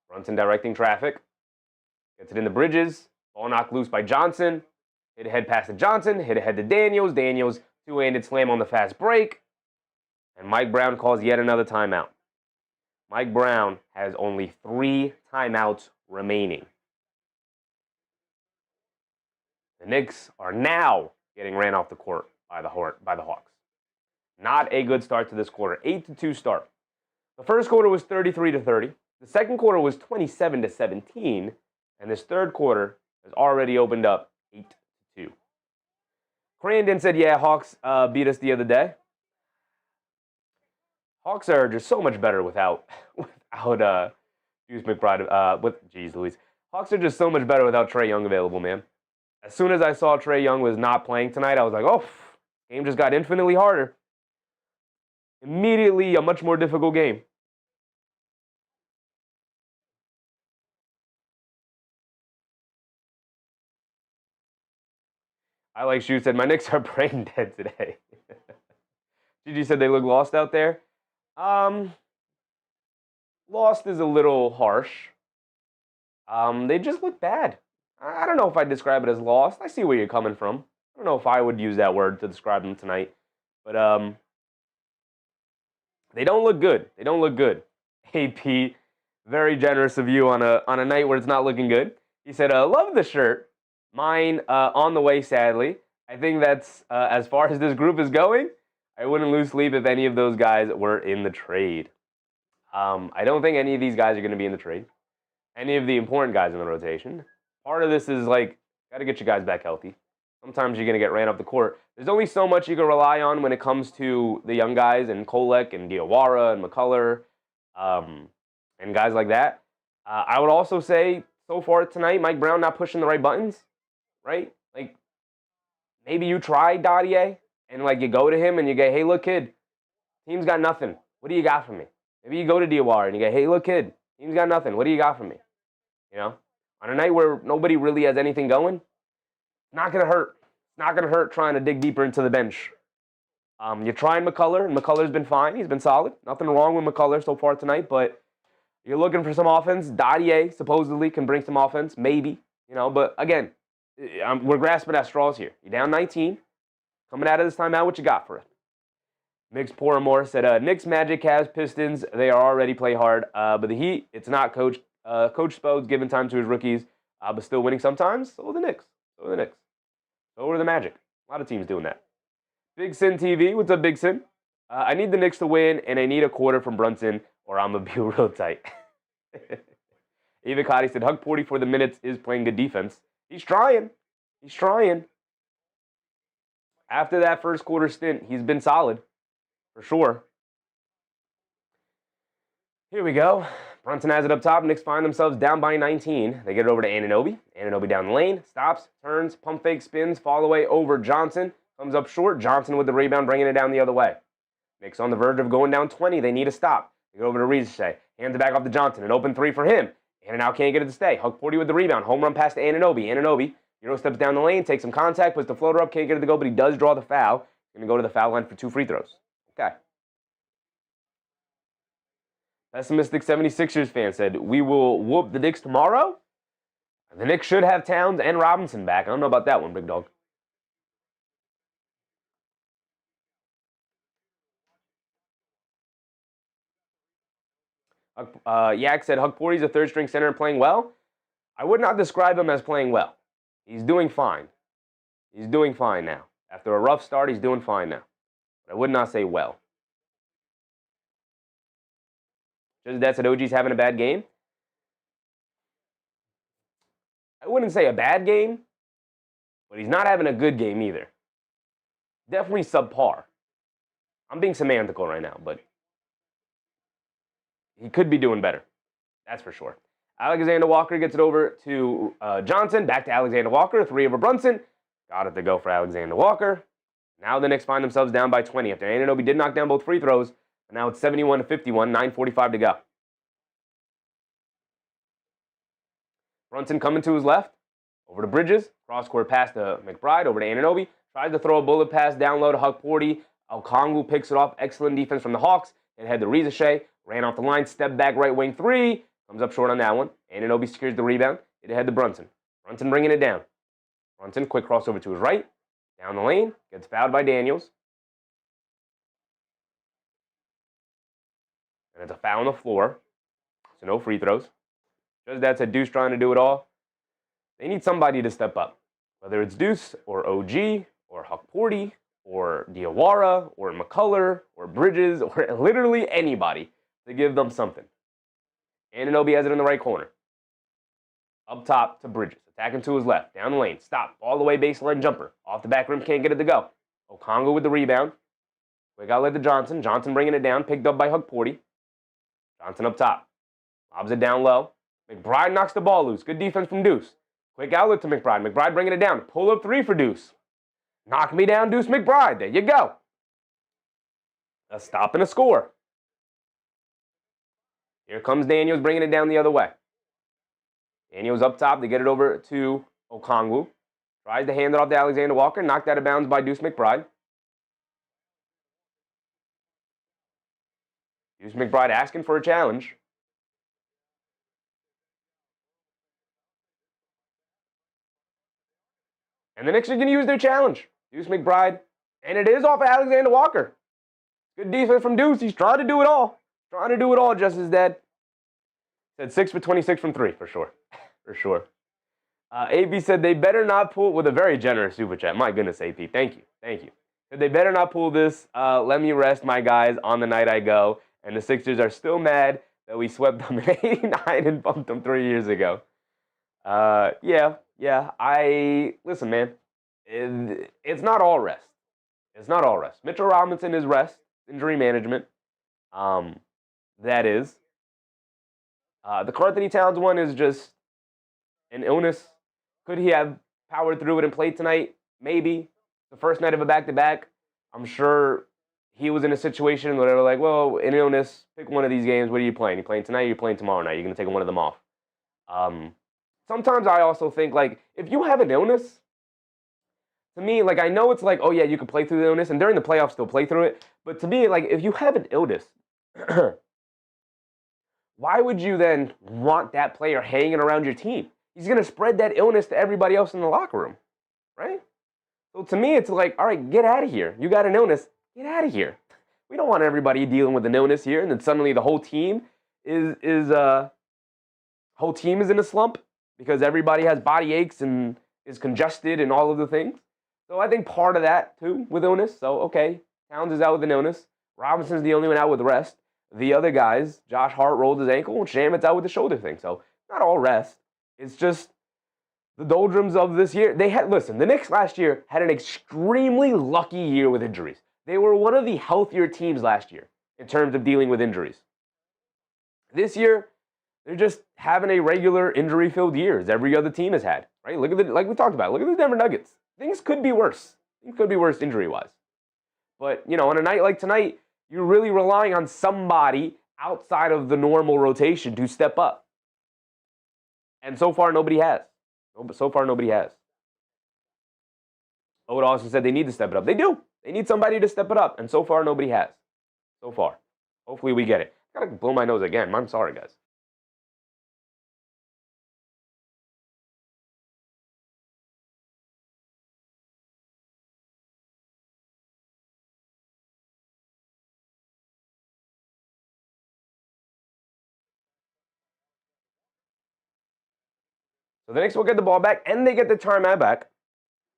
Brunson directing traffic. Gets it in the Bridges. Ball knocked loose by Johnson. Hit ahead pass to Johnson. Hit ahead to Daniels. Daniels two-handed slam on the fast break. And Mike Brown calls yet another timeout. Mike Brown has only 3 timeouts remaining. The Knicks are now getting ran off the court by the Hawks. Not a good start to this quarter. 8-2 start. The first quarter was 33-30. The second quarter was 27-17. And this third quarter has already opened up 8-2. Crandon said, yeah, Hawks beat us the other day. Hawks are just so much better without Deuce McBride. Geez Louise. Hawks are just so much better without Trae Young available, man. As soon as I saw Trae Young was not playing tonight, I was like, oh, game just got infinitely harder. Immediately a much more difficult game. I like Shu said, my Knicks are brain dead today. Gigi said they look lost out there. Lost is a little harsh. They just look bad. I don't know if I'd describe it as lost. I see where you're coming from. I don't know if I would use that word to describe them tonight. But they don't look good. They don't look good. AP, very generous of you on a night where it's not looking good. He said, love the shirt. Mine on the way, sadly. I think that's as far as this group is going. I wouldn't lose sleep if any of those guys were in the trade. I don't think any of these guys are going to be in the trade. Any of the important guys in the rotation. Part of this is like, got to get you guys back healthy. Sometimes you're going to get ran off the court. There's only so much you can rely on when it comes to the young guys and Kolek and Diawara and McCullough and guys like that. I would also say, so far tonight, Mike Brown not pushing the right buttons, right? Like, maybe you try Dadier and, like, you go to him and you go, hey, look, kid, team's got nothing. What do you got for me? Maybe you go to Diawara and you go, hey, look, kid, team's got nothing. What do you got for me? You know? On a night where nobody really has anything going, not going to hurt. It's not going to hurt trying to dig deeper into the bench. You're trying McCullough, and McCullough's been fine. He's been solid. Nothing wrong with McCullough so far tonight, but you're looking for some offense. Dadier supposedly can bring some offense, maybe. You know, but again, we're grasping at straws here. You're down 19. Coming out of this timeout, what you got for it? Mix Poramore said, Knicks, Magic, Cavs, Pistons, they are already play hard. But the Heat, it's not Coach. Coach Spo's giving time to his rookies, but still winning sometimes. So are the Knicks. So are the Knicks. So are the Magic. A lot of teams doing that. Big Sin TV, what's up, Big Sin? I need the Knicks to win, and I need a quarter from Brunson, or I'm going to be real tight. Eva Cotty said, Hug Porty for the minutes is playing good defense. He's trying. He's trying. After that first quarter stint, he's been solid, for sure. Here we go. Brunson has it up top. Knicks find themselves down by 19. They get it over to Anunoby. Anunoby down the lane. Stops, turns, pump fake, spins, fall away over Johnson. Comes up short. Johnson with the rebound, bringing it down the other way. Knicks on the verge of going down 20. They need a stop. They go over to Riese. Hands it back off to Johnson. An open three for him. And now can't get it to stay. Hug Porty with the rebound. Home run pass to Anunoby. Anunoby, steps down the lane, takes some contact, puts the floater up, can't get it to go, but he does draw the foul. He's going to go to the foul line for 2 free throws. Okay. Pessimistic 76ers fan said, we will whoop the Knicks tomorrow. The Knicks should have Towns and Robinson back. I don't know about that one, big dog. Yak said, Hug Porty's a third-string center and playing well. I would not describe him as playing well. He's doing fine. He's doing fine now. After a rough start, he's doing fine now. But I would not say well. Just that said, OG's having a bad game. I wouldn't say a bad game, but he's not having a good game either. Definitely subpar. I'm being semantical right now, but he could be doing better. That's for sure. Alexander Walker gets it over to Johnson. Back to Alexander Walker. 3 over Brunson. Got it to go for Alexander Walker. Now the Knicks find themselves down by 20. After Anunoby did knock down both free throws, and now it's 71-51, 9:45 to go. Brunson coming to his left. Over to Bridges. Cross-court pass to McBride. Over to Anunoby. Tries to throw a bullet pass down low to Hug Porty. Okongwu picks it off. Excellent defense from the Hawks. And head to Riese. Ran off the line. Step back right wing 3. Comes up short on that one. Anunoby secures the rebound. It ahead to Brunson. Brunson bringing it down. Brunson, quick crossover to his right. Down the lane. Gets fouled by Daniels. And it's a foul on the floor. So no free throws. Just that's a Deuce trying to do it all. They need somebody to step up. Whether it's Deuce or OG or Hug Porty or Diawara or McCullough or Bridges or literally anybody to give them something. Anunoby has it in the right corner. Up top to Bridges. Attacking to his left. Down the lane. Stop. All the way baseline jumper. Off the back rim. Can't get it to go. Okongwu with the rebound. Quick outlet to Johnson. Johnson bringing it down. Picked up by Hug Porty. Johnson up top. Lobs it down low. McBride knocks the ball loose. Good defense from Deuce. Quick outlet to McBride. McBride bringing it down. Pull up 3 for Deuce. Knock me down, Deuce McBride. There you go. A stop and a score. Here comes Daniels bringing it down the other way. Daniels up top. They get it over to Okongwu. Tries to hand it off to Alexander Walker. Knocked out of bounds by Deuce McBride. Deuce McBride asking for a challenge. And the Knicks are going to use their challenge. Deuce McBride. And it is off of Alexander Walker. Good defense from Deuce. He's trying to do it all. Trying to do it all just as dead. Said 6 for 26 from 3, for sure. For sure. AP said they better not pull, with a very generous super chat. My goodness, AP. Thank you. Thank you. Said they better not pull this. Let me rest my guys on the night I go. And the Sixers are still mad that we swept them in 89 and bumped them 3 years ago. Yeah. Listen, man. It's not all rest. It's not all rest. Mitchell Robinson is rest. Injury management. That is. The Karl-Anthony Towns one is just an illness. Could he have powered through it and played tonight? Maybe. The first night of a back-to-back, I'm sure he was in a situation where they were like, well, an illness, pick one of these games. What are you playing? You playing tonight or you playing tomorrow night? You're going to take one of them off. Sometimes I also think, like, if you have an illness, to me, like, I know it's like, oh, yeah, you can play through the illness, and during the playoffs, still play through it. But to me, like, if you have an illness, why would you then want that player hanging around your team? He's going to spread that illness to everybody else in the locker room, right? So to me, it's like, all right, get out of here. You got an illness, get out of here. We don't want everybody dealing with an illness here, and then suddenly the whole team is in a slump because everybody has body aches and is congested and all of the things. So I think part of that, too, with illness. So, okay, Towns is out with an illness. Robinson's the only one out with rest. The other guys, Josh Hart rolled his ankle, and Shamit's out with the shoulder thing. So not all rest. It's just the doldrums of this year. The Knicks last year had an extremely lucky year with injuries. They were one of the healthier teams last year in terms of dealing with injuries. This year, they're just having a regular injury-filled year, as every other team has had. Right? Like we talked about, look at the Denver Nuggets. Things could be worse. Things could be worse injury-wise. But, on a night like tonight, you're really relying on somebody outside of the normal rotation to step up. And so far, nobody has. Oda also said they need to step it up. They do. They need somebody to step it up. And so far, nobody has. So far. Hopefully, we get it. I gotta blow my nose again. I'm sorry, guys. So the Knicks will get the ball back, and they get the timeout back.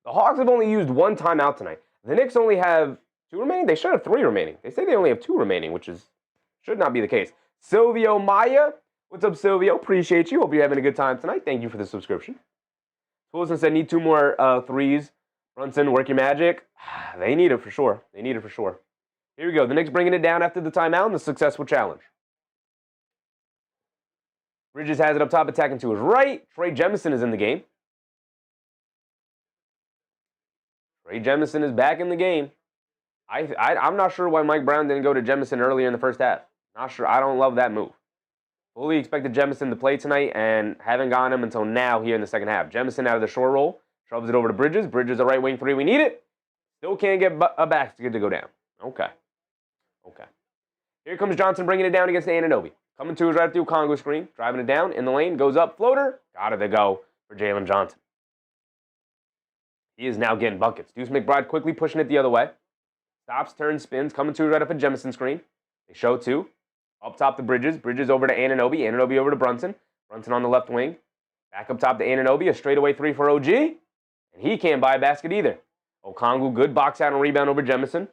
The Hawks have only used one timeout tonight. The Knicks only have 2 remaining. They should have 3 remaining. They say they only have 2 remaining, which should not be the case. Silvio Maya. What's up, Silvio? Appreciate you. Hope you're having a good time tonight. Thank you for the subscription. Wilson said, need 2 more threes. Brunson, work your magic. They need it for sure. Here we go. The Knicks bringing it down after the timeout and the successful challenge. Bridges has it up top, attacking to his right. Trae Jemison is in the game. Trae Jemison is back in the game. I'm not sure why Mike Brown didn't go to Jemison earlier in the first half. Not sure. I don't love that move. Fully expected Jemison to play tonight and haven't gotten him until now here in the second half. Jemison out of the short roll. Shoves it over to Bridges. Bridges a right wing 3. We need it. Still can't get a basket to go down. Okay. Here comes Johnson bringing it down against Anunoby. Coming to his right through Congo screen. Driving it down in the lane. Goes up. Floater. Got it to go for Jalen Johnson. He is now getting buckets. Deuce McBride quickly pushing it the other way. Stops, turns, spins. Coming to his right up at Jemison screen. They show 2. Up top to Bridges. Bridges over to Anunoby. Anunoby over to Brunson. Brunson on the left wing. Back up top to Anunoby. A straightaway 3 for OG. And he can't buy a basket either. Okongwu, good box out and rebound over Jemison.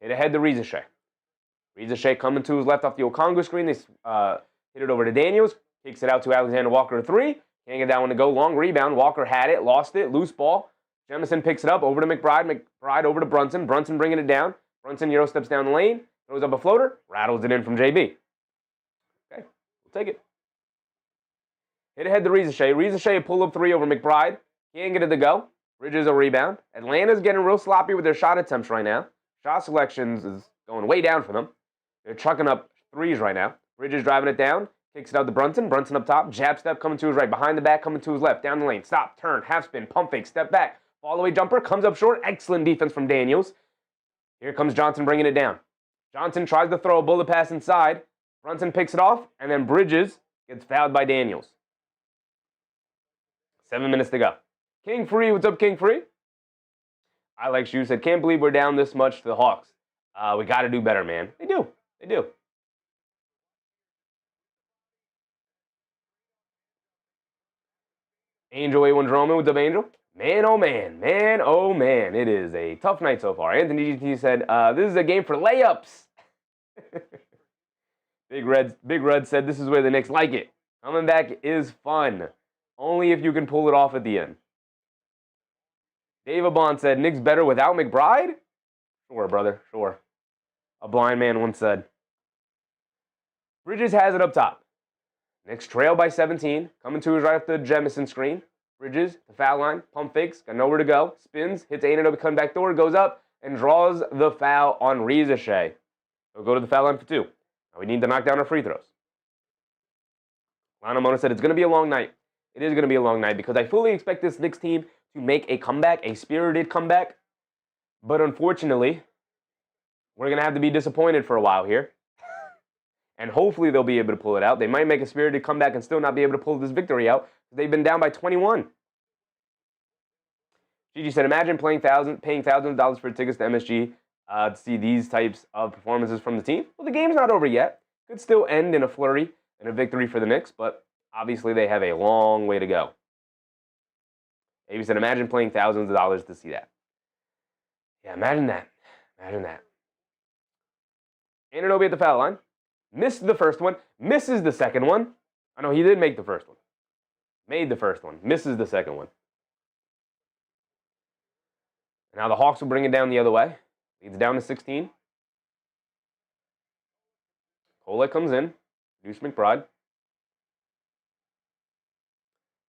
Hit ahead to Reza Shea coming to his left off the Okongwu screen. They hit it over to Daniels. Kicks it out to Alexander Walker a 3. Can't get that one to go. Long rebound. Walker had it. Lost it. Loose ball. Jemison picks it up. Over to McBride. McBride over to Brunson. Brunson bringing it down. Brunson Euro steps down the lane. Throws up a floater. Rattles it in from JB. Okay. We'll take it. Hit ahead to Reza Shea. Reza Shea pull-up 3 over McBride. Can't get it to go. Bridges a rebound. Atlanta's getting real sloppy with their shot attempts right now. Shot selections is going way down for them. They're chucking up 3s right now. Bridges driving it down. Kicks it out to Brunson. Brunson up top. Jab step coming to his right. Behind the back coming to his left. Down the lane. Stop. Turn. Half spin. Pump fake. Step back. Fall away jumper. Comes up short. Excellent defense from Daniels. Here comes Johnson bringing it down. Johnson tries to throw a bullet pass inside. Brunson picks it off. And then Bridges gets fouled by Daniels. 7 minutes to go. King Free. What's up, King Free? I like Shoe said, can't believe we're down this much to the Hawks. We got to do better, man. They do. They do. Angel A1 Droman, what's up, Angel? Man, oh man. Man, oh man. It is a tough night so far. Anthony GT said, this is a game for layups. Big Red said, this is where the Knicks like it. Coming back is fun. Only if you can pull it off at the end. Dave Bond said, Knicks better without McBride? Sure, brother, sure. A blind man once said. Bridges has it up top. Knicks trail by 17. Coming to his right after the Jemison screen. Bridges, the foul line, pump fakes, got nowhere to go. Spins, hits Anunoby, come back door, goes up, and draws the foul on Riza. He'll go to the foul line for 2. Now we need to knock down our free throws. Lionel Mona said, it's going to be a long night. It is going to be a long night because I fully expect this Knicks team to make a comeback, a spirited comeback. But unfortunately, we're going to have to be disappointed for a while here. And hopefully they'll be able to pull it out. They might make a spirited comeback and still not be able to pull this victory out. They've been down by 21. Gigi said, imagine paying thousands of dollars for tickets to MSG to see these types of performances from the team. Well, the game's not over yet. Could still end in a flurry and a victory for the Knicks, but obviously they have a long way to go. Maybe said, imagine paying thousands of dollars to see that. Yeah, imagine that. Imagine that. Anunoby at the foul line. Missed the first one. Misses the second one. I know he did make the first one. Made the first one. Misses the second one. Now the Hawks will bring it down the other way. Leads down to 16. Kolek comes in. Deuce McBride.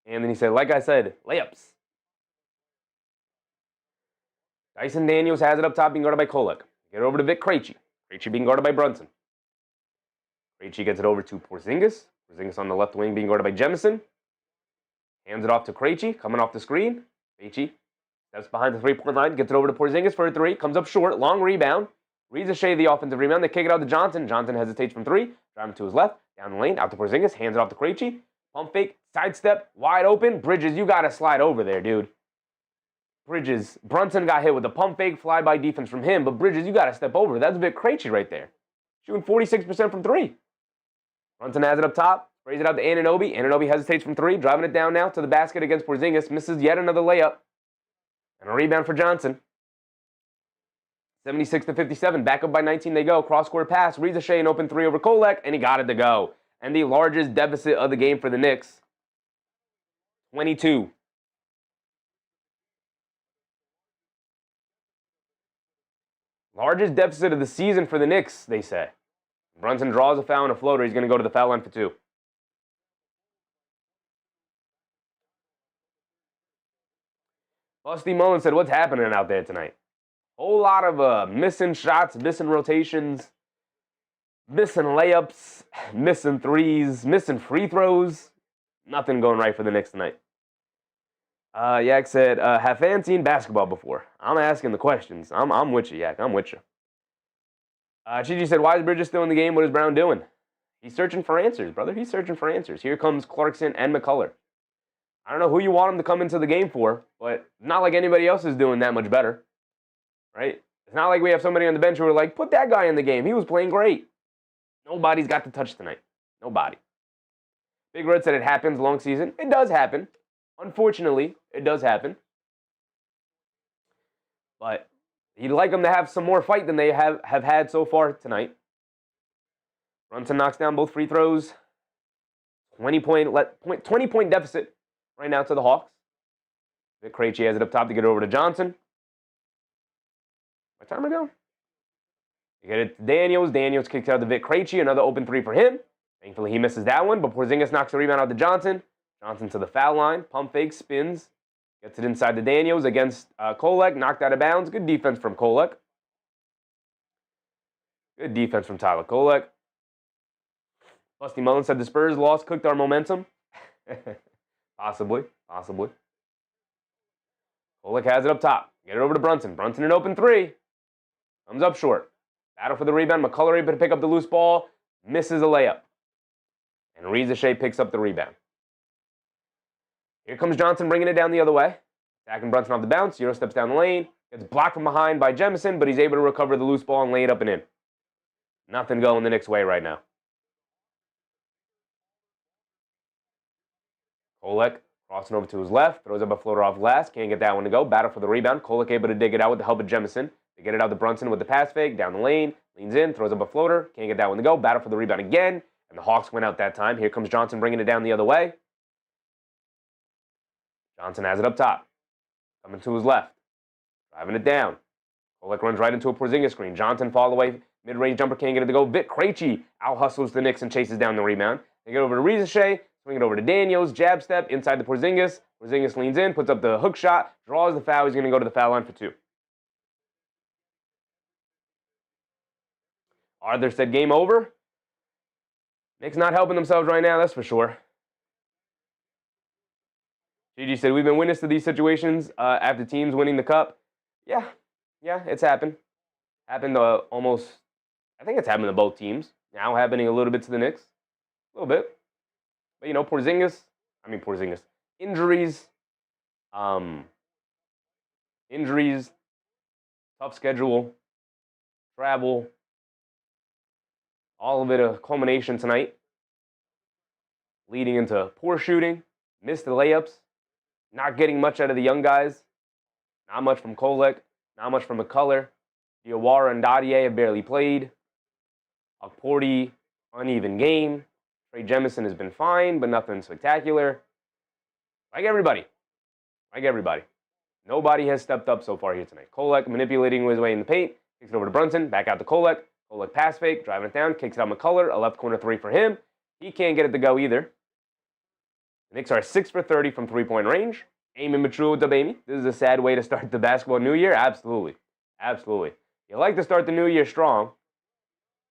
And then he said, like I said, layups. Dyson Daniels has it up top, being guarded by Kolek. Get it over to Vic Krejci. Krejci being guarded by Brunson. Krejci gets it over to Porzingis. Porzingis on the left wing being guarded by Jemison. Hands it off to Krejci, coming off the screen. Krejci steps behind the three-point line, gets it over to Porzingis for a 3. Comes up short, long rebound. Riza the offensive rebound. They kick it out to Johnson. Johnson hesitates from 3. Driving to his left, down the lane, out to Porzingis. Hands it off to Krejci. Pump fake, sidestep, wide open. Bridges, you got to slide over there, dude. Bridges, Brunson got hit with a pump fake, fly-by defense from him, but Bridges, you got to step over. That's a bit Krejci right there. Shooting 46% from 3. Brunson has it up top, sprays it out to Anunoby. Anunoby hesitates from 3, driving it down now to the basket against Porzingis. Misses yet another layup. And a rebound for Johnson. 76-57, back up by 19 they go. Cross-court pass, Riza an open 3 over Kolek, and he got it to go. And the largest deficit of the game for the Knicks, 22. Largest deficit of the season for the Knicks, they say. Brunson draws a foul and a floater. He's going to go to the foul line for 2. Busty Mullen said, what's happening out there tonight? Whole lot of missing shots, missing rotations, missing layups, missing threes, missing free throws. Nothing going right for the Knicks tonight. Yak said, have fans seen basketball before? I'm asking the questions. I'm with you, Yak. I'm with you. Gigi said, why is Bridges still in the game? What is Brown doing? He's searching for answers, brother. He's searching for answers. Here comes Clarkson and McCullough. I don't know who you want him to come into the game for, but not like anybody else is doing that much better, right? It's not like we have somebody on the bench who are like, put that guy in the game. He was playing great. Nobody's got the touch tonight. Nobody. Big Red said it happens long season. It does happen. Unfortunately, it does happen. But you'd like them to have some more fight than they have had so far tonight. Brunson knocks down both free throws. 20-point deficit right now to the Hawks. Vic Krejci has it up top to get over to Johnson. What time are we going? You get it to Daniels. Daniels kicks out to Vic Krejci. Another open 3 for him. Thankfully, he misses that one, but Porzingis knocks the rebound out to Johnson. Johnson to the foul line. Pump fake, spins. Gets it inside to Daniels against Kolek. Knocked out of bounds. Good defense from Kolek. Good defense from Tyler Kolek. Busty Mullen said the Spurs loss cooked our momentum. Possibly. Kolek has it up top. Get it over to Brunson. Brunson an open three. Comes up short. Battle for the rebound. McCullough able to pick up the loose ball. Misses a layup. And Shea picks up the rebound. Here comes Johnson bringing it down the other way. Attacking Brunson off the bounce. Euro steps down the lane. Gets blocked from behind by Jemison, but he's able to recover the loose ball and lay it up and in. Nothing going the Knicks' way right now. Kolek crossing over to his left. Throws up a floater off glass. Can't get that one to go. Battle for the rebound. Kolek able to dig it out with the help of Jemison. They get it out to Brunson with the pass fake. Down the lane. Leans in. Throws up a floater. Can't get that one to go. Battle for the rebound again. And the Hawks went out that time. Here comes Johnson bringing it down the other way. Johnson has it up top. Coming to his left. Driving it down. Kolek runs right into a Porzingis screen. Johnson fall away. Mid-range jumper can't get it to go. Vic Krejci out-hustles the Knicks and chases down the rebound. They get over to Shea. Swing it over to Daniels. Jab step inside the Porzingis. Porzingis leans in. Puts up the hook shot. Draws the foul. He's going to go to the foul line for 2. Arthur said game over. Knicks not helping themselves right now, that's for sure. Gigi said, we've been witness to these situations after teams winning the cup. Yeah, it's happened. Happened almost, I think it's happened to both teams. Now happening a little bit to the Knicks. A little bit. But, Porzingis, injuries, tough schedule, travel, all of it a culmination tonight, leading into poor shooting, missed the layups, not getting much out of the young guys, not much from Kolek, not much from McCullough. Diawara and Dadier have barely played. Okporti, uneven game. Trae Jemison has been fine, but nothing spectacular. Like everybody. Nobody has stepped up so far here tonight. Kolek manipulating his way in the paint. Kicks it over to Brunson. Back out to Kolek. Kolek pass fake. Driving it down. Kicks it out McCullough. A left corner 3 for him. He can't get it to go either. The Knicks are 6 for 30 from 3-point range. Aiming mature with the baby. This is a sad way to start the basketball new year. Absolutely. You like to start the new year strong.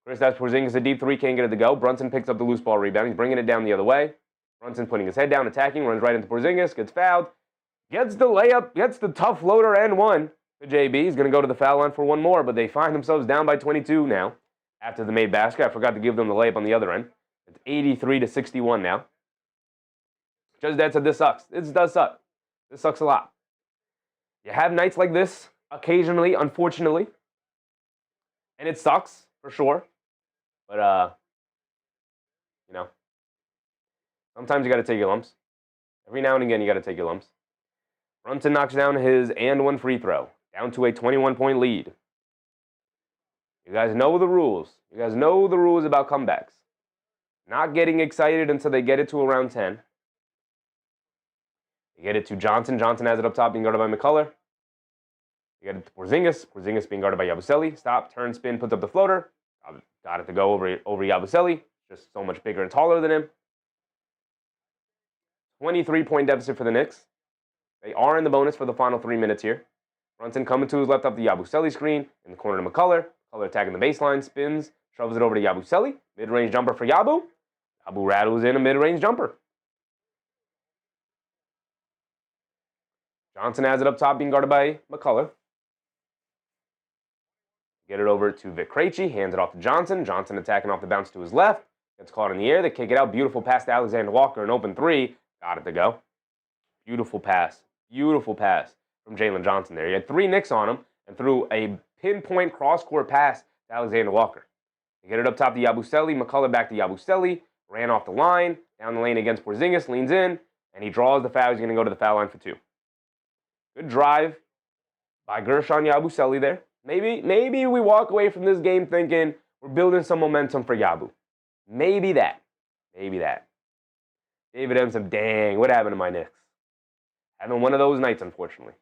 Kristaps Porzingis a deep 3, can't get it to go. Brunson picks up the loose ball rebound. He's bringing it down the other way. Brunson putting his head down, attacking, runs right into Porzingis, gets fouled. Gets the layup, gets the tough floater and 1 to JB. He's going to go to the foul line for 1 more, but they find themselves down by 22 now after the made basket. I forgot to give them the layup on the other end. It's 83-61 now. Judge Dad said this sucks. This does suck. This sucks a lot. You have nights like this occasionally, unfortunately. And it sucks, for sure. But, sometimes you got to take your lumps. Every now and again, you got to take your lumps. Brunson knocks down his and 1 free throw, down to a 21-point lead. You guys know the rules. You guys know the rules about comebacks. Not getting excited until they get it to around 10. They get it to Johnson. Johnson has it up top, being guarded by McCullough. You get it to Porzingis. Porzingis being guarded by Yabusele. Stop, turn, spin, puts up the floater. Got it to go over Yabusele. Just so much bigger and taller than him. 23-point deficit for the Knicks. They are in the bonus for the final 3 minutes here. Brunson coming to his left up the Yabusele screen. In the corner to McCullough. McCullough attacking the baseline. Spins. Shovels it over to Yabusele. Mid-range jumper for Yabu. Yabu rattles in a mid-range jumper. Johnson has it up top, being guarded by McCullough. Get it over to Vic Krejci, hands it off to Johnson. Johnson attacking off the bounce to his left. Gets caught in the air. They kick it out. Beautiful pass to Alexander Walker. An open 3. Got it to go. Beautiful pass from Jalen Johnson there. He had 3 Knicks on him and threw a pinpoint cross-court pass to Alexander Walker. They get it up top to Yabusele. McCullough back to Yabusele. Ran off the line. Down the lane against Porzingis. Leans in. And he draws the foul. He's going to go to the foul line for 2. Good drive by Gershon Yabusele there. Maybe we walk away from this game thinking we're building some momentum for Yabu. Maybe that. David M said, dang, what happened to my Knicks? Having one of those nights, unfortunately.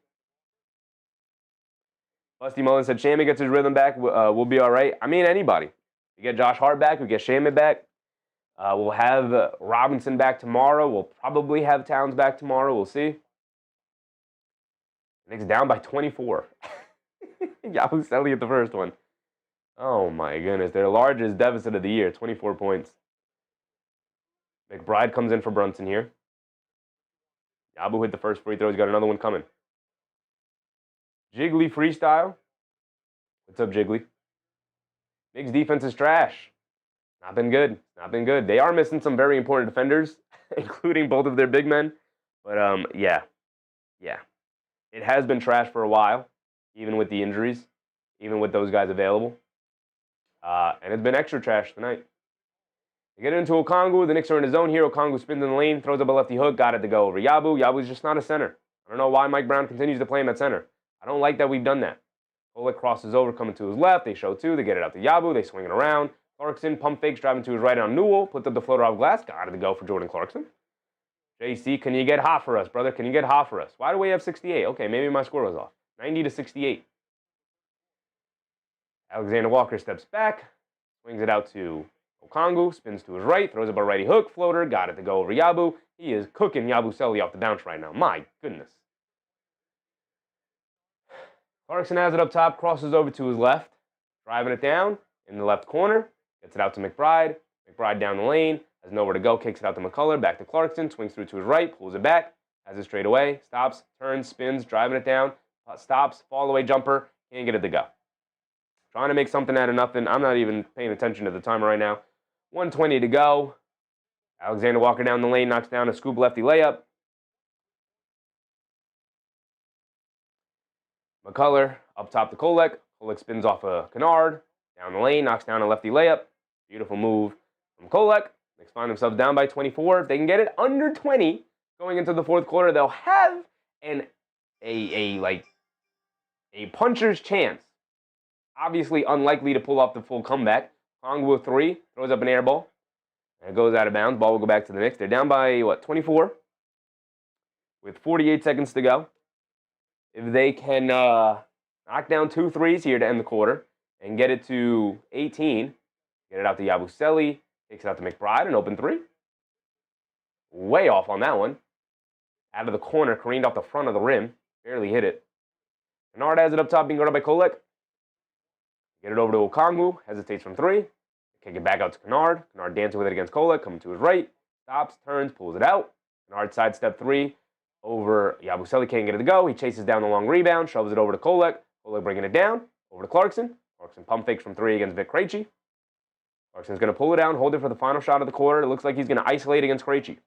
Busty Mullen said, Shamit gets his rhythm back, we'll be all right. I mean, anybody. We get Josh Hart back, we get Shamit back. We'll have Robinson back tomorrow. We'll probably have Towns back tomorrow. We'll see. Knicks down by 24. Yabusele at the first 1. Oh, my goodness. Their largest deficit of the year, 24 points. McBride comes in for Brunson here. Yabu hit the first free throw. He's got another one coming. Jiggly freestyle. What's up, Jiggly? Knicks defense is trash. Not been good. Not been good. They are missing some very important defenders, including both of their big men. But, yeah. It has been trash for a while, even with the injuries, even with those guys available. And it's been extra trash tonight. They get into Okongwu. The Knicks are in his zone here. Okongwu spins in the lane, throws up a lefty hook, got it to go over Yabu. Yabu's just not a center. I don't know why Mike Brown continues to play him at center. I don't like that we've done that. Kolek crosses over, coming to his left. They show two. They get it out to Yabu. They swing it around. Clarkson pump fakes, driving to his right on Newell. Puts up the floater off glass. Got it to go for Jordan Clarkson. JC, can you get hot for us, brother? Can you get hot for us? Why do we have 68? Okay, maybe my score was off. 90 to 68. Alexander Walker steps back. Swings it out to Okongwu. Spins to his right. Throws up a righty hook. Floater. Got it to go over Yabu. He is cooking Yabusele off the bounce right now. My goodness. Clarkson has it up top, crosses over to his left, driving it down in the left corner, gets it out to McBride. McBride down the lane, has nowhere to go, kicks it out to McCullough, back to Clarkson, swings through to his right, pulls it back, has it straight away, stops, turns, spins, driving it down, stops, fall away jumper, can't get it to go. Trying to make something out of nothing. I'm not even paying attention to the timer right now. 1:20 to go. Alexander Walker down the lane, knocks down a scoop lefty layup. McCullough up top to Kolek. Kolek spins off a Kennard. Down the lane, knocks down a lefty layup. Beautiful move from Kolek. Knicks find themselves down by 24. If they can get it under 20 going into the fourth quarter, they'll have a puncher's chance. Obviously unlikely to pull off the full comeback. Okongwu 3, throws up an air ball. And it goes out of bounds. Ball will go back to the Knicks. They're down by, 24? With 48 seconds to go. If they can knock down 2 threes here to end the quarter and get it to 18, get it out to Yabusele, takes it out to McBride, an open 3. Way off on that one. Out of the corner, careened off the front of the rim. Barely hit it. Kennard has it up top, being guarded by Kolek. Get it over to Okongwu, hesitates from 3. Kick it back out to Kennard. Kennard dancing with it against Kolek, coming to his right. Stops, turns, pulls it out. Kennard sidestep 3. Over Yabusele, can't get it to go. He chases down the long rebound, shoves it over to Kolek. Kolek bringing it down, over to Clarkson. Clarkson pump fakes from 3 against Vic Krejci. Clarkson's going to pull it down, hold it for the final shot of the quarter. It looks like he's going to isolate against Krejci.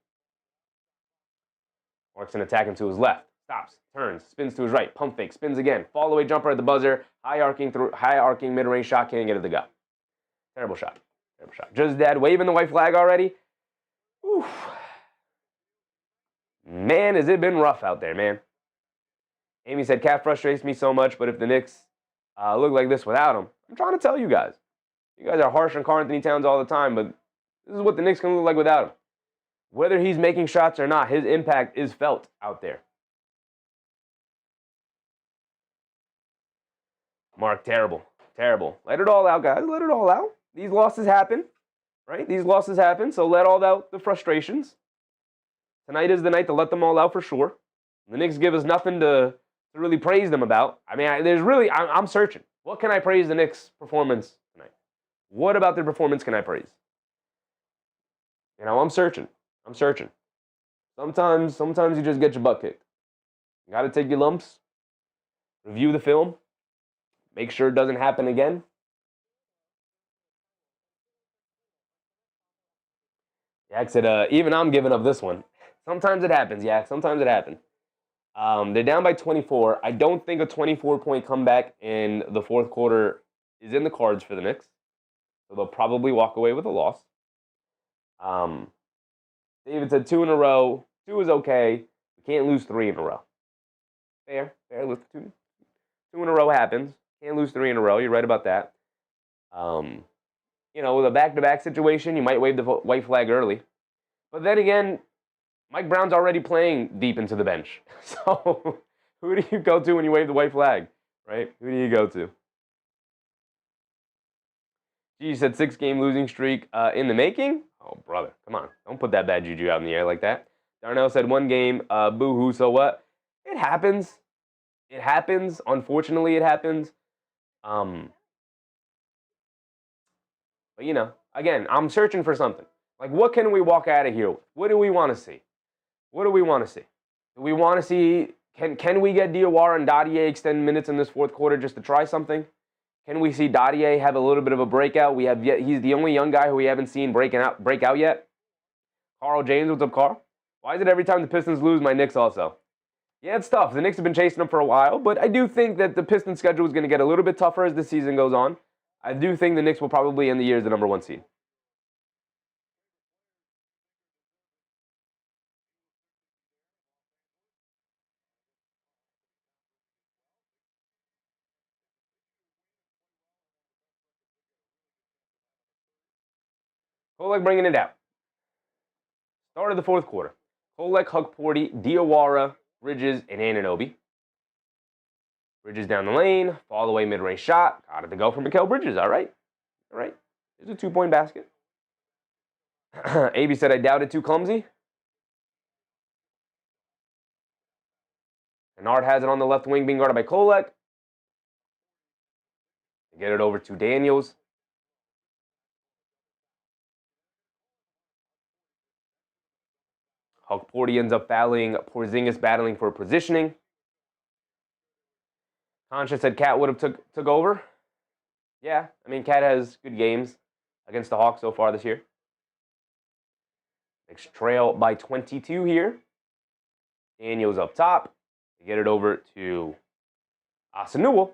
Clarkson attacking to his left. Stops, turns, spins to his right. Pump fake, spins again. Fall away jumper at the buzzer. High arcing mid-range shot, can't get it to go. Terrible shot. Terrible shot. Just dead. Waving the white flag already. Oof. Man, has it been rough out there, man. Amy said, Cat frustrates me so much, but if the Knicks look like this without him, I'm trying to tell you guys. You guys are harsh on Karl Anthony Towns all the time, but this is what the Knicks can look like without him. Whether he's making shots or not, his impact is felt out there. Mark, terrible. Terrible. Let it all out, guys. Let it all out. These losses happen, right? These losses happen, so let all out the frustrations. Tonight is the night to let them all out for sure. The Knicks give us nothing to really praise them about. I mean, I'm searching. What can I praise the Knicks' performance tonight? What about their performance can I praise? I'm searching. I'm searching. Sometimes you just get your butt kicked. You got to take your lumps, review the film, make sure it doesn't happen again. Yak said, even I'm giving up this one. Sometimes it happens, Yak. Sometimes it happens. They're down by 24. I don't think a 24-point comeback in the fourth quarter is in the cards for the Knicks. So they'll probably walk away with a loss. David said 2 in a row. 2 is okay. We can't lose 3 in a row. Fair. Fair. 2 in a row happens. Can't lose 3 in a row. You're right about that. With a back-to-back situation, you might wave the white flag early. But then again, Mike Brown's already playing deep into the bench. So who do you go to when you wave the white flag, right? Who do you go to? G said 6-game losing streak in the making. Oh, brother, come on. Don't put that bad juju out in the air like that. Darnell said 1 game, boo-hoo, so what? It happens. It happens. Unfortunately, it happens. But, again, I'm searching for something. Like, what can we walk out of here with? What do we want to see? What do we want to see? Do we want to see, can we get Diawara and Dadier extend minutes in this fourth quarter just to try something? Can we see Dadier have a little bit of a breakout? He's the only young guy who we haven't seen break out yet. Carl James, what's up, Carl? Why is it every time the Pistons lose, my Knicks also? Yeah, it's tough. The Knicks have been chasing them for a while, but I do think that the Pistons schedule is going to get a little bit tougher as the season goes on. I do think the Knicks will probably end the year as the number 1 seed. Kolek bringing it out. Start of the fourth quarter. Kolek, Hukporty, Diawara, Bridges, and Anunoby. Bridges down the lane, fall away mid-range shot. Got it to go for Mikal Bridges. All right. There's a 2-point basket. AB said, I doubt it, too clumsy. Bernard has it on the left wing, being guarded by Kolek. Get it over to Daniels. Hukporty ends up fouling Porzingis, battling for positioning. Concha said Cat would have took over. Yeah, I mean, Cat has good games against the Hawks so far this year. Knicks trail by 22 here. Daniels up top. They get it over to Asanua.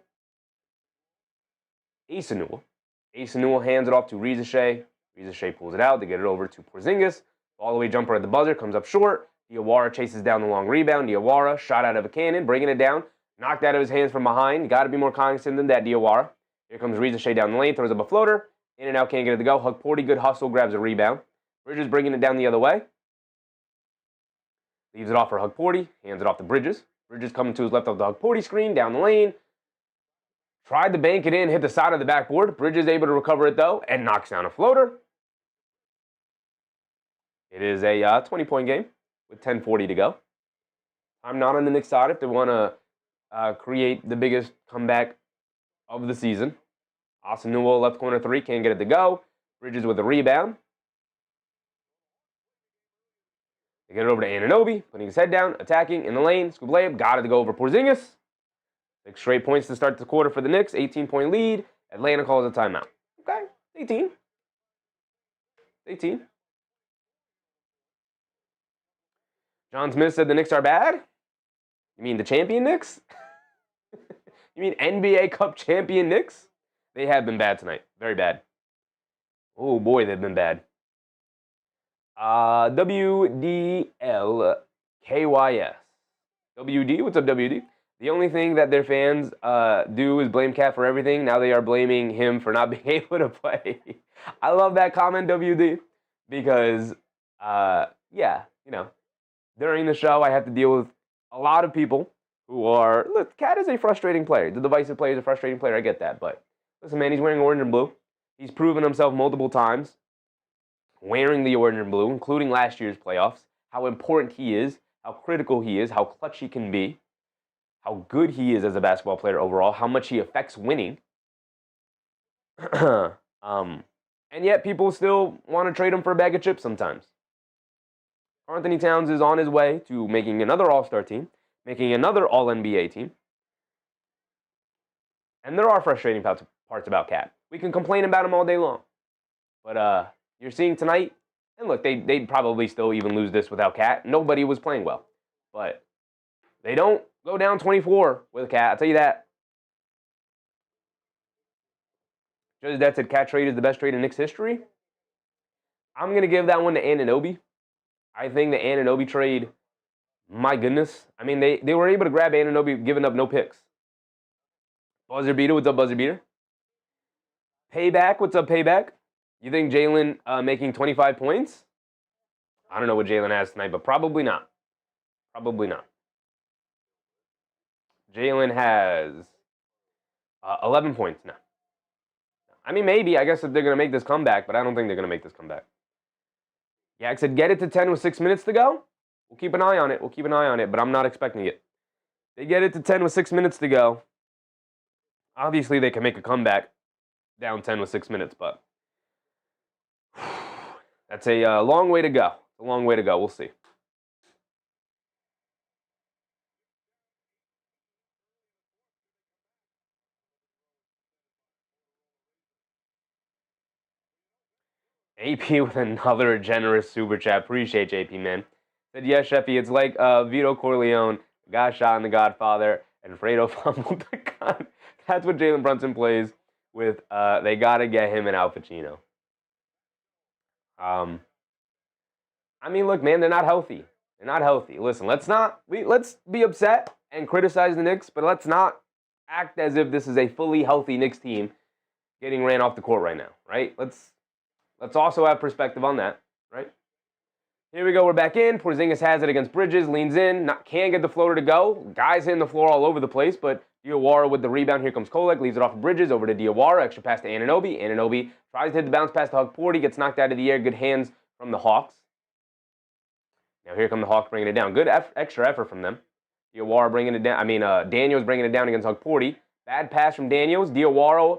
Asanua hands it off to Reza Shea. Reza Shea pulls it out. They get it over to Porzingis. All the way jumper at the buzzer, comes up short. Diawara chases down the long rebound. Diawara, shot out of a cannon, bringing it down. Knocked out of his hands from behind. Got to be more cognizant than that, Diawara. Here comes Reza Shea down the lane, throws up a floater. In and out, can't get it to go. Hukporty, good hustle, grabs a rebound. Bridges bringing it down the other way. Leaves it off for Hukporty, hands it off to Bridges. Bridges coming to his left of the Hukporty screen, down the lane. Tried to bank it in, hit the side of the backboard. Bridges able to recover it, though, and knocks down a floater. It is a 20-point game with 10:40 to go. I'm not on the Knicks side if they want to create the biggest comeback of the season. Asanua, left corner 3, can't get it to go. Bridges with a rebound. They get it over to Anunoby, putting his head down, attacking in the lane. Scoop layup, got it to go over Porzingis. 6 straight points to start the quarter for the Knicks. 18-point lead. Atlanta calls a timeout. Okay, 18. John Smith said the Knicks are bad? You mean the champion Knicks? You mean NBA Cup champion Knicks? They have been bad tonight. Very bad. Oh, boy, they've been bad. WDLKYS. WD? What's up, WD? The only thing that their fans do is blame Cat for everything. Now they are blaming him for not being able to play. I love that comment, WD, because, yeah, you know, during the show, I have to deal with a lot of people who are, look, Cat is a frustrating player. The divisive player is a frustrating player. I get that. But listen, man, he's wearing orange and blue. He's proven himself multiple times wearing the orange and blue, including last year's playoffs, how important he is, how critical he is, how clutch he can be, how good he is as a basketball player overall, how much he affects winning. And yet people still want to trade him for a bag of chips sometimes. Anthony Towns is on his way to making another All-Star team, making another All-NBA team. And there are frustrating parts about Cat. We can complain about him all day long. But you're seeing tonight, and look, they'd probably still even lose this without Cat. Nobody was playing well. But they don't go down 24 with Cat, I'll tell you that. Judge that said Cat trade is the best trade in Knicks history. I'm going to give that one to Anunoby. I think the Anunoby trade, my goodness. I mean, they were able to grab Anunoby, giving up no picks. Buzzer beater, what's up, buzzer beater? Payback, what's up, payback? You think Jalen making 25 points? I don't know what Jalen has tonight, but probably not. Probably not. Jalen has 11 points now. I mean, maybe. I guess if they're going to make this comeback, but I don't think they're going to make this comeback. Yak said, get it to 10 with 6 minutes to go. We'll keep an eye on it. But I'm not expecting it. They get it to 10 with 6 minutes to go. Obviously, they can make a comeback down 10 with 6 minutes, but That's a long way to go. A long way to go. We'll see. AP with another generous super chat. Appreciate JP, man. Said, yes, Sheffy, it's like Vito Corleone got shot in The Godfather and Fredo fumbled the gun. That's what Jalen Brunson plays with. They got to get him and Al Pacino. I mean, look, man, they're not healthy. They're not healthy. Listen, let's be upset and criticize the Knicks, but let's not act as if this is a fully healthy Knicks team getting ran off the court right now, right? Let's also have perspective on that, right? Here we go. We're back in. Porzingis has it against Bridges. Leans in. Can't get the floater to go. Guys hitting the floor all over the place, but Diawara with the rebound. Here comes Kolek. Leaves it off of Bridges. Over to Diawara. Extra pass to Anunoby. Anunoby tries to hit the bounce pass to Hug-Porty. Gets knocked out of the air. Good hands from the Hawks. Now here come the Hawks bringing it down. Good extra effort from them. Diawara bringing it down. Daniels bringing it down against Hug-Porty. Bad pass from Daniels. Diawara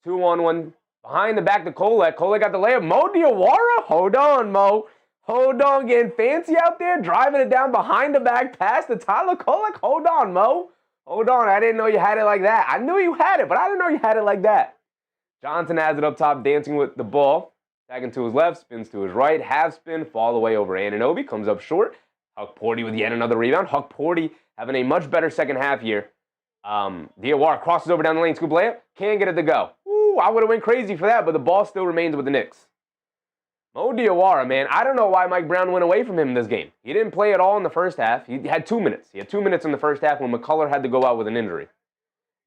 2-on-1 behind the back to Kolek. Kolek got the layup. Mo Diawara? Hold on, Mo. Hold on, getting fancy out there, driving it down behind the back pass to Tyler Kolek. Hold on, Mo. Hold on. I didn't know you had it like that. I knew you had it, but I didn't know you had it like that. Johnson has it up top, dancing with the ball. Tagging to his left, spins to his right, half spin, fall away over Anunoby, comes up short. Hug-Porty with yet another rebound. Hug-Porty having a much better second half here. Diawara crosses over down the lane, scoop layup, can't get it to go. Ooh, I would have went crazy for that, but the ball still remains with the Knicks. Mo Diawara, man, I don't know why Mike Brown went away from him in this game. He didn't play at all in the first half. He had 2 minutes. He had 2 minutes in the first half when McCullough had to go out with an injury.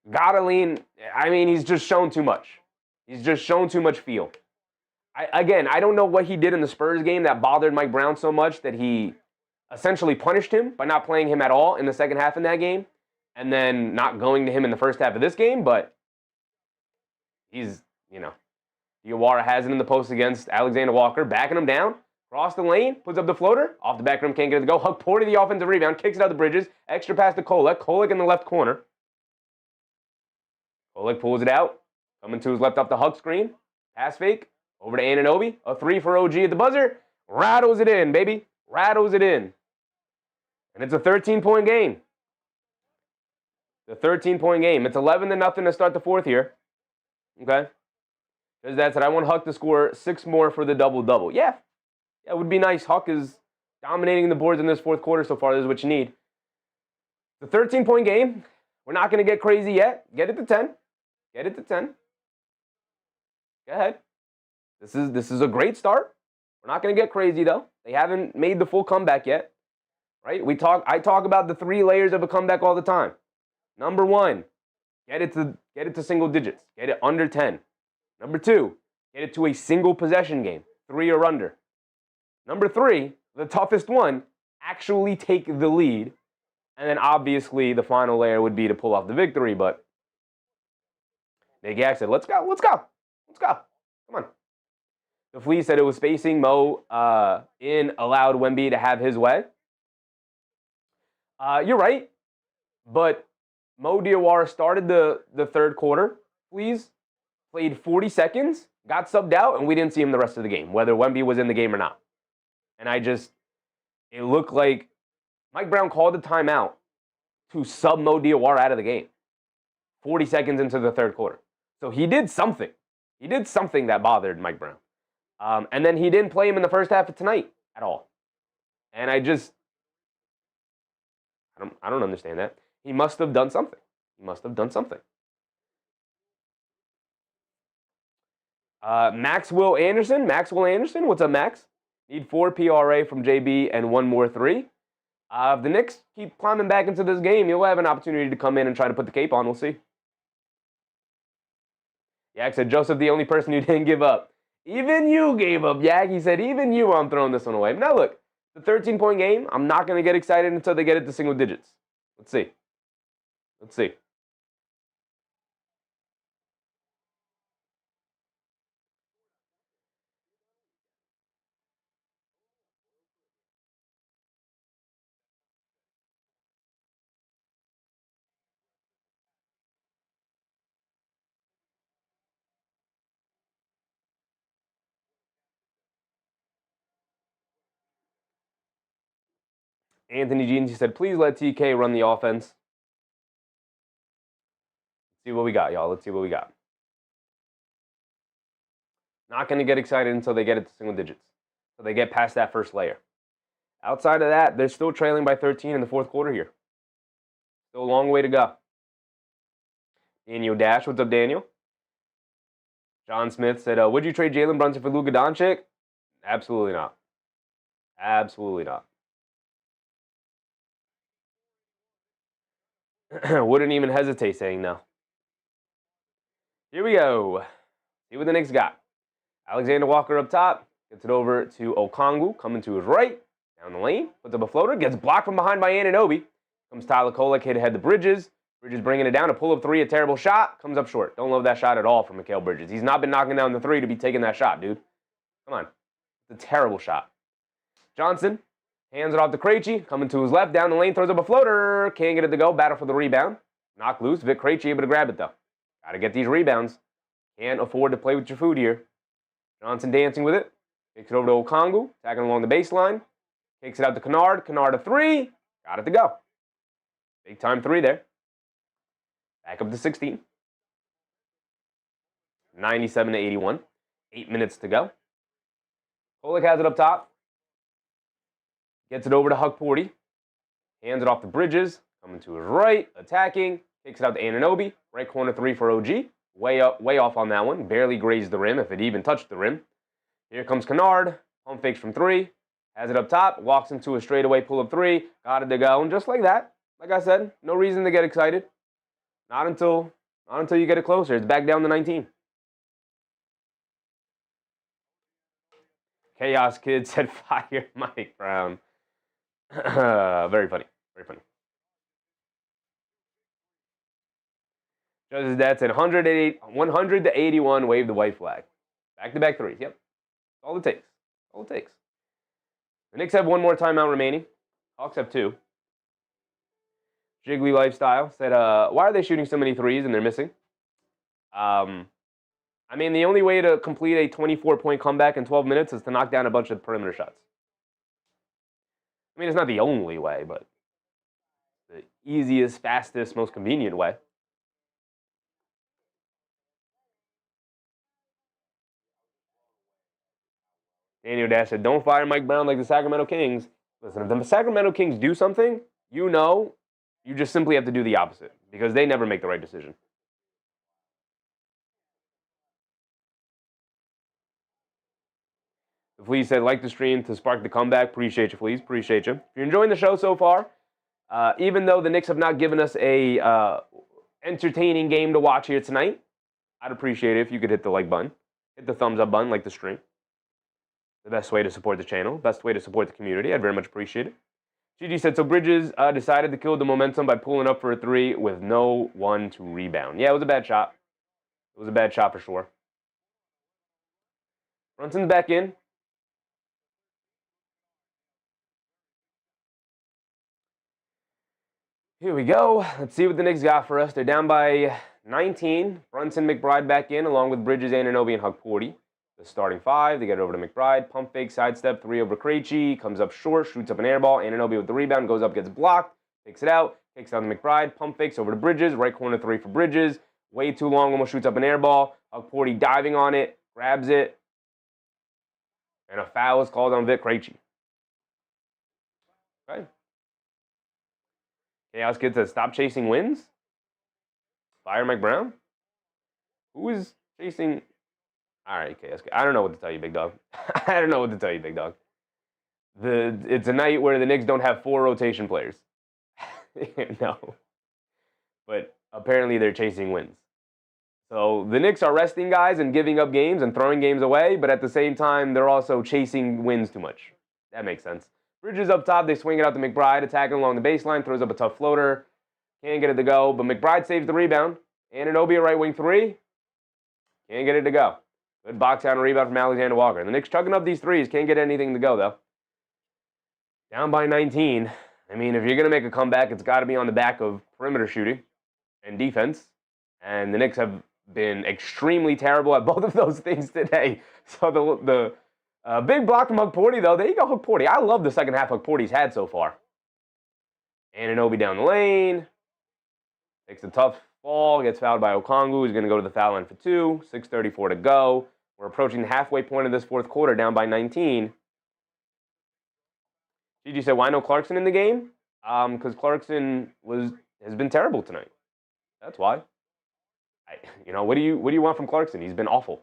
Gotta lean. I mean, he's just shown too much. He's just shown too much feel. I don't know what he did in the Spurs game that bothered Mike Brown so much that he essentially punished him by not playing him at all in the second half in that game and then not going to him in the first half of this game, but he's, Diawara has it in the post against Alexander Walker, backing him down, cross the lane, puts up the floater, off the back rim, can't get it to go. Hug-Porty the offensive rebound, kicks it out the Bridges, extra pass to Kolek. Kolek in the left corner. Kolek pulls it out, coming to his left off the Hug screen, pass fake, over to Anunoby, a 3 for OG at the buzzer, rattles it in, baby, rattles it in. And it's a 13-point game. The 13-point game. It's 11-0 to start the fourth here. Okay? Because that's it. I want Huck to score 6 more for the double-double. Yeah, it would be nice. Huck is dominating the boards in this fourth quarter so far. This is what you need. The 13-point game. We're not going to get crazy yet. Get it to 10. Get it to 10. Go ahead. This is a great start. We're not going to get crazy, though. They haven't made the full comeback yet. Right? I talk about the 3 layers of a comeback all the time. Number 1, get it to single digits. Get it under 10. Number 2, get it to a single possession game, 3 or under. Number 3, the toughest one, actually take the lead. And then obviously the final layer would be to pull off the victory, but Nick Yak said, let's go. Come on. The Flea said it was spacing. Mo allowed Wemby to have his way. You're right, but Mo Diawara started the third quarter. Please played 40 seconds, got subbed out, and we didn't see him the rest of the game, whether Wemby was in the game or not. And it looked like Mike Brown called a timeout to sub Mo Diawara out of the game 40 seconds into the third quarter. So he did something. He did something that bothered Mike Brown. And then he didn't play him in the first half of tonight at all. And I don't understand that. He must have done something. Maxwell Anderson, what's up, Max? Need 4 PRA from JB and 1 more 3. If the Knicks keep climbing back into this game, you'll have an opportunity to come in and try to put the cape on. We'll see. Yak said, Joseph, the only person who didn't give up. Even you gave up, Yak. He said, even you, I'm throwing this one away. Now, look, the 13-point game, I'm not going to get excited until they get it to single digits. Let's see. Anthony Jeans, he said, please let TK run the offense. Let's see what we got, y'all. Let's see what we got. Not going to get excited until they get it to single digits. So they get past that first layer. Outside of that, they're still trailing by 13 in the fourth quarter here. Still a long way to go. Daniel Dash, what's up, Daniel? John Smith said, would you trade Jalen Brunson for Luka Doncic? Absolutely not. Absolutely not. Wouldn't even hesitate saying no. Here we go. See what the Knicks got. Alexander Walker up top. Gets it over to Okongwu. Coming to his right. Down the lane. Puts up a floater. Gets blocked from behind by Anunoby. Comes Tyler Kolek. Hit ahead to Bridges. Bridges bringing it down. A pull-up three. A terrible shot. Comes up short. Don't love that shot at all from Mikal Bridges. He's not been knocking down the three to be taking that shot, dude. Come on. It's a terrible shot. Johnson. Hands it off to Krejci. Coming to his left. Down the lane. Throws up a floater. Can't get it to go. Battle for the rebound. Knocked loose. Vic Krejci able to grab it, though. Got to get these rebounds. Can't afford to play with your food here. Johnson dancing with it. Takes it over to Okongwu. Attacking along the baseline. Takes it out to Kennard. Kennard a three. Got it to go. Big time three there. Back up to 16. 97 to 81. 8 minutes to go. Kolek has it up top. Gets it over to Hukporti. Hands it off to Bridges. Coming to his right. Attacking. Takes it out to Anunoby. Right corner three for OG. Way off on that one. Barely grazed the rim, if it even touched the rim. Here comes Kennard. Pump fakes from three. Has it up top. Walks into a straightaway pull-up three. Got it to go. And just like that, like I said, no reason to get excited. Not until you get it closer. It's back down to 19. Chaos Kid said, fire Mike Brown. Very funny. Very funny. Judge's dad said 100 to 81, wave the white flag. Back-to-back threes, yep. That's all it takes. All it takes. The Knicks have one more timeout remaining. Hawks have two. Jiggly Lifestyle said, why are they shooting so many threes and they're missing? I mean, the only way to complete a 24-point comeback in 12 minutes is to knock down a bunch of perimeter shots. I mean, it's not the only way, but the easiest, fastest, most convenient way. Daniel Dash said, don't fire Mike Brown like the Sacramento Kings. Listen, if the Sacramento Kings do something, you know, you just simply have to do the opposite because they never make the right decision. Fleas said, like the stream to spark the comeback. Appreciate you, Fleas. Appreciate you. If you're enjoying the show so far, even though the Knicks have not given us a entertaining game to watch here tonight, I'd appreciate it if you could hit the like button, hit the thumbs up button, like the stream. The best way to support the channel, best way to support the community. I'd very much appreciate it. Gigi said, so Bridges decided to kill the momentum by pulling up for a three with no one to rebound. Yeah, it was a bad shot. It was a bad shot for sure. Brunson's back in. Here we go. Let's see what the Knicks got for us. They're down by 19. Brunson, McBride back in, along with Bridges, Anunoby, and Hukporti. The starting five. They get it over to McBride. Pump fake, sidestep, three over Krejci. Comes up short, shoots up an air ball. Anunoby with the rebound, goes up, gets blocked. Takes it out. Takes down to McBride. Pump fakes over to Bridges. Right corner three for Bridges. Way too long, almost shoots up an air ball. Hukporti diving on it. Grabs it. And a foul is called on Vic Krejci. Okay. Chaos Kid says, stop chasing wins. Fire Mike Brown. Who is chasing? All right, Chaos Kid. I don't know what to tell you, big dog. I don't know what to tell you, big dog. It's a night where the Knicks don't have 4 rotation players. No. But apparently they're chasing wins. So the Knicks are resting guys and giving up games and throwing games away, but at the same time, they're also chasing wins too much. That makes sense. Bridges up top, they swing it out to McBride, attacking along the baseline, throws up a tough floater. Can't get it to go, but McBride saves the rebound. Anunoby, a right wing three. Can't get it to go. Good box out and rebound from Alexander Walker. The Knicks chugging up these threes, can't get anything to go, though. Down by 19. I mean, if you're going to make a comeback, it's got to be on the back of perimeter shooting and defense. And the Knicks have been extremely terrible at both of those things today. So the big block from Hukporti, though. There you go, Hukporti. I love the second half Hukporti's had so far. Anunoby down the lane. Takes a tough fall, gets fouled by Okongwu. He's going to go to the foul line for 2. 6:34 to go. We're approaching the halfway point of this fourth quarter, down by 19. Gigi said, why no Clarkson in the game? Because Clarkson has been terrible tonight. That's why. What do you want from Clarkson? He's been awful.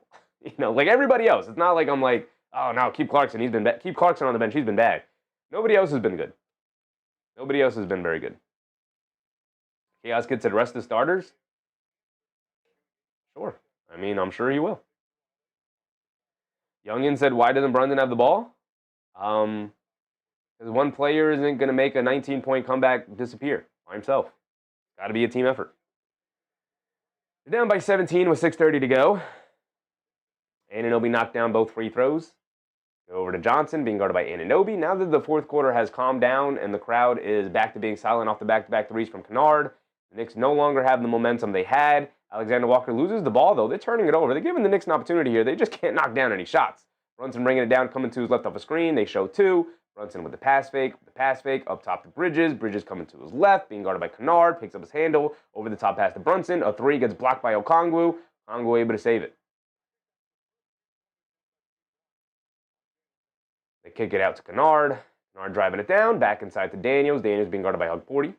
Like everybody else. It's not like I'm like, oh no, keep Clarkson. He's been bad. Keep Clarkson on the bench. He's been bad. Nobody else has been good. Nobody else has been very good. Chaos Kid said, rest the starters. Sure. I'm sure he will. Youngin said, why doesn't Brunson have the ball? Because one player isn't going to make a 19-point comeback disappear by himself. Got to be a team effort. They're down by 17 with 6:30 to go. Anunoby knocked down both free throws. Go over to Johnson, being guarded by Anunoby. Now that the fourth quarter has calmed down and the crowd is back to being silent off the back-to-back threes from Kennard, the Knicks no longer have the momentum they had. Alexander Walker loses the ball, though. They're turning it over. They're giving the Knicks an opportunity here. They just can't knock down any shots. Brunson bringing it down, coming to his left off a screen. They show 2. Brunson with the pass fake, up top to Bridges. Bridges coming to his left, being guarded by Kennard. Picks up his handle, over the top pass to Brunson. A 3 gets blocked by Okongwu. Okongwu able to save it. They kick it out to Kennard. Kennard driving it down, back inside to Daniels. Daniels being guarded by Hug 40.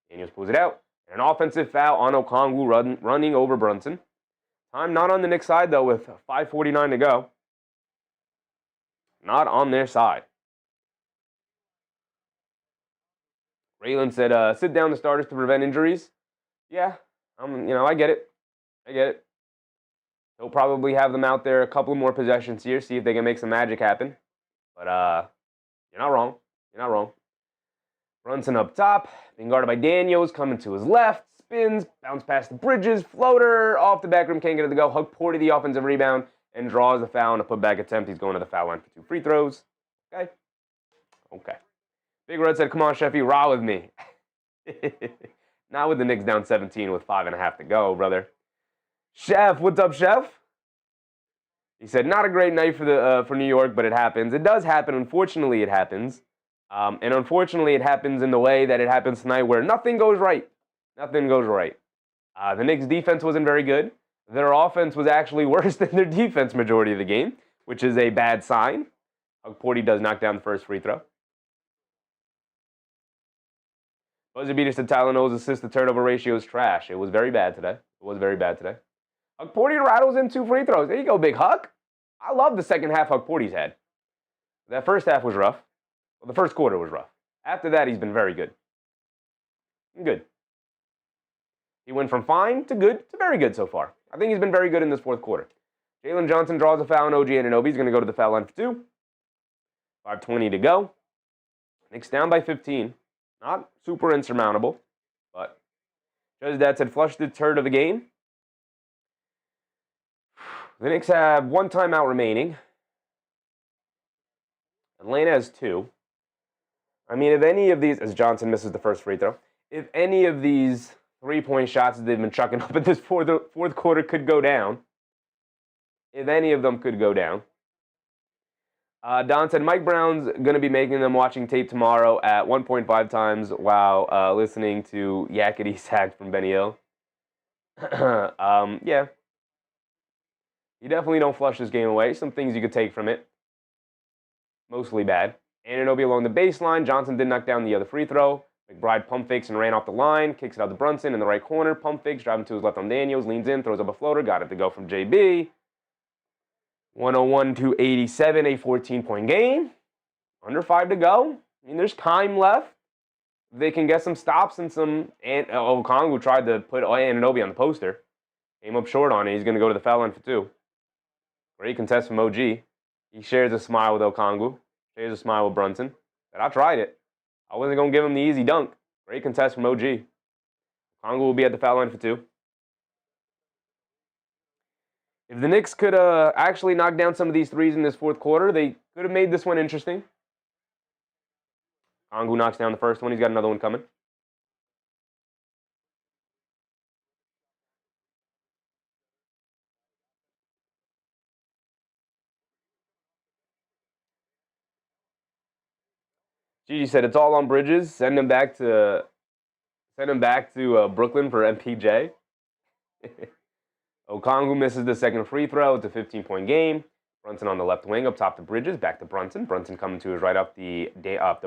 Daniels pulls it out. And an offensive foul on Okongwu running over Brunson. Time not on the Knicks side, though, with 5:49 to go. Not on their side. Raylan said, sit down the starters to prevent injuries. Yeah, I get it. He'll probably have them out there a couple more possessions here, see if they can make some magic happen. But you're not wrong. Brunson up top, being guarded by Daniels, coming to his left, spins, bounce past the Bridges, floater, off the back rim, can't get it to go. Hug Porty the offensive rebound, and draws the foul on a putback attempt. He's going to the foul line for 2 free throws. Okay. Big Red said, come on, Sheffy, raw with me. Not with the Knicks down 17 with 5.5 to go, brother. Chef, what's up, Chef? He said, not a great night for New York, but it happens. It does happen. Unfortunately, it happens. And unfortunately, it happens in the way that it happens tonight where nothing goes right. The Knicks' defense wasn't very good. Their offense was actually worse than their defense majority of the game, which is a bad sign. Hug Porty does knock down the first free throw. Buzzer beater said Tyleno's assist-to-turnover ratio is trash. It was very bad today. Hug Porty rattles in 2 free throws. There you go, Big Huck. I love the second half Hug Porty's had. That first half was rough. Well, the first quarter was rough. After that, he's been very good. He went from fine to good to very good so far. I think he's been very good in this fourth quarter. Jalen Johnson draws a foul on OG Anunoby. He's going to go to the foul line for 2. 5:20 to go. Knicks down by 15. Not super insurmountable, but Judge's dad said flush the turd of the game. The Knicks have 1 timeout remaining. Atlanta has 2. If any of these, as Johnson misses the first free throw, if any of these 3-point shots that they've been chucking up in this fourth quarter could go down, if any of them could go down. Don said Mike Brown's going to be making them watching tape tomorrow at 1.5 times while listening to Yakety Sack from Benny Hill. Yeah. You definitely don't flush this game away. Some things you could take from it. Mostly bad. Anunoby along the baseline. Johnson did knock down the other free throw. McBride pump fakes and ran off the line. Kicks it out to Brunson in the right corner. Pump fakes, driving to his left on Daniels. Leans in, throws up a floater. Got it to go from JB. 101 to 87, a 14-point game. Under 5 to go. There's time left. They can get some stops and some. Okongwu tried to put Anunoby on the poster. Came up short on it. He's going to go to the foul line for 2. Great contest from OG. He shares a smile with Okongwu. Shares a smile with Brunson. But I tried it. I wasn't going to give him the easy dunk. Great contest from OG. Okongwu will be at the foul line for 2. If the Knicks could actually knock down some of these threes in this fourth quarter, they could have made this one interesting. Okongwu knocks down the first one. He's got another one coming. Gigi said it's all on Bridges. Send him back to Brooklyn for MPJ. Okongwu misses the second free throw. It's a 15-point game. Brunson on the left wing, up top to Bridges, back to Brunson. Brunson coming to his right up the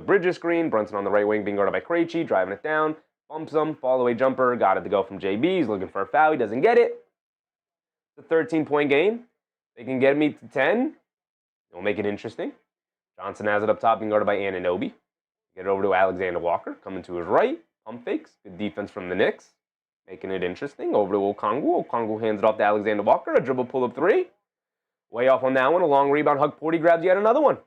Bridges screen. Brunson on the right wing being guarded by Krejci, driving it down. Bumps him, fall-away jumper, got it to go from JB. He's looking for a foul. He doesn't get it. It's a 13-point game. They can get me to 10. It'll make it interesting. Johnson has it up top, being guarded by Anunoby. Get it over to Alexander Walker, coming to his right. Pump fakes. Good defense from the Knicks. Making it interesting. Over to Okongwu. Okongwu hands it off to Alexander Walker. A dribble pull-up three. Way off on that one. A long rebound. Hugporty grabs yet another one.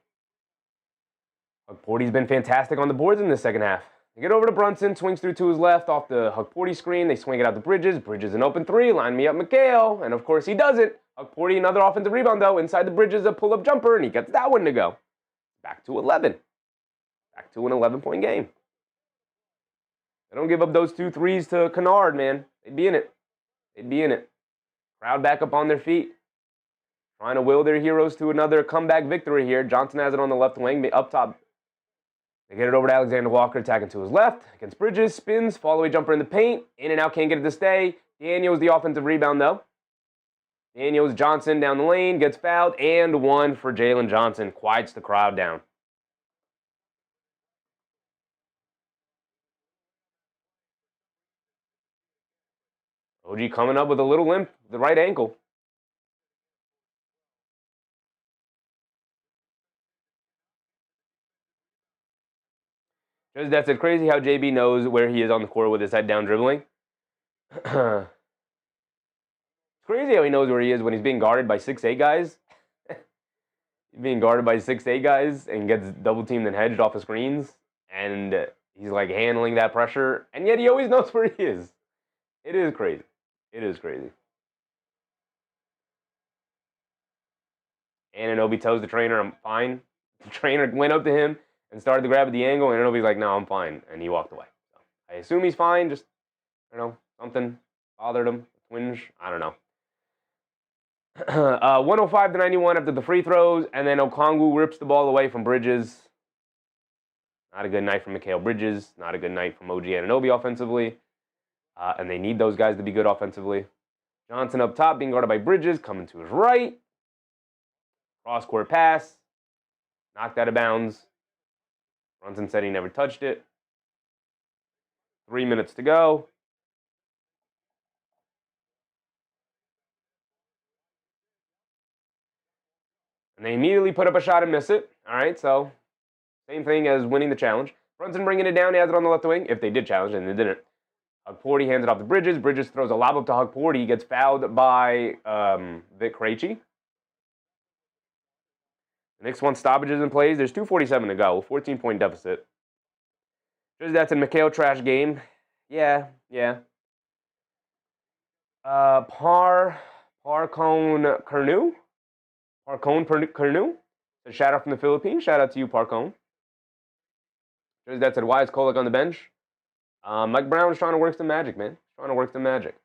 Hugporty's been fantastic on the boards in the second half. They get over to Brunson. Swings through to his left off the Hugporty screen. They swing it out to Bridges. Bridges an open three. Line me up, McHale. And, of course, he doesn't. Hugporty another offensive rebound, though. Inside the Bridges, a pull-up jumper, and he gets that one to go. Back to 11. Back to an 11-point game. They don't give up those 2 threes to Kennard, man. They'd be in it. They'd be in it. Crowd back up on their feet. Trying to will their heroes to another comeback victory here. Johnson has it on the left wing, up top. They get it over to Alexander Walker, attacking to his left. Against Bridges, spins, fall-away jumper in the paint. In and out, can't get it to stay. Daniels the offensive rebound, though. Daniels, Johnson down the lane, gets fouled, and one for Jalen Johnson. Quiets the crowd down. OG coming up with a little limp, the right ankle. Just that's it. Crazy how JB knows where he is on the court with his head down dribbling. It's crazy how he knows where he is when he's being guarded by 6'8 guys. He's being guarded by 6'8 guys and gets double teamed and hedged off of screens. And he's like handling that pressure. And yet he always knows where he is. It is crazy. It is crazy. Anunoby tells the trainer, I'm fine. The trainer went up to him and started to grab at the angle, and Anunoby's like, no, I'm fine. And he walked away. So I assume he's fine. Just, I don't know, something bothered him. A twinge. I don't know. 105-91 after the free throws, and then Okongwu rips the ball away from Bridges. Not a good night from Mikal Bridges. Not a good night from OG Anunoby offensively. And they need those guys to be good offensively. Johnson up top, being guarded by Bridges, coming to his right. Cross-court pass. Knocked out of bounds. Brunson said he never touched it. 3 minutes to go. And they immediately put up a shot and miss it. All right, so same thing as winning the challenge. Brunson bringing it down. He has it on the left wing. If they did challenge, and they didn't. Hugporty hands it off to Bridges. Bridges throws a lob up to Hugporty. He gets fouled by Vic Krejci. The Knicks want stoppages in plays. There's 2:47 to go. 14-point deficit. Just that's a McHale trash game. Yeah. Parcone Curnu. A shout out from the Philippines. Shout out to you, Parcone. Just that said, why is Kolek on the bench? Mike Brown's trying to work some magic, man. Trying to work some magic.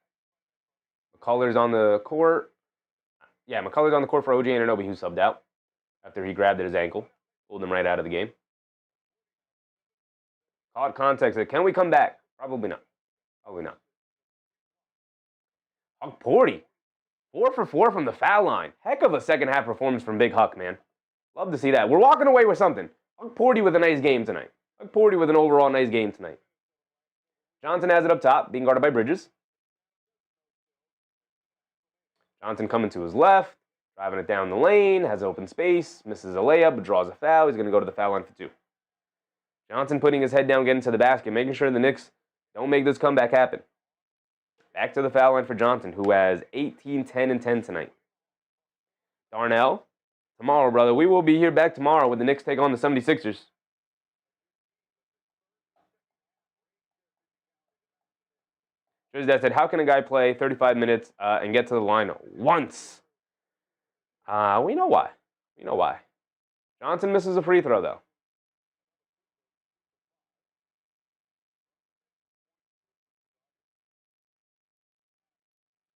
McCullough's on the court. Yeah, McCullough's on the court for OG Anunoby, who subbed out after he grabbed at his ankle. Pulled him right out of the game. Caught context. Can we come back? Probably not. Probably not. Hugporty. 4 for 4 from the foul line. Heck of a second half performance from Big Huck, man. Love to see that. We're walking away with something. Hugporty with a nice game tonight. Hugporty with an overall nice game tonight. Johnson has it up top, being guarded by Bridges. Johnson coming to his left, driving it down the lane, has open space, misses a layup, but draws a foul. He's going to go to the foul line for 2. Johnson putting his head down, getting to the basket, making sure the Knicks don't make this comeback happen. Back to the foul line for Johnson, who has 18, 10, and 10 tonight. Darnell, tomorrow, brother. We will be here back tomorrow when the Knicks take on the 76ers. That said, how can a guy play 35 minutes and get to the line once? We know why. We know why. Johnson misses a free throw, though.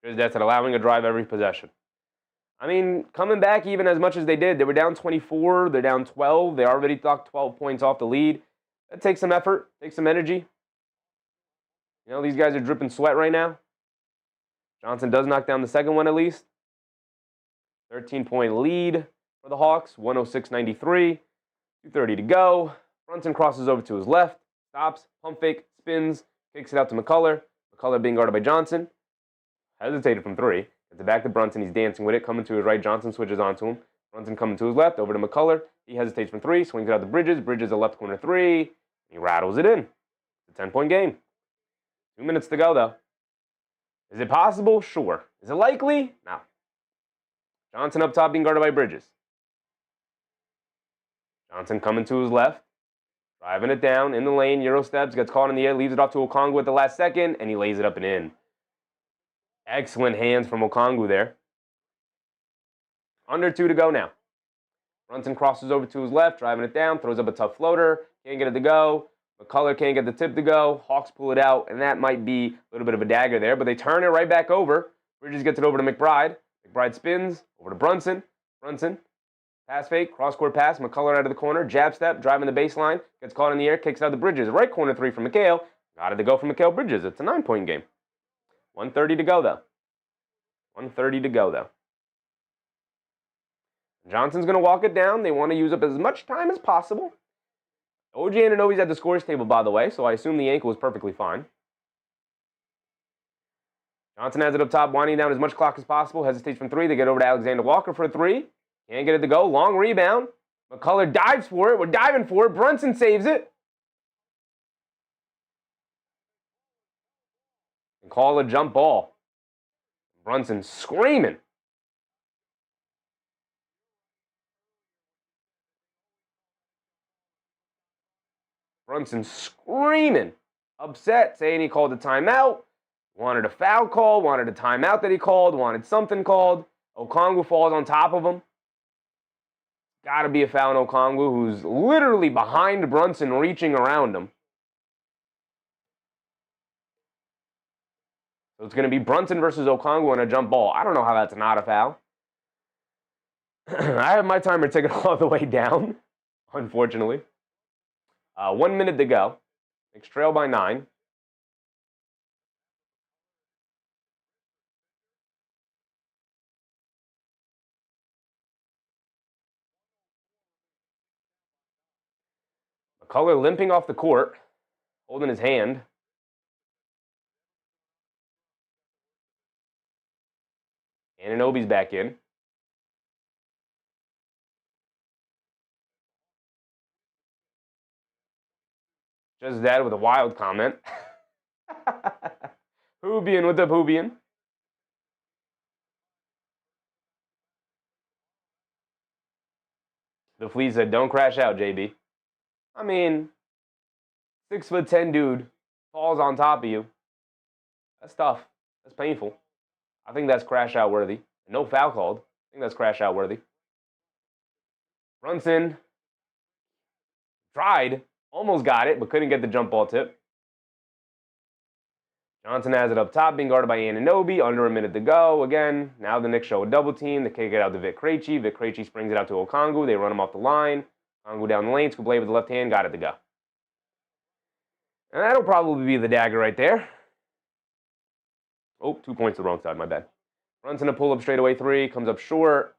That's it, allowing a drive every possession. I mean, coming back even as much as they did, they were down 24, they're down 12. They already knocked 12 points off the lead. That takes some effort, takes some energy. You know, these guys are dripping sweat right now. Johnson does knock down the second one at least. 13-point lead for the Hawks, 106-93. 2:30 to go. Brunson crosses over to his left, stops, pump fake, spins, kicks it out to McCullough. McCullough being guarded by Johnson. Hesitated from three. Gets it back to Brunson. He's dancing with it. Coming to his right. Johnson switches onto him. Brunson coming to his left. Over to McCullough. He hesitates from three. Swings it out to Bridges. Bridges a left corner three. He rattles it in. It's a 10-point game. 2 minutes to go, though. Is it possible? Sure. Is it likely? No. Johnson up top being guarded by Bridges. Johnson coming to his left. Driving it down in the lane. Euro steps. Gets caught in the air. Leaves it off to Okongwu at the last second. And he lays it up and in. Excellent hands from Okongwu there. Under 2 to go now. Brunson crosses over to his left, driving it down, throws up a tough floater. Can't get it to go. McCullough can't get the tip to go. Hawks pull it out, and that might be a little bit of a dagger there, but they turn it right back over. Bridges gets it over to McBride. McBride spins, over to Brunson. Brunson, pass fake, cross-court pass. McCullough out of the corner, jab step, driving the baseline. Gets caught in the air, kicks out the Bridges. Right corner three from McHale. Got it to go from Mikal Bridges. It's a 9-point game. 1:30 to go, though. 1:30 to go, though. Johnson's going to walk it down. They want to use up as much time as possible. OG Anunoby's at the scores table, by the way, so I assume the ankle is perfectly fine. Johnson has it up top, winding down as much clock as possible. Hesitates from three. They get over to Alexander Walker for a three. Can't get it to go. Long rebound. McCullough dives for it. We're diving for it. Brunson saves it. And call a jump ball. Brunson screaming. Brunson screaming. Upset, saying he called a timeout. Wanted a foul call. Wanted a timeout that he called. Wanted something called. Okongwu falls on top of him. Got to be a foul on Okongwu, who's literally behind Brunson, reaching around him. So it's going to be Brunson versus Okongwu on a jump ball. I don't know how that's not a foul. I have my timer ticking all the way down, unfortunately. 1 minute to go. Knicks trail by 9. McCullough limping off the court, holding his hand. Anunoby's back in. Just that with a wild comment. Hoobian, what's up, Hoobian? The flea said, don't crash out, JB. I mean, 6'10" dude falls on top of you. That's tough. That's painful. I think that's crash out worthy. No foul called. I think that's crash out worthy. Brunson tried, almost got it, but couldn't get the jump ball tip. Johnson has it up top, being guarded by Anunoby. Under a minute to go. Again, now the Knicks show a double team. They kick it out to Vic Krejci. Vic Krejci springs it out to Okongwu. They run him off the line. Okongwu down the lane. Scoop play with the left hand. Got it to go. And that'll probably be the dagger right there. Oh, 2 points to the wrong side. My bad. Runs in a pull-up straightaway three. Comes up short.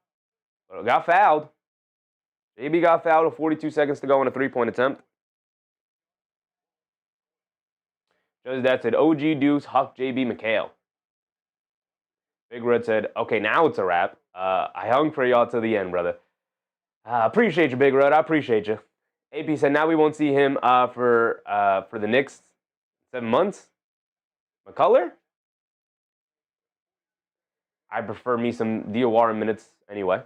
But got fouled. JB got fouled with 42 seconds to go on a three-point attempt. Just that said, OG Deuce, Huck, JB, McHale. Big Red said, okay, now it's a wrap. I hung for y'all to the end, brother. Appreciate you, Big Red. I appreciate you. AP said, now we won't see him for the next 7 months. McCullough? I prefer me some DOR minutes anyway.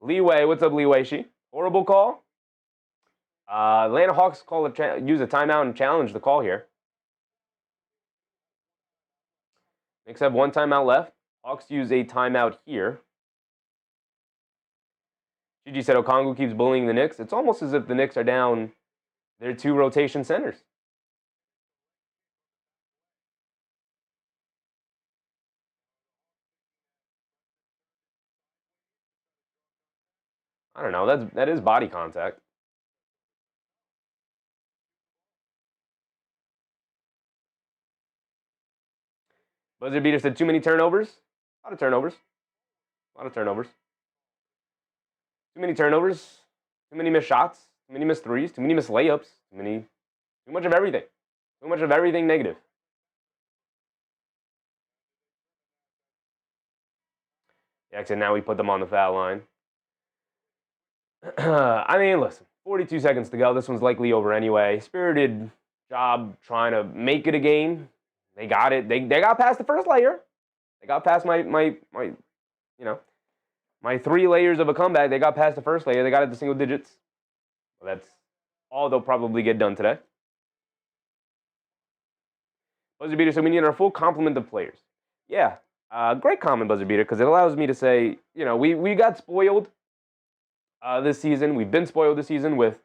Leeway, what's up, Leeway? Horrible call. Atlanta Hawks use a timeout and challenge the call here. Knicks have 1 timeout left. Hawks use a timeout here. Gigi said Okongwu keeps bullying the Knicks. It's almost as if the Knicks are down their 2 rotation centers. I don't know. That is body contact. Buzzer beater said too many turnovers. A lot of turnovers. A lot of turnovers. Too many turnovers. Too many missed shots. Too many missed threes. Too many missed layups. Too much of everything. Too much of everything negative. Yeah, except now we put them on the foul line. I mean, listen, 42 seconds to go. This one's likely over anyway. Spirited job trying to make it a game. They got it. They got past the first layer. They got past my 3 layers of a comeback. They got past the first layer. They got it to single digits. Well, that's all they'll probably get done today. Buzzer beater, so we need our full complement of players. Yeah, great comment, buzzer beater, because it allows me to say, we got spoiled this season. We've been spoiled this season with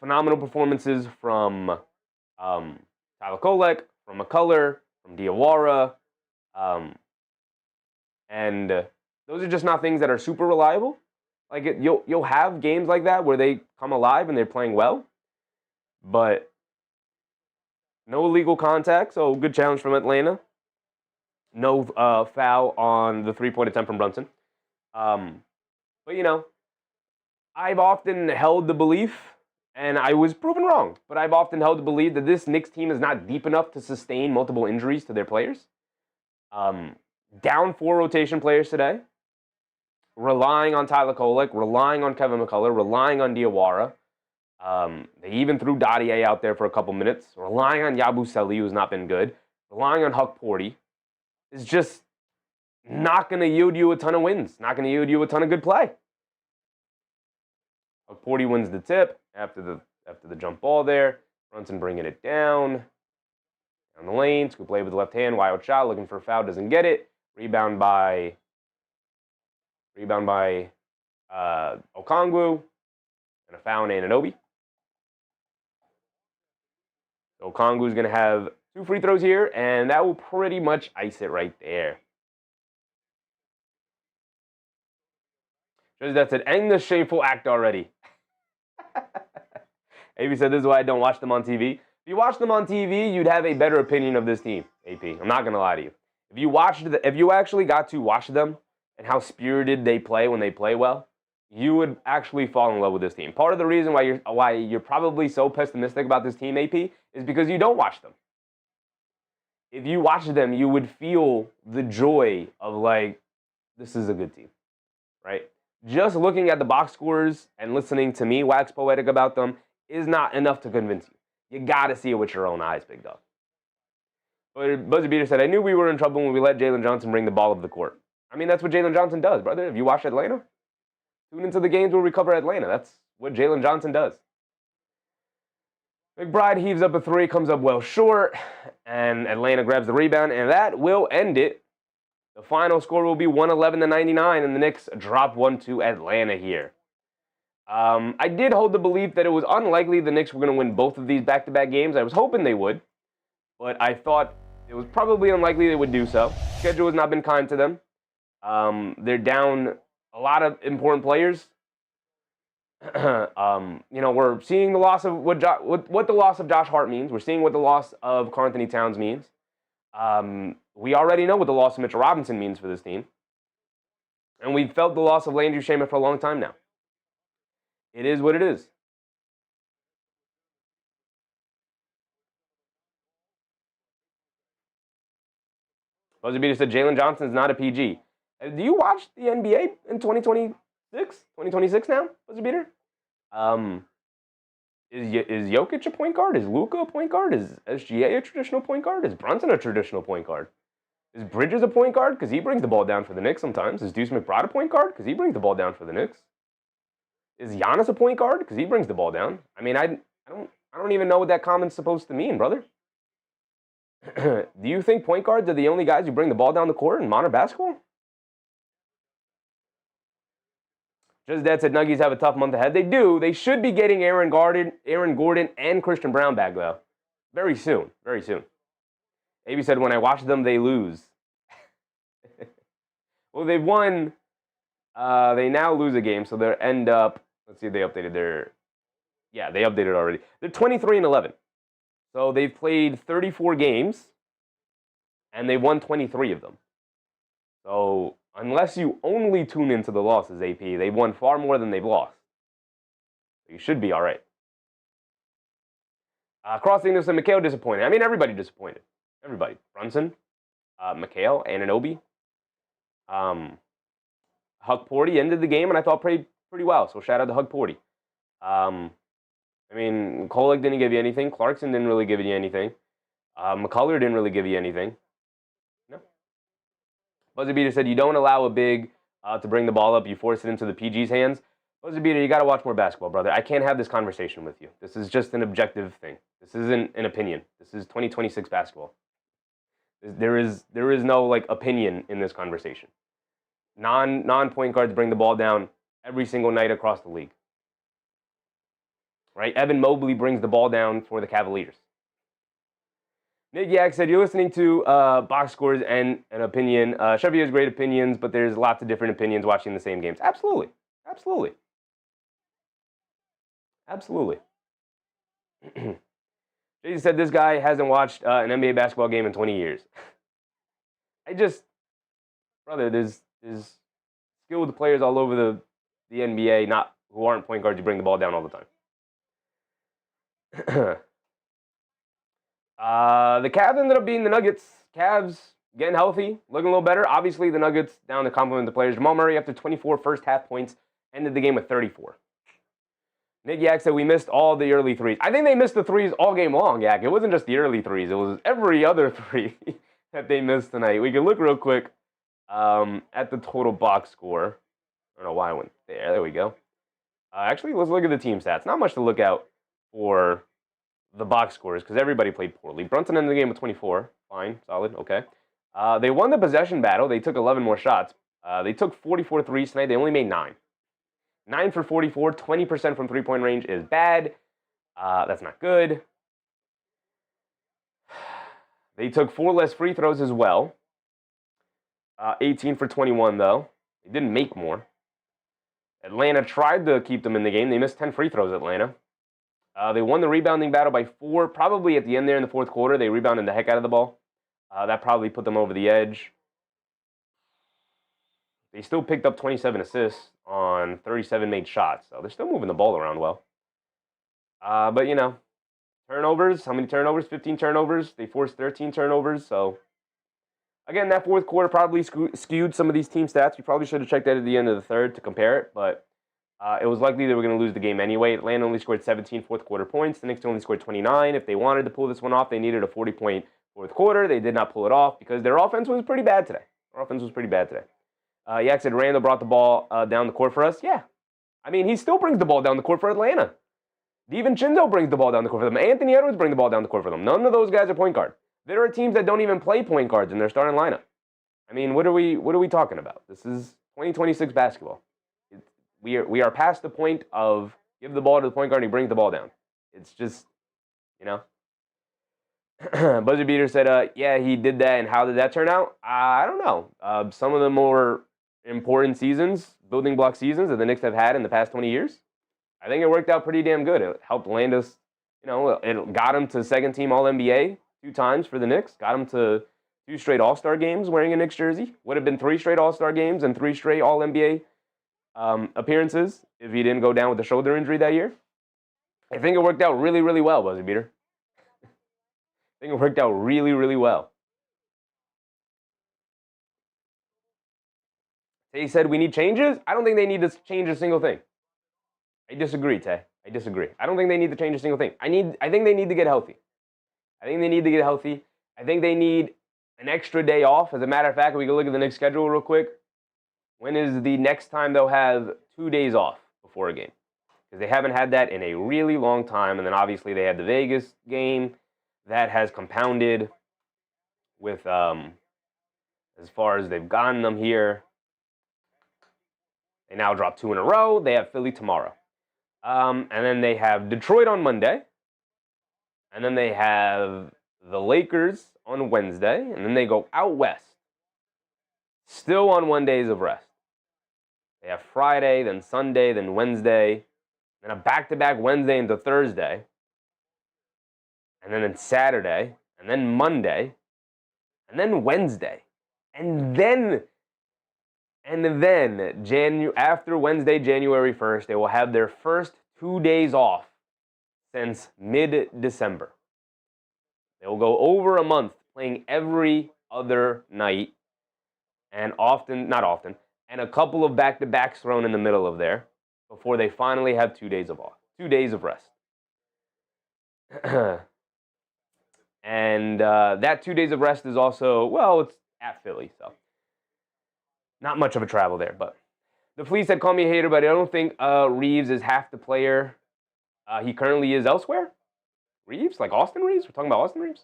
phenomenal performances from Tyler Kolek, from McCullough, from Diawara, and those are just not things that are super reliable. Like you'll have games like that where they come alive and they're playing well, but no illegal contact, so good challenge from Atlanta. No foul on the 3-point attempt from Brunson. But I've often held the belief, and I was proven wrong, but I've often held the belief that this Knicks team is not deep enough to sustain multiple injuries to their players. Down 4 rotation players today, relying on Tyler Kolek, relying on Kevin McCullough, relying on Diawara. They even threw Dottier out there for a couple minutes, relying on Yabusele, who's not been good, relying on Huck Porty. Is just not going to yield you a ton of wins, not going to yield you a ton of good play. Huck Porty wins the tip after the jump ball there. Brunson bringing it down the lane. Scoop play with the left hand, wild shot, looking for a foul, doesn't get it. Rebound by Okongwu, and a foul on Anunoby. So Okongwu's going to have 2 free throws here, and that will pretty much ice it right there. Just that said, end the shameful act already. AP said, this is why I don't watch them on TV. If you watch them on TV, you'd have a better opinion of this team, AP. I'm not going to lie to you. If you actually got to watch them and how spirited they play when they play well, you would actually fall in love with this team. Part of the reason why you're probably so pessimistic about this team, AP, is because you don't watch them. If you watch them, you would feel the joy of, like, this is a good team, right? Just looking at the box scores and listening to me wax poetic about them is not enough to convince you. You got to see it with your own eyes, big dog. But Buzzer Beater said, I knew we were in trouble when we let Jalen Johnson bring the ball up the court. I mean, that's what Jalen Johnson does, brother. If you watch Atlanta, tune into the games where we cover Atlanta. That's what Jalen Johnson does. McBride heaves up a 3, comes up well short, and Atlanta grabs the rebound, and that will end it. The final score will be 111-99, and the Knicks drop 1 to Atlanta here. I did hold the belief that it was unlikely the Knicks were going to win both of these back-to-back games. I was hoping they would, but I thought it was probably unlikely they would do so. Schedule has not been kind to them. They're down a lot of important players. We're seeing the loss of what the loss of Josh Hart means. We're seeing what the loss of Karl-Anthony Towns means. We already know what the loss of Mitchell Robinson means for this team. And we've felt the loss of Landry Shamet for a long time now. It is what it is. Buzzer Beater said Jalen Johnson is not a PG. Do you watch the NBA in 2026 now, Buzzer Beater? Is Jokic a point guard? Is Luka a point guard? Is SGA a traditional point guard? Is Brunson a traditional point guard? Is Bridges a point guard? Because he brings the ball down for the Knicks sometimes. Is Deuce McBride a point guard? Because he brings the ball down for the Knicks. Is Giannis a point guard? Because he brings the ball down. I mean, I don't even know what that comment's supposed to mean, brother. Do you think point guards are the only guys who bring the ball down the court in modern basketball? Just Dad said Nuggies have a tough month ahead. They do. They should be getting Aaron Gordon, and Christian Brown back, though. Very soon. Very soon. AB said, when I watch them, they lose. Well, they've won. They now lose a game, so they'll end up. Let's see if they updated their. Yeah, they updated already. They're 23-11. So they've played 34 games. and they won 23 of them. So unless you only tune into the losses, AP, they've won far more than they've lost. You should be all right. Crossing this and McHale disappointed. I mean, everybody disappointed. Everybody. Brunson, McHale, Anunoby. Huck Porty ended the game, and I thought played pretty well. So shout out to Huck Porty. I mean, Kolek didn't give you anything. Clarkson didn't really give you anything. McCullough didn't really give you anything. No. Buzzer Beater said, you don't allow a big to bring the ball up. You force it into the PG's hands. Buzzer Beater, you got to watch more basketball, brother. I can't have this conversation with you. This is just an objective thing. This isn't an opinion. This is 2026 basketball. There is no like opinion in this conversation. Non-point guards bring the ball down every single night across the league. Right? Evan Mobley brings the ball down for the Cavaliers. Nick Yak said, you're listening to box scores and an opinion. Chevy has great opinions, but there's lots of different opinions watching the same games. Absolutely. Absolutely. Absolutely. Jason said, this guy hasn't watched an NBA basketball game in 20 years. Brother, there's skilled players all over the NBA, not who aren't point guards who bring the ball down all the time. The Cavs ended up beating the Nuggets. Cavs getting healthy, looking a little better. Obviously, the Nuggets down to compliment the players. Jamal Murray, after 24 first half points, ended the game with 34. Nick Yak said we missed all the early threes. I think they missed the threes all game long, Yak. It wasn't just the early threes. It was every other three that they missed tonight. We can look real quick at the total box score. I don't know why I went there. There we go. Actually, let's look at the team stats. Not much to look out for the box scores because everybody played poorly. Brunson ended the game with 24. Fine, solid, okay. They won the possession battle. They took 11 more shots. They took 44 threes tonight. They only made 9. 9 for 44, 20% from three-point range is bad. That's not good. They took 4 less free throws as well. 18 for 21, though. They didn't make more. Atlanta tried to keep them in the game. They missed 10 free throws, Atlanta. They won the rebounding battle by 4. Probably at the end there in the fourth quarter, they rebounded the heck out of the ball. That probably put them over the edge. They still picked up 27 assists on 37 made shots. So they're still moving the ball around well. But, you know, turnovers. How many turnovers? 15 turnovers. They forced 13 turnovers. So, again, that fourth quarter probably skewed some of these team stats. You probably should have checked that at the end of the third to compare it. But it was likely they were going to lose the game anyway. Atlanta only scored 17 fourth quarter points. The Knicks only scored 29. If they wanted to pull this one off, they needed a 40-point fourth quarter. They did not pull it off because their offense was pretty bad today. Yak said Randall brought the ball down the court for us. Yeah. I mean, he still brings the ball down the court for Atlanta. DiVincenzo brings the ball down the court for them. Anthony Edwards brings the ball down the court for them. None of those guys are point guard. There are teams that don't even play point guards in their starting lineup. I mean, what are we talking about? This is 2026 basketball. We are past the point of give the ball to the point guard and he brings the ball down. It's just, you know. Buzzer Beater said, yeah, he did that, and how did that turn out? I don't know. Some of the more important seasons, building block seasons that the Knicks have had in the past 20 years, I think it worked out pretty damn good. It helped land us, you know, it got him to second-team All-NBA 2 times for the Knicks, got him to 2 straight All-Star games wearing a Knicks jersey. Would have been 3 straight All-Star games and 3 straight All-NBA appearances if he didn't go down with a shoulder injury that year. I think it worked out really, really well, Buzzer Beater. I think it worked out really, really well. Tay said we need changes. I don't think they need to change a single thing. I disagree, Tay. I disagree. I don't think they need to change a single thing. I think they need to get healthy. I think they need an extra day off. As a matter of fact, we can look at the Knicks schedule real quick. When is the next time they'll have 2 days off before a game? Because they haven't had that in a really long time. And then obviously they had the Vegas game. That has compounded with as far as they've gotten them here. They now drop 2 in a row. They have Philly tomorrow. And then they have Detroit on Monday. And then they have the Lakers on Wednesday. And then they go out west. Still on 1 day of rest. They have Friday, then Sunday, then Wednesday. Then a back-to-back Wednesday into Thursday. And then Saturday, and then Monday, and then Wednesday, and then after Wednesday, January 1st, they will have their first 2 days off since mid-December. They will go over a month playing every other night, and and a couple of back-to-backs thrown in the middle of there before they finally have 2 days of off, 2 days of rest. And that 2 days of rest is also, well, it's at Philly, so not much of a travel there. But the Fleet said, call me a hater, but I don't think Reeves is half the player he currently is elsewhere. Reeves? Like Austin Reeves? We're talking about Austin Reeves?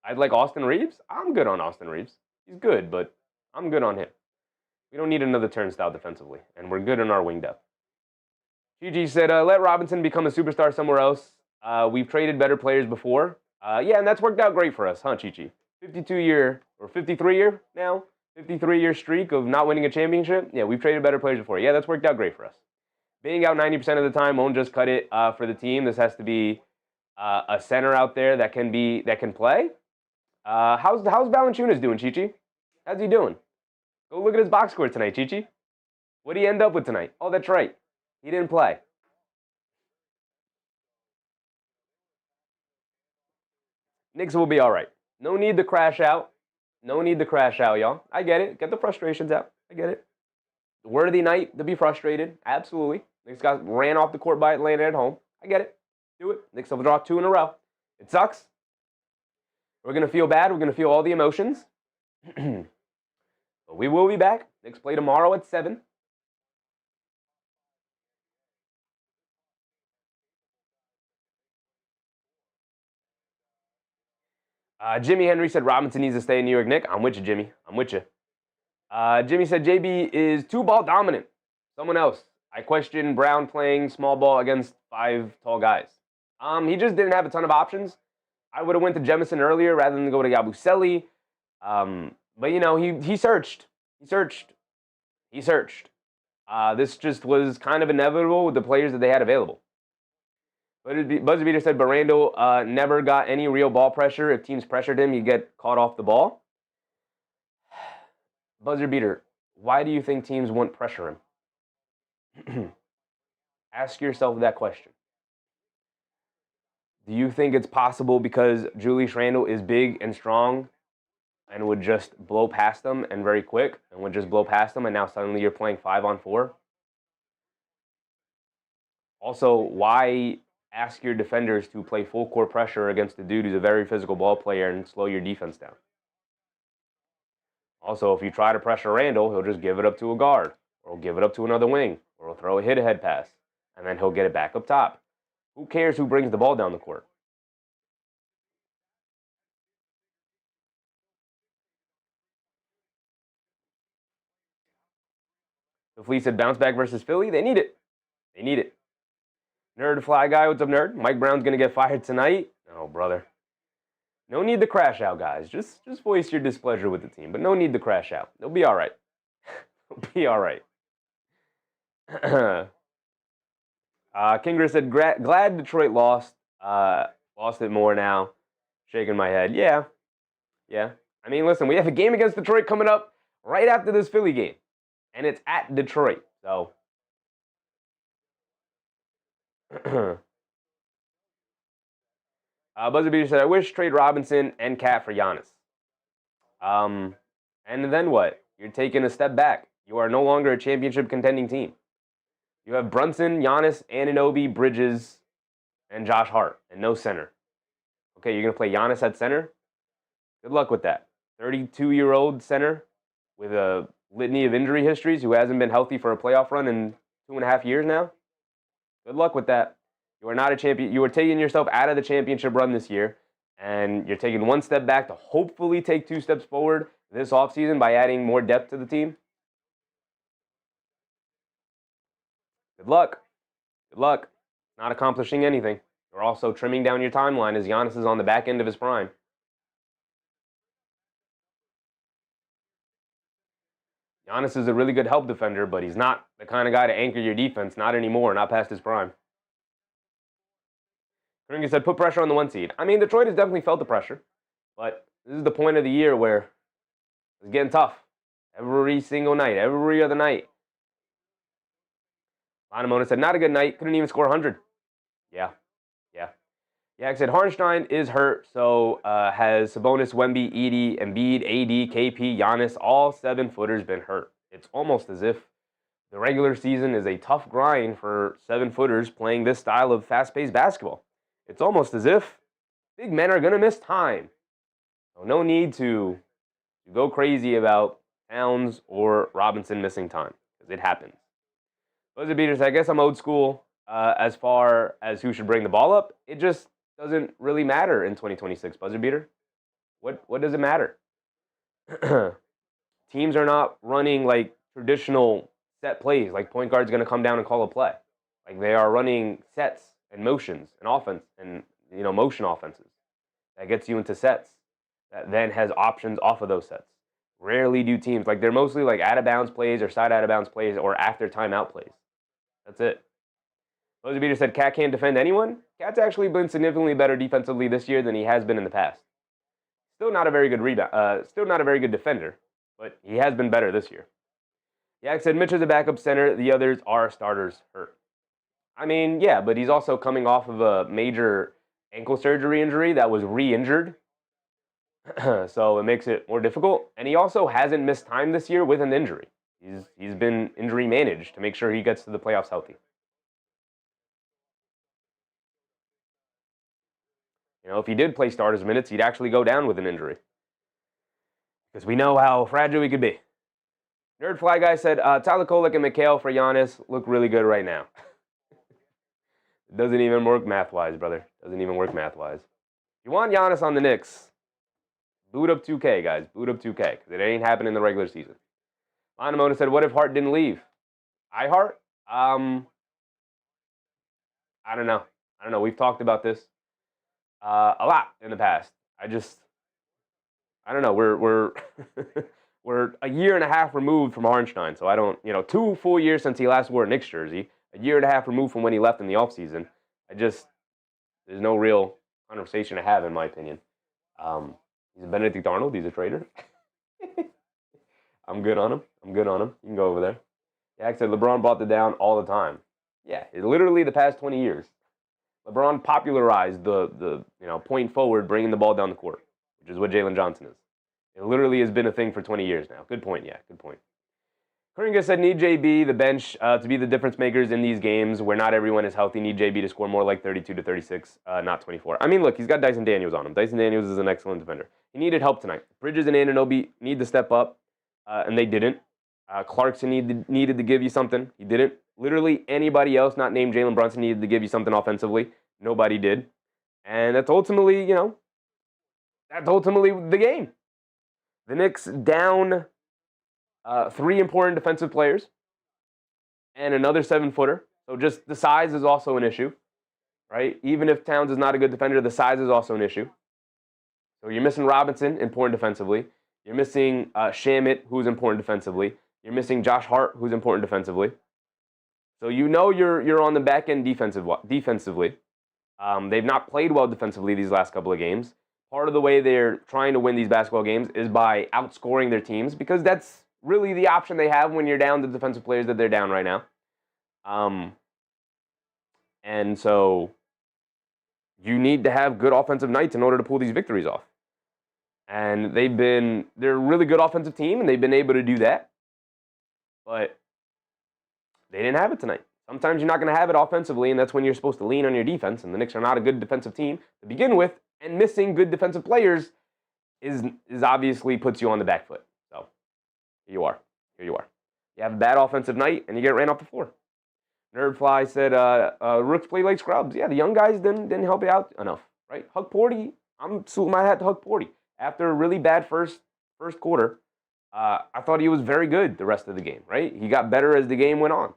I'd like Austin Reeves. I'm good on Austin Reeves. He's good, but I'm good on him. We don't need another turnstile defensively, and we're good in our wing depth. GG said, let Robinson become a superstar somewhere else. We've traded better players before. Yeah, and that's worked out great for us, huh, Chi-Chi? 52-year, or 53-year now? 53-year streak of not winning a championship? Yeah, we've traded better players before. Yeah, that's worked out great for us. Being out 90% of the time won't just cut it for the team. This has to be a center out there that can play. How's Valanciunas doing, Chi-Chi? How's he doing? Go look at his box score tonight, Chi-Chi. What did he end up with tonight? Oh, that's right. He didn't play. Knicks will be all right. No need to crash out. No need to crash out, y'all. I get it. Get the frustrations out. I get it. Worthy night to be frustrated. Absolutely. Knicks got ran off the court by Atlanta at home. I get it. Do it. Knicks will draw 2 in a row. It sucks. We're going to feel bad. We're going to feel all the emotions. But we will be back. Knicks play tomorrow at 7. Jimmy Henry said Robinson needs to stay in New York Knicks. I'm with you, Jimmy. I'm with you. Jimmy said JB is 2-ball dominant. Someone else. I question Brown playing small ball against 5 tall guys. He just didn't have a ton of options. I would have went to Jemison earlier rather than go to Yabusele. But, you know, he searched. He searched. This just was kind of inevitable with the players that they had available. Buzzer Beater said Barando never got any real ball pressure. If teams pressured him, he'd get caught off the ball. Buzzer Beater, why do you think teams won't pressure him? Ask yourself that question. Do you think it's possible because Julius Randle is big and strong and would just blow past them and very quick and would just blow past them and now suddenly you're playing 5-on-4? Also, why ask your defenders to play full court pressure against a dude who's a very physical ball player and slow your defense down? Also, if you try to pressure Randle, he'll just give it up to a guard, or he'll give it up to another wing, or he'll throw a hit-ahead pass, and then he'll get it back up top. Who cares who brings the ball down the court? The Fleet said bounce back versus Philly. They need it. They need it. Nerd Fly Guy, what's up, nerd? Mike Brown's going to get fired tonight. Oh, brother. No need to crash out, guys. Just voice your displeasure with the team, but no need to crash out. They'll be all right. They'll be all right. Kinger said, glad Detroit lost. Lost it more now. Shaking my head. Yeah. I mean, listen, we have a game against Detroit coming up right after this Philly game, and it's at Detroit. So, Buzzer Beater said, I wish trade Robinson and Cat for Giannis. And then what? You're taking a step back. You are no longer a championship contending team. You have Brunson, Giannis, Anunoby, Bridges, and Josh Hart, and no center. Okay, you're going to play Giannis at center? Good luck with that. 32-year-old center with a litany of injury histories who hasn't been healthy for a playoff run in 2.5 years now? Good luck with that. You are not a champion. You are taking yourself out of the championship run this year, and you're taking 1 step back to hopefully take 2 steps forward this offseason by adding more depth to the team. Good luck. Good luck. Not accomplishing anything. You're also trimming down your timeline as Giannis is on the back end of his prime. Giannis is a really good help defender, but he's not the kind of guy to anchor your defense. Not anymore. Not past his prime. Kringa said, put pressure on the 1 seed. I mean, Detroit has definitely felt the pressure, but This is the point of the year where it's getting tough. Every single night, every other night. Lanamona said, not a good night. Couldn't even score 100. Yeah. Yeah, I said Hartenstein is hurt, so has Sabonis, Wemby, Edey, Embiid, AD, KP, Giannis, all 7-footers been hurt. It's almost as if the regular season is a tough grind for 7-footers playing this style of fast-paced basketball. It's almost as if big men are going to miss time. So no need to go crazy about Towns or Robinson missing time, because it happens. Buzzer beaters, I guess I'm old school as far as who should bring the ball up. It just doesn't really matter in 2026, buzzer beater. What does it matter? Teams are not running like traditional set plays, like point guard's going to come down and call a play. Like they are running sets and motions and offense and motion offenses. That gets you into sets that then has options off of those sets. Rarely do teams, like they're mostly like out of bounds plays or side out of bounds plays or after timeout plays. That's it. Buzzer beater said Cat can't defend anyone. Cat's actually been significantly better defensively this year than he has been in the past. Still not a very good rebound. Still not a very good defender, but he has been better this year. Yak said Mitch is a backup center. The others are starters hurt. I mean, yeah, but he's also coming off of a major ankle surgery injury that was re-injured. So it makes it more difficult. And he also hasn't missed time this year with an injury. He's been injury managed to make sure he gets to the playoffs healthy. If he did play starters minutes, he'd actually go down with an injury. Because we know how fragile he could be. Nerd Fly Guy said, Tyler Kolek and Mikhail for Giannis look really good right now. It doesn't even work math-wise, brother. Doesn't even work math-wise. If you want Giannis on the Knicks, boot up 2K, guys. Boot up 2K. Because it ain't happening in the regular season. Lanamona said, what if Hart didn't leave? Hart? I don't know. We've talked about this a lot in the past. I don't know. We're we're a year and a half removed from Hartenstein, so I don't, 2 full years since he last wore a Knicks jersey, a year and a half removed from when he left in the offseason. There's no real conversation to have, in my opinion. He's a Benedict Arnold. He's a traitor. I'm good on him. You can go over there. Yak said LeBron brought it down all the time. Yeah, literally the past 20 years. LeBron popularized the point forward, bringing the ball down the court, which is what Jalen Johnson is. It literally has been a thing for 20 years now. Good point, yeah, good point. Kringa said, need JB, the bench, to be the difference makers in these games where not everyone is healthy. Need JB to score more like 32 to 36, not 24. I mean, look, he's got Dyson Daniels on him. Dyson Daniels is an excellent defender. He needed help tonight. Bridges and Anunoby need to step up, and they didn't. Clarkson needed to give you something. He didn't. Literally anybody else not named Jalen Brunson needed to give you something offensively. Nobody did. And that's ultimately, the game. The Knicks down 3 important defensive players and another 7-footer. So just the size is also an issue, right? Even if Towns is not a good defender, the size is also an issue. So you're missing Robinson, important defensively. You're missing Shamet, who's important defensively. You're missing Josh Hart, who's important defensively. So you're on the back end defensively. They've not played well defensively these last couple of games. Part of the way they're trying to win these basketball games is by outscoring their teams, because that's really the option they have when you're down the defensive players that they're down right now. And so you need to have good offensive nights in order to pull these victories off. And they're a really good offensive team, and they've been able to do that. But they didn't have it tonight. Sometimes you're not going to have it offensively, and that's when you're supposed to lean on your defense. And the Knicks are not a good defensive team to begin with, and missing good defensive players is obviously puts you on the back foot. So here you are. You have a bad offensive night, and you get ran off the floor. Nerdfly said, Rooks play like scrubs. Yeah, the young guys didn't help you out enough, right? Hug Porty, I'm suiting my hat to Hug Porty. After a really bad first quarter, I thought he was very good the rest of the game, right? He got better as the game went on.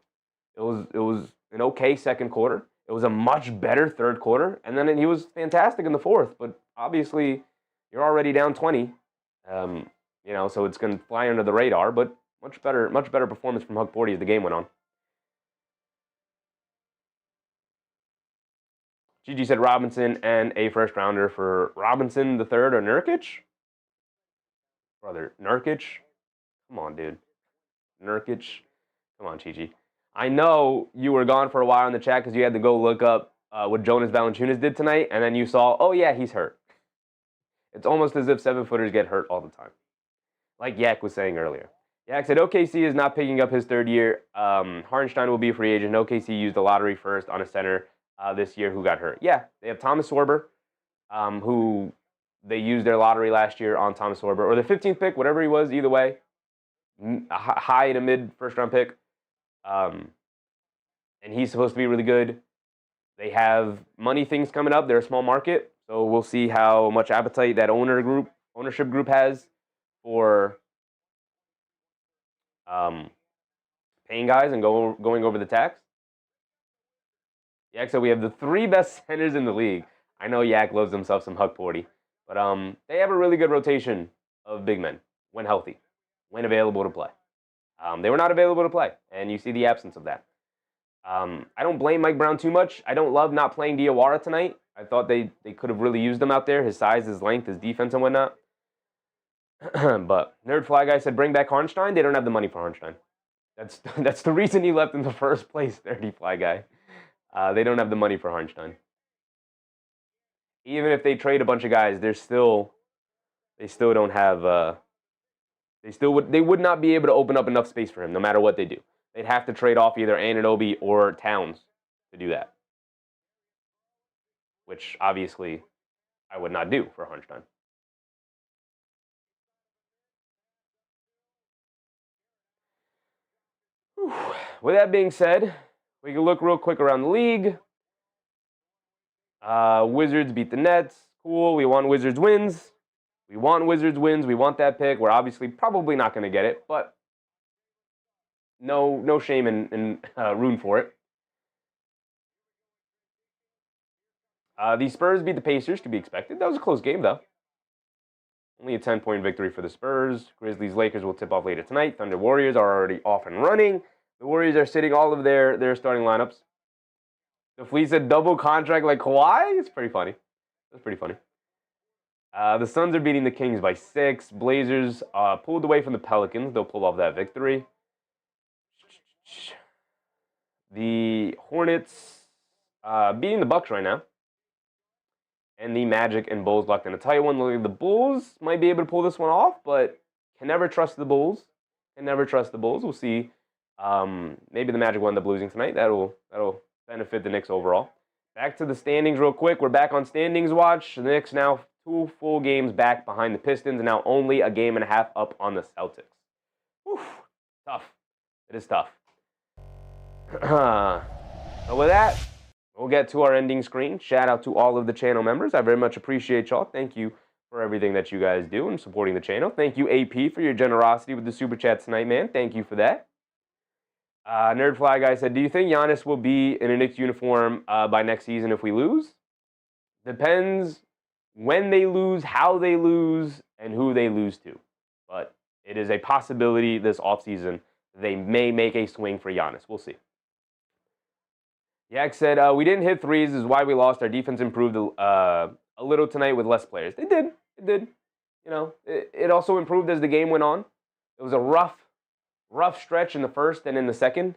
It was an okay second quarter. It was a much better third quarter, and then he was fantastic in the fourth. But obviously, you're already down 20, so it's going to fly under the radar. But much better performance from Hug Porty as the game went on. Gigi said Robinson and a first rounder for Robinson the third or Nurkic. Brother, Nurkic? Come on, dude. Nurkic? Come on, Chi-Chi. I know you were gone for a while in the chat because you had to go look up what Jonas Valanciunas did tonight, and then you saw, oh yeah, he's hurt. It's almost as if 7-footers get hurt all the time. Like Yak was saying earlier. Yak said OKC is not picking up his third year. Hartenstein will be a free agent. OKC used the lottery first on a center this year who got hurt. Yeah, they have Thomas Sorber, who they used their lottery last year on Thomas Sorber, or the 15th pick, whatever he was, either way. A high to mid first-round pick. And he's supposed to be really good. They have money things coming up. They're a small market, so we'll see how much appetite that ownership group has for paying guys and going over the tax. Yak said we have the 3 best centers in the league. I know Yak loves himself some Huck Porty, but they have a really good rotation of big men when healthy, when available to play. They were not available to play, and you see the absence of that. I don't blame Mike Brown too much. I don't love not playing Diawara tonight. I thought they could have really used him out there, his size, his length, his defense, and whatnot. But Nerd Fly Guy said bring back Hartenstein. They don't have the money for Hartenstein. That's the reason he left in the first place, Nerdy Fly Guy. They don't have the money for Hartenstein. Even if they trade a bunch of guys, they still don't have. They would not be able to open up enough space for him, no matter what they do. They'd have to trade off either Anunoby or Towns to do that, which obviously I would not do for Hartenstein. With that being said, we can look real quick around the league. Wizards beat the Nets. Cool. We want Wizards wins. We want Wizards wins. We want that pick. We're obviously probably not going to get it, but no shame in rooting for it. The Spurs beat the Pacers, to be expected. That was a close game, though. Only a 10-point victory for the Spurs. Grizzlies, Lakers will tip off later tonight. Thunder, Warriors are already off and running. The Warriors are sitting all of their starting lineups. The Fleet said double contract like Kawhi. It's pretty funny. That's pretty funny. The Suns are beating the Kings by 6. Blazers pulled away from the Pelicans. They'll pull off that victory. The Hornets beating the Bucks right now. And the Magic and Bulls locked in a tight one. The Bulls might be able to pull this one off, but can never trust the Bulls. Can never trust the Bulls. We'll see. Maybe the Magic will end up losing tonight. That'll benefit the Knicks overall. Back to the standings real quick. We're back on standings watch. The Knicks now 2 full games back behind the Pistons, and now only a game and a half up on the Celtics. Whew, tough. It is tough. So with that, we'll get to our ending screen. Shout out to all of the channel members. I very much appreciate y'all. Thank you for everything that you guys do and supporting the channel. Thank you, AP, for your generosity with the Super Chat tonight, man. Thank you for that. Nerd Fly Guy said, do you think Giannis will be in a Knicks uniform by next season if we lose? Depends when they lose, how they lose, and who they lose to. But it is a possibility this offseason they may make a swing for Giannis. We'll see. Yak said, we didn't hit threes. This is why we lost. Our defense improved a little tonight with less players. It did. It did. You know, it also improved as the game went on. It was a rough stretch in the first and in the second.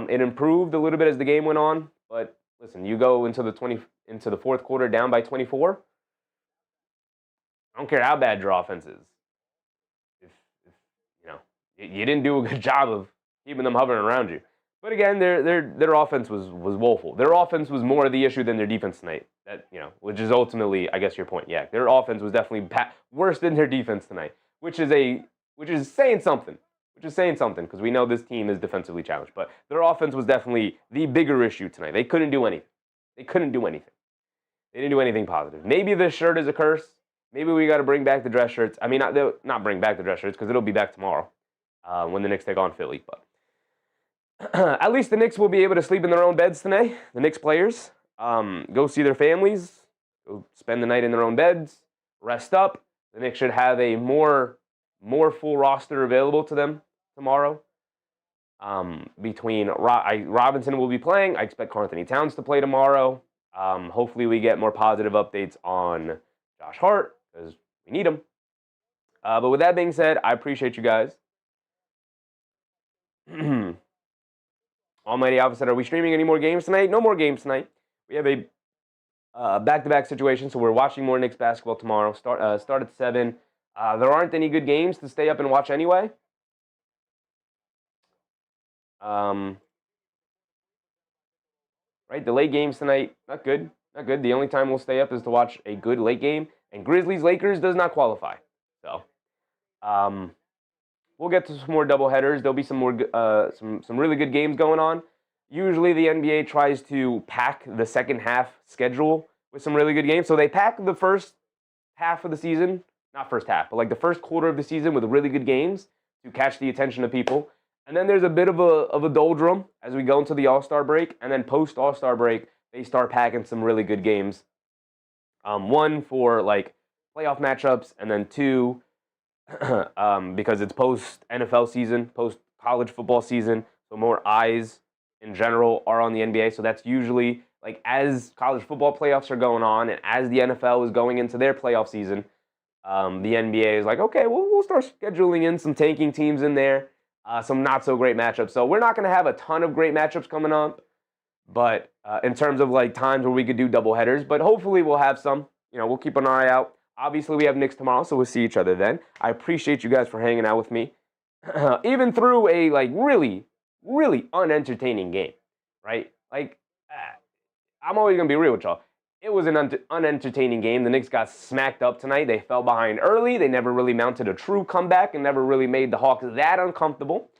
It improved a little bit as the game went on. But listen, you go into the fourth quarter down by 24. I don't care how bad your offense is. If you know you didn't do a good job of keeping them hovering around you. But again, their offense was woeful. Their offense was more the issue than their defense tonight. That which is ultimately, I guess, your point. Yeah, their offense was definitely worse than their defense tonight, which is saying something. Which is saying something because we know this team is defensively challenged. But their offense was definitely the bigger issue tonight. They couldn't do anything. They didn't do anything positive. Maybe this shirt is a curse. Maybe we got to bring back the dress shirts. I mean, not bring back the dress shirts because it'll be back tomorrow when the Knicks take on Philly. But at least the Knicks will be able to sleep in their own beds tonight. The Knicks players go see their families, go spend the night in their own beds, rest up. The Knicks should have a more full roster available to them tomorrow. Between Robinson will be playing. I expect Karl-Anthony Towns to play tomorrow. Hopefully we get more positive updates on Josh Hart because we need him. But with that being said, I appreciate you guys. Almighty Alpha said, are we streaming any more games tonight? No more games tonight. We have a back-to-back situation, so we're watching more Knicks basketball tomorrow. Start at 7. There aren't any good games to stay up and watch anyway. Right, the late games tonight, not good. Not good. The only time we'll stay up is to watch a good late game, and Grizzlies-Lakers does not qualify. So, we'll get to some more doubleheaders. There'll be some more some really good games going on. Usually the NBA tries to pack the second half schedule with some really good games. So they pack the first half of the season, not first half, but like the first quarter of the season with really good games to catch the attention of people. And then there's a bit of a doldrum as we go into the All-Star break. And then post All-Star break, they start packing some really good games. One for like playoff matchups, and then two, because it's post NFL season, post college football season, so more eyes in general are on the NBA. So that's usually like as college football playoffs are going on and as the NFL is going into their playoff season, the NBA is like, okay, we'll start scheduling in some tanking teams in there, some not so great matchups. So we're not going to have a ton of great matchups coming up, but in terms of like times where we could do double headers, but hopefully we'll have some. We'll keep an eye out. Obviously, we have Knicks tomorrow, so we'll see each other then. I appreciate you guys for hanging out with me, even through a like really, really unentertaining game, right? Like, I'm always gonna be real with y'all. It was an unentertaining game. The Knicks got smacked up tonight. They fell behind early. They never really mounted a true comeback and never really made the Hawks that uncomfortable.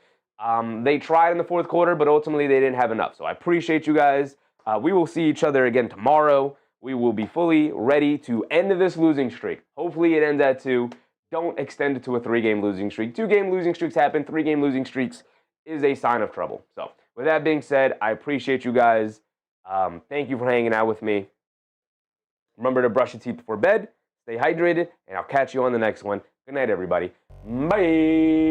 They tried in the fourth quarter, but ultimately they didn't have enough. So I appreciate you guys. We will see each other again tomorrow. We will be fully ready to end this losing streak. Hopefully it ends at 2. Don't extend it to a 3-game losing streak. 2-game losing streaks happen. 3-game losing streaks is a sign of trouble. So with that being said, I appreciate you guys. Thank you for hanging out with me. Remember to brush your teeth before bed. Stay hydrated, and I'll catch you on the next one. Good night, everybody. Bye.